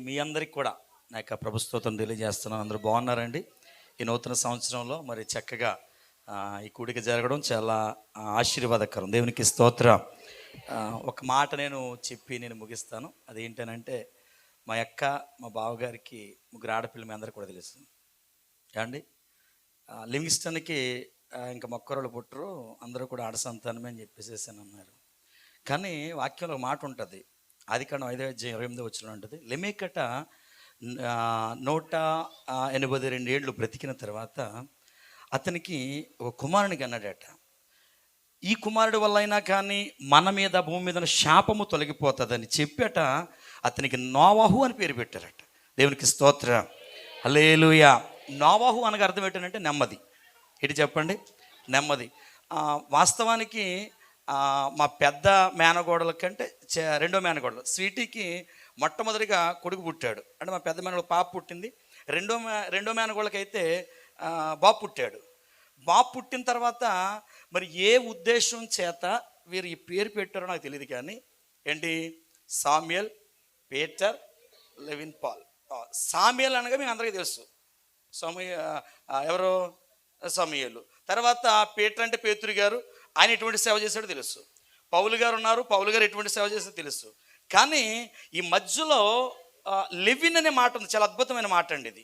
మీ అందరికి కూడా నా యొక్క ప్రభు స్తోత్రం తెలియజేస్తున్నాను. అందరూ బాగున్నారండి? ఈ నూతన సంవత్సరంలో మరి చక్కగా ఈ కూడిక జరగడం చాలా ఆశీర్వాదకరం. దేవునికి స్తోత్రం. ఒక మాట నేను ముగిస్తాను. అదేంటనంటే, మా అక్క, మా బావగారికి 3 ఆడపిల్లలు, మీ అందరికీ కూడా తెలుసు ఏమండి. లివింగ్స్టన్కి ఇంకా మొక్కరోళ్ళు పుట్టరు, అందరూ కూడా ఆడ సంతానమే అని చెప్పేసి అన్నారు. కానీ వాక్యంలో ఒక మాట ఉంటుంది, ఆదికాండం 5:28 ఉంటుంది. లెమెకట 182 ఏళ్ళు బ్రతికిన తర్వాత అతనికి ఒక కుమారుని కన్నాడట. ఈ కుమారుడు వల్ల అయినా కానీ మన మీద, భూమి మీద శాపము తొలగిపోతుందని చెప్పాట. అతనికి నోవాహు అని పేరు పెట్టారట. దేవునికి స్తోత్రం. హల్లెలూయా. నోవాహు అనగా అర్థం ఏంటంటే నెమ్మది. ఇటు చెప్పండి, నెమ్మది. వాస్తవానికి మా పెద్ద మేనగోడల కంటే రెండో మేనగోడలు స్వీటీకి మొట్టమొదటిగా కొడుకు పుట్టాడు. అంటే మా పెద్ద మేనగోడ పాప పుట్టింది. రెండో మేనగోళ్ళకైతే బాబు పుట్టాడు. బాబు పుట్టిన తర్వాత మరి ఏ ఉద్దేశం చేత వీరు ఈ పేరు పెట్టారో నాకు తెలియదు. కానీ ఏంటి, Samuel, Peter, Levin Paul. Samuel అనగా మీకు అందరికీ తెలుసు, ఎవరు? సమూయేలు. తర్వాత పీటర్ అంటే పేతురు గారు, ఆయన ఎటువంటి సేవ చేశాడో తెలుసు. పౌలు గారు ఉన్నారు, పౌలు గారు ఎటువంటి సేవ చేశాడో తెలుసు. కానీ ఈ మధ్యలో లెవిన్ అనే మాట ఉంది, చాలా అద్భుతమైన మాట అండి ఇది.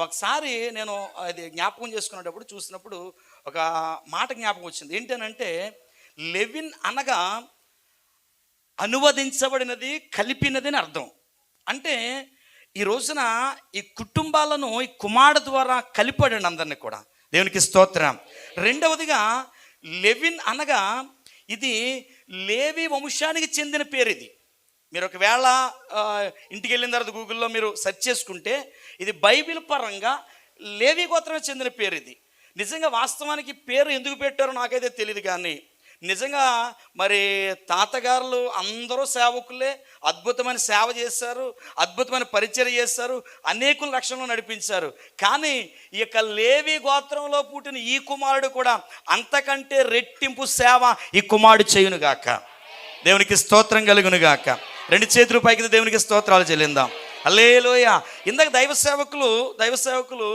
ఒకసారి నేను అది జ్ఞాపకం చేసుకునేటప్పుడు చూసినప్పుడు ఒక మాట జ్ఞాపకం వచ్చింది. ఏంటనంటే, లెవిన్ అనగా అనువదించబడినది, కలిపినది అని అర్థం. అంటే ఈ రోజున ఈ కుటుంబాలను ఈ కుమారుడు ద్వారా కలిపాడండి అందరినీ కూడా. దేవునికి స్తోత్రం. రెండవదిగా లెవిన్ అనగా ఇది లేవి వంశానికి చెందిన పేరు. ఇది మీరు ఒకవేళ ఇంటికి వెళ్ళిన తర్వాత గూగుల్లో మీరు సెర్చ్ చేసుకుంటే ఇది బైబిల్ పరంగా లేవి గోత్రానికి చెందిన పేరు. ఇది నిజంగా వాస్తవానికి పేరు ఎందుకు పెట్టారో నాకైతే తెలియదు. కానీ నిజంగా మరి తాతగారులు అందరూ సేవకులే, అద్భుతమైన సేవ చేశారు, అద్భుతమైన పరిచర్య చేశారు, అనేకుల రక్షణలో నడిపించారు. కానీ ఈ యొక్క లేవి గోత్రంలో పుట్టిన ఈ కుమారుడు కూడా అంతకంటే రెట్టింపు సేవ ఈ కుమారుడు చేయునుగాక. దేవునికి స్తోత్రం కలుగునుగాక. 2 చేతుల పైకి దేవునికి స్తోత్రాలు చెల్లిందాం. హల్లెలూయా. ఇందాక దైవ సేవకులు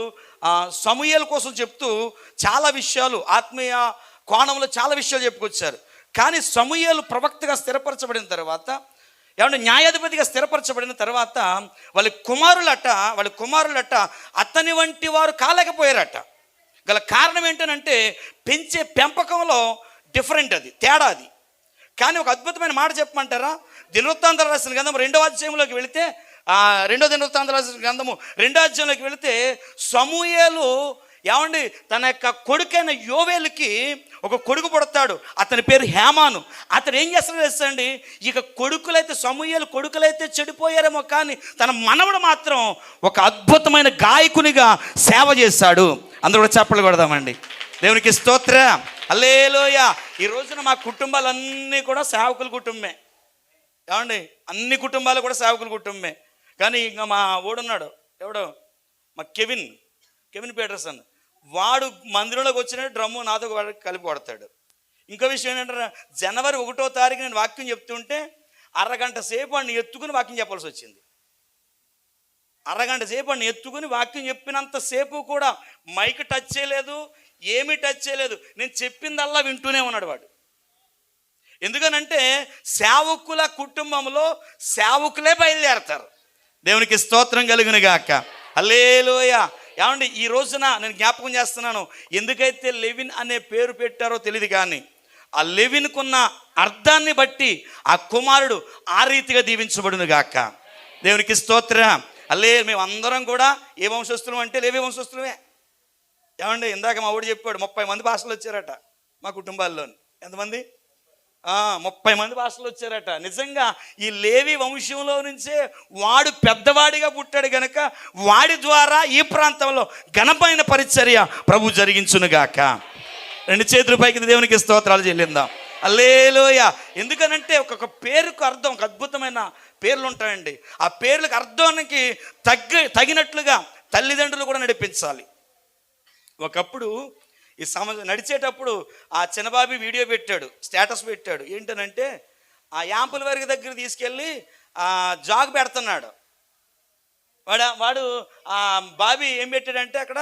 సమూయేలు కోసం చెప్తూ చాలా విషయాలు, ఆత్మీయ కోణంలో చాలా విషయాలు చెప్పుకొచ్చారు. కానీ సమూయేలు ప్రవక్తగా స్థిరపరచబడిన తర్వాత, ఏమంటే న్యాయాధిపతిగా స్థిరపరచబడిన తర్వాత వాళ్ళ కుమారులట అతని వంటి వారు కాలేకపోయారట. గల కారణం ఏంటనంటే, పెంచే పెంపకంలో డిఫరెంట్, అది తేడా అది. కానీ ఒక అద్భుతమైన మాట చెప్పమంటారా? దినవృత్తాంతాలు రాసిన గ్రంథం 2వ అధ్యాయంలోకి వెళితే, 2వ దినవృత్తాంతాలు రాసిన గ్రంథము 2వ అధ్యాయంలోకి వెళితే, సమూయేలు ఏమండి తన యొక్క కొడుకైన యోవేలుకి ఒక కొడుకు పుడతాడు. అతని పేరు హేమాను. అతను ఏం చేస్తాడో తెలుసండి, ఇక సమూయేలు కొడుకులైతే చెడిపోయారేమో, కానీ తన మనవడు మాత్రం ఒక అద్భుతమైన గాయకునిగా సేవ చేశాడు. అందరూ కూడా చప్పట్లు కొడదామండి. దేవునికి స్తోత్రం. హల్లెలూయా. ఈ రోజున మా కుటుంబాలన్నీ కూడా సేవకుల కుటుంబమే. ఏమండి, అన్ని కుటుంబాలు కూడా సేవకుల కుటుంబమే. కానీ ఇంకా మా ఓడున్నాడు, ఎవడో మా కెవిన్ పీటర్సన్, వాడు మందిరంలోకి వచ్చిన డ్రమ్ము నాతో వాడు కలిపి కొడతాడు. ఇంకో విషయం ఏంటంటే జనవరి 1వ తారీఖు నేను వాక్యం చెప్తుంటే అరగంట సేపు వాడిని ఎత్తుకుని వాక్యం చెప్పాల్సి వచ్చింది. అరగంట సేపు వాడిని ఎత్తుకుని వాక్యం చెప్పినంతసేపు కూడా మైక్ టచ్ చేయలేదు, ఏమీ టచ్ చేయలేదు. నేను చెప్పిందల్లా వింటూనే ఉన్నాడు వాడు. ఎందుకనంటే సేవకుల కుటుంబంలో సేవకులే బయలుదేరతారు. దేవునికి స్తోత్రం కలుగును గాక. హల్లెలూయా. ఏమండి, ఈ రోజున నేను జ్ఞాపకం చేస్తున్నాను, ఎందుకైతే లెవిన్ అనే పేరు పెట్టారో తెలియదు, కానీ ఆ లెవిన్కున్న అర్థాన్ని బట్టి ఆ కుమారుడు ఆ రీతిగా దీవించబడును గాక. దేవునికి స్తోత్రం. మేము అందరం కూడా ఏ వంశస్థులం అంటే లేవి వంశస్థులమే. ఏమండి, ఇందాక మా ఊడు చెప్పాడు 30 మంది భాషలు వచ్చారట మా కుటుంబాల్లో. ఎంతమంది? 30 మంది భాషలు వచ్చారట. నిజంగా ఈ లేవి వంశంలో నుంచే వాడు పెద్దవాడిగా పుట్టాడు గనక వాడి ద్వారా ఈ ప్రాంతంలో ఘనమైన పరిచర్య ప్రభు జరిగించునుగాక. 2 చేతుల పైకి దేవునికి స్తోత్రాలు చెల్లిందాం. హల్లెలూయా. ఎందుకనంటే ఒక్కొక్క పేరుకు అర్థం, ఒక అద్భుతమైన పేర్లు ఉంటాయండి. ఆ పేర్లకు అర్థానికి తగినట్లుగా తల్లిదండ్రులు కూడా నడిపించాలి. ఒకప్పుడు ఈ నడిచేటప్పుడు ఆ చిన్నబాబి వీడియో పెట్టాడు, స్టేటస్ పెట్టాడు. ఏంటనంటే ఆ యాంపుల వరకు దగ్గర తీసుకెళ్ళి జాగ్ పెడుతున్నాడు. వాడు ఆ బాబీ ఏం పెట్టాడంటే అక్కడ,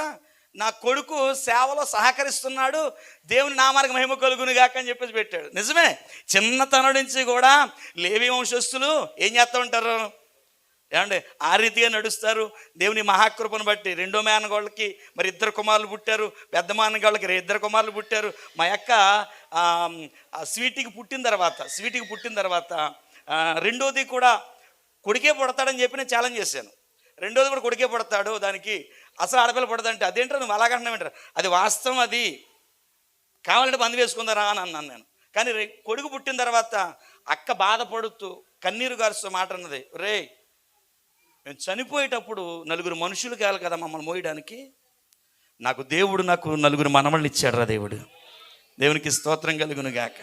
నా కొడుకు సేవలో సహకరిస్తున్నాడు, దేవుని నామానికి మహిమ కలుగును గాక అని చెప్పేసి పెట్టాడు. నిజమే, చిన్నతనం నుంచి కూడా లేవి వంశస్థులు ఏం చేస్తూ ఉంటారు ఏమండి, ఆ రీతిగా నడుస్తారు. దేవుని మహాకృపను బట్టి రెండో మేనగోళ్ళకి మరి 2 కుమారులు పుట్టారు, పెద్ద మేనగోళ్ళకి 2 కుమారులు పుట్టారు. మా యొక్క స్వీటీకి పుట్టిన తర్వాత రెండోది కూడా కొడుకే పుడతాడని చెప్పి నేను ఛాలెంజ్ చేశాను. రెండోది కూడా కొడుకే పుడతాడు, దానికి అసలు ఆడపిల్ల పుడదంటే అదేంటారు నువ్వు అలాగంటున్నావు, అది వాస్తవం, అది కావాలంటే బంద్ వేసుకుందారా అని అన్నాను నేను. కానీ కొడుకు పుట్టిన తర్వాత అక్క బాధపడుతూ కన్నీరు గారుస్తూ మాట అన్నది, రే మేము చనిపోయేటప్పుడు 4 మనుషులు కావాలి కదా మమ్మల్ని మోయడానికి, నాకు 4 మనవళ్ళని ఇచ్చాడురా దేవుడు. దేవునికి స్తోత్రం కలుగును గాక.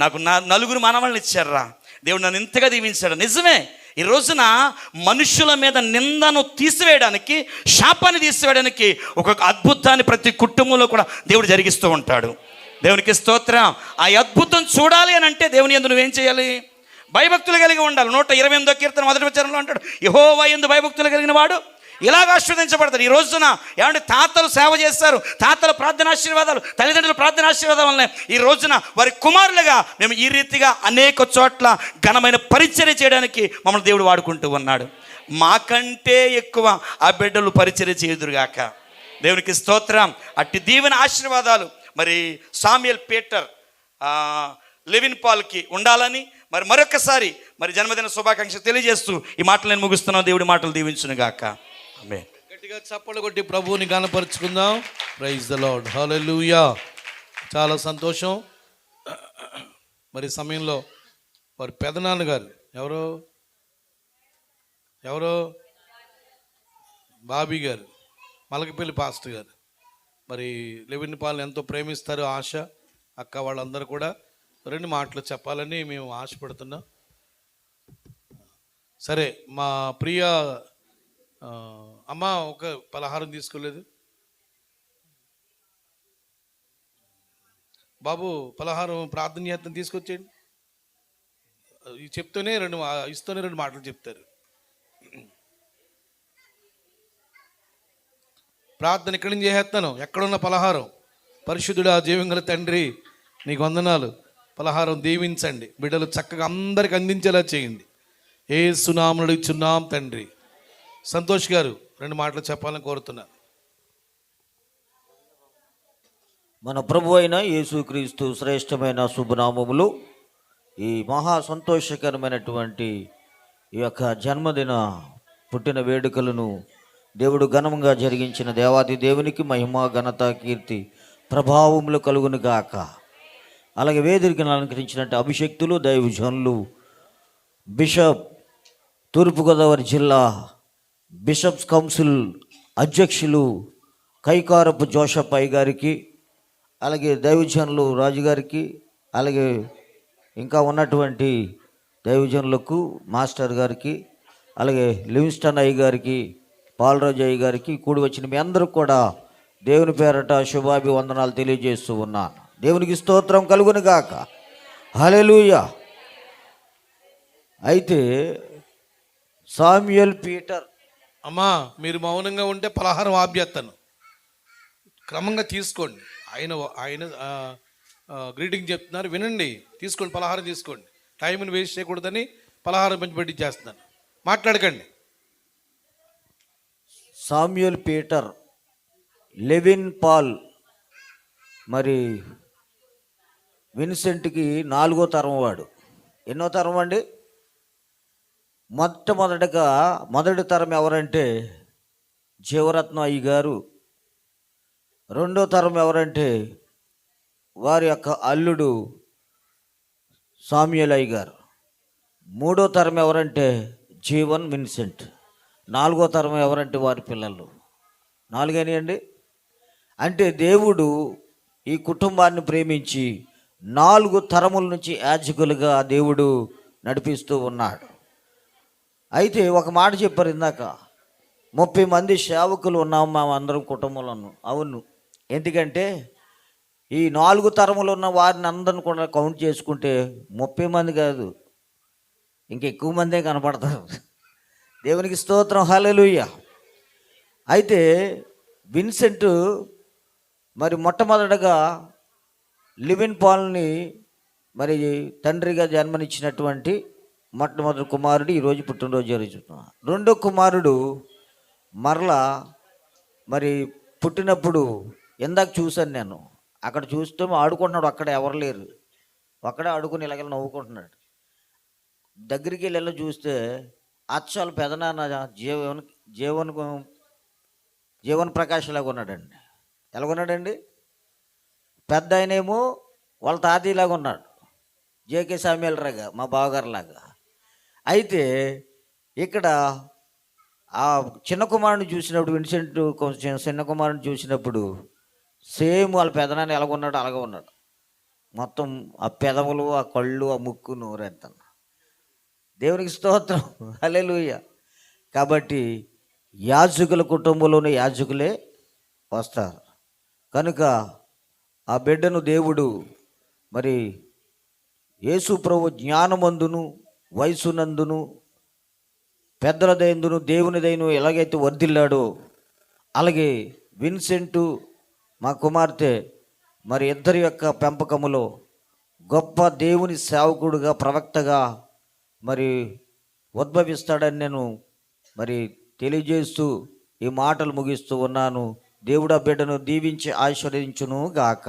నాకు 4 మనవళ్ళని ఇచ్చాడురా దేవుడు, నన్ను ఇంతగా దీవించాడు. నిజమే, ఈ రోజున మనుషుల మీద నిందను తీసివేయడానికి, శాపాన్ని తీసివేయడానికి ఒక అద్భుతాన్ని ప్రతి కుటుంబంలో కూడా దేవుడు జరిగిస్తూ ఉంటాడు. దేవునికి స్తోత్రం. ఆ అద్భుతం చూడాలి అని అంటే దేవుని యందు నువ్వేం చేయాలి? భయభక్తులు కలిగి ఉండాలి. 128వ కీర్తన 1వ వచనంలో అంటాడు, యెహోవా యందు భయభక్తులు కలిగిన వాడు ఇలాగ ఆశీర్వదించబడతాడు. ఈ రోజున ఏమంటే తాతలు సేవ చేస్తారు, తాతల ప్రార్థనాశీర్వాదాలు, తల్లిదండ్రుల ప్రార్థనాశీర్వాదం వల్లనే ఈ రోజున వారి కుమారులుగా మేము ఈ రీతిగా అనేక చోట్ల ఘనమైన పరిచర్య చేయడానికి మమ్మల్ని దేవుడు వాడుకుంటూ ఉన్నాడు. మాకంటే ఎక్కువ ఆ బిడ్డలు పరిచర్య చేయుదురుగాక. దేవునికి స్తోత్రం. అట్టి దీవెన ఆశీర్వాదాలు మరి సామ్యుయల్ పీటర్ లెవిన్ పాల్కి ఉండాలని మరి మరొకసారి మరి జన్మదిన శుభాకాంక్షలు తెలియజేస్తూ ఈ మాటలు నేను ముగిస్తున్నాను. దేవుడి మాటలు దీవించును గాక. ఆమేన్. గట్టిగా చప్పట్లు కొట్టి ప్రభువుని గణపరుచుకుందాం. Praise the Lord. హల్లెలూయా. చాలా సంతోషం. మరి సమయంలో వారి పెదనాన్నగారు ఎవరో బాబీ గారు, మలకపల్లి పాస్టర్ గారు, మరి లెవిన్ పాల్ని ఎంతో ప్రేమిస్తారు. ఆశ అక్క వాళ్ళందరూ కూడా 2 మాటలు చెప్పాలని మేము ఆశపడుతున్నాం. సరే, మా ప్రియ అమ్మ ఒక పలహారం తీసుకోలేదు బాబు, పలహారం ప్రార్థన చేస్తాను తీసుకొచ్చేయండి. ఇస్తూనే 2 మాటలు చెప్తారు. ప్రార్థన ఇక్కడి నుంచి చేసేస్తాను. ఎక్కడున్న పలహారం, పరిశుద్ధుడా జీవంగల తండ్రి నీకు వందనాలు. పలహారం దీవించండి, బిడ్డలు చక్కగా అందరికి అందించేలా చేయండి. యేసు నామములో ఇచ్చున్నాం తండ్రి. సంతోష్ గారు 2 మాటలు చెప్పాలని కోరుతున్నాను. మన ప్రభు అయిన యేసుక్రీస్తు శ్రేష్టమైన శుభనామములు ఈ మహా సంతోషకరమైనటువంటి ఈ యొక్క జన్మదిన పుట్టిన వేడుకలను దేవుడు ఘనంగా జరిగించిన దేవాది దేవునికి మహిమ ఘనత కీర్తి ప్రభావములు కలుగును గాక. అలాగే వేదికను అలంకరించినట్టు అభిషక్తులు, దైవజనులు, బిషప్ తూర్పుగోదావరి జిల్లా బిషప్స్ కౌన్సిల్ అధ్యక్షులు కైకారపు జోషప్ అయ్య గారికి, అలాగే దైవజనులు రాజుగారికి, అలాగే ఇంకా ఉన్నటువంటి దైవజనులకు మాస్టర్ గారికి, అలాగే లివింగ్స్టన్ అయ్య గారికి, పాలరాజు అయ్య గారికి, కూడి వచ్చిన మీ అందరూ కూడా దేవుని పేరట శుభాభివందనాలు తెలియజేస్తూ ఉన్నాను. దేవునికి స్తోత్రం కలుగును గాక. హల్లెలూయా. అయితే సామ్యుయల్ పీటర్, అమ్మా మీరు మౌనంగా ఉంటే పలహారం ఆప్యేస్తాను. క్రమంగా తీసుకోండి. ఆయన గ్రీటింగ్ చెప్తున్నారు, వినండి, తీసుకోండి, పలహారం తీసుకోండి. టైంని వేస్ట్ చేయకూడదని పలహారం పెట్టి చేస్తున్నాను. మాట్లాడకండి. సామ్యుయల్ పీటర్, లెవిన్ పాల్, మరి విన్సెంట్కి 4వ తరం వాడు. ఎన్నో తరం అండి? మొదటి తరం ఎవరంటే జీవరత్నం అయ్య గారు. 2వ తరం ఎవరంటే వారి యొక్క అల్లుడు సామ్యుయల్ అయ్య గారు. 3వ తరం ఎవరంటే జీవన్ విన్సెంట్. 4వ తరం ఎవరంటే వారి పిల్లలు. 4 అండి. అంటే దేవుడు ఈ కుటుంబాన్ని ప్రేమించి 4 తరముల నుంచి యాజకులుగా దేవుడు నడిపిస్తూ ఉన్నాడు. అయితే ఒక మాట చెప్పారు ఇందాక, 30 మంది సేవకులు ఉన్నాము మా అందరం కుటుంబంలో. అవును, ఎందుకంటే ఈ 4 తరములు ఉన్న వారిని అందరిని కూడా కౌంట్ చేసుకుంటే 30 మంది కాదు, ఇంకెక్కువ మందే కనపడతారు. దేవునికి స్తోత్రం, హల్లెలూయా. అయితే విన్సెంట్ మరి మొట్టమొదటగా లెవిన్ పాల్ని మరి తండ్రిగా జన్మనిచ్చినటువంటి మొట్టమొదటి కుమారుడు ఈరోజు పుట్టినరోజు జరుగుతున్నాడు. 2వ కుమారుడు మరలా మరి పుట్టినప్పుడు ఇందాక చూశాను నేను, అక్కడ చూస్తే ఆడుకుంటున్నాడు, అక్కడ ఎవరు లేరు, అక్కడే ఆడుకుని ఇలాగ నవ్వుకుంటున్నాడు. దగ్గరికి వెళ్ళి చూస్తే అచ్చాలు పెదనాన్న జీవన్ ప్రకాష్ లాగా ఉన్నాడండి. ఎలాగున్నాడండి? పెద్ద ఆయనేమో వాళ్ళ తాతయ్యలాగా ఉన్నాడు, జేకే సామ్యుయల్ రాగా, మా బావగారులాగా. అయితే ఇక్కడ ఆ చిన్న కుమారుని చూసినప్పుడు, విన్సెంట్ కొంచెం చిన్న కుమారుని చూసినప్పుడు సేమ్ వాళ్ళ పెదనాన్న ఎలాగున్నాడు అలాగే ఉన్నాడు. మొత్తం ఆ పెదవులు, ఆ కళ్ళు, ఆ ముక్కు, నోరెంత. దేవునికి స్తోత్రం, హల్లెలూయా. కాబట్టి యాజకుల కుటుంబంలోనే యాజకులే వస్తారు కనుక ఆ బిడ్డను దేవుడు మరి యేసు ప్రభు జ్ఞానమందును వయసునందును పెద్దల దయందును దేవుని దయను ఎలాగైతే వర్ధిల్లాడో అలాగే విన్సెంటు మా కుమార్తె మరి ఇద్దరి యొక్క పెంపకములో గొప్ప దేవుని సేవకుడుగా ప్రవక్తగా మరి ఉద్భవిస్తాడని నేను మరి తెలియజేస్తూ ఈ మాటలు ముగిస్తూ ఉన్నాను. దేవుడు ఆ బిడ్డను దీవించి ఆశీర్వదించును గాక.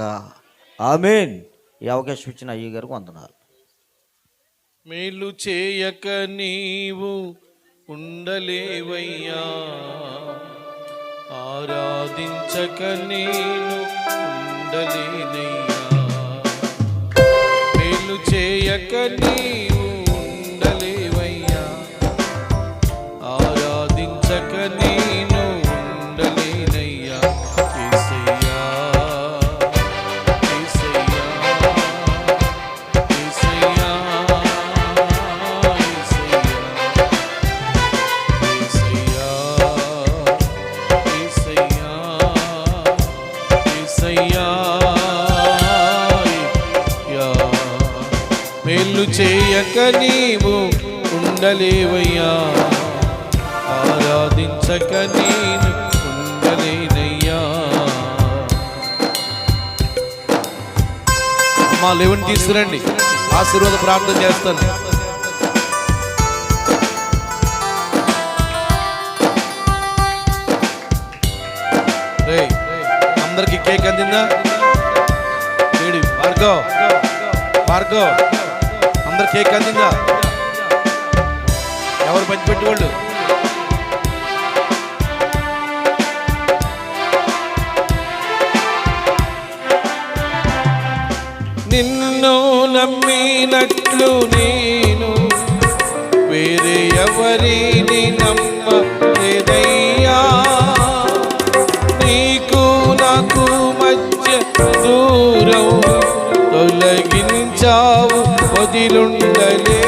ఆమేన్. ఈ అవకాశం ఇచ్చిన అయ్య గారికి వందనాలు. మేలు చేయక నీవు ఉండలేవయ్యా, ఆరాధించక నేను ఉండలేనయ్యా. మేలు చేయక నీవు ఉండలేవయ్యా, ఆరాధించక నేను ఉండలేనయ్యా. యేసయ్యా, యేసయ్యా, యేసయ్యా, యేసయ్యా, యేసయ్యా, యేసయ్యా, యేసయ్యా. మేలు చేయక నీవు ఉండలేవయ్యా, ఆరాధించక నేను ఉండలేనయ్యా. అమ్మా లేవని తీసుకురండి, ఆశీర్వాద ప్రార్థన చేస్తాను. రేయ్, అందరికి కేక్ అందిందా? ఏడి భార్గవ్, భార్గవ్, అందరు కేక్ అందిందా? ఎవరు పంచిపెట్టేవాళ్ళు? నిన్ను నమ్మినట్లు నేను వేరే ఎవరిని నమ్మలేదయ్యా. నీకు నాకు మధ్య దూరం తొలగించావు, వదిలుండలే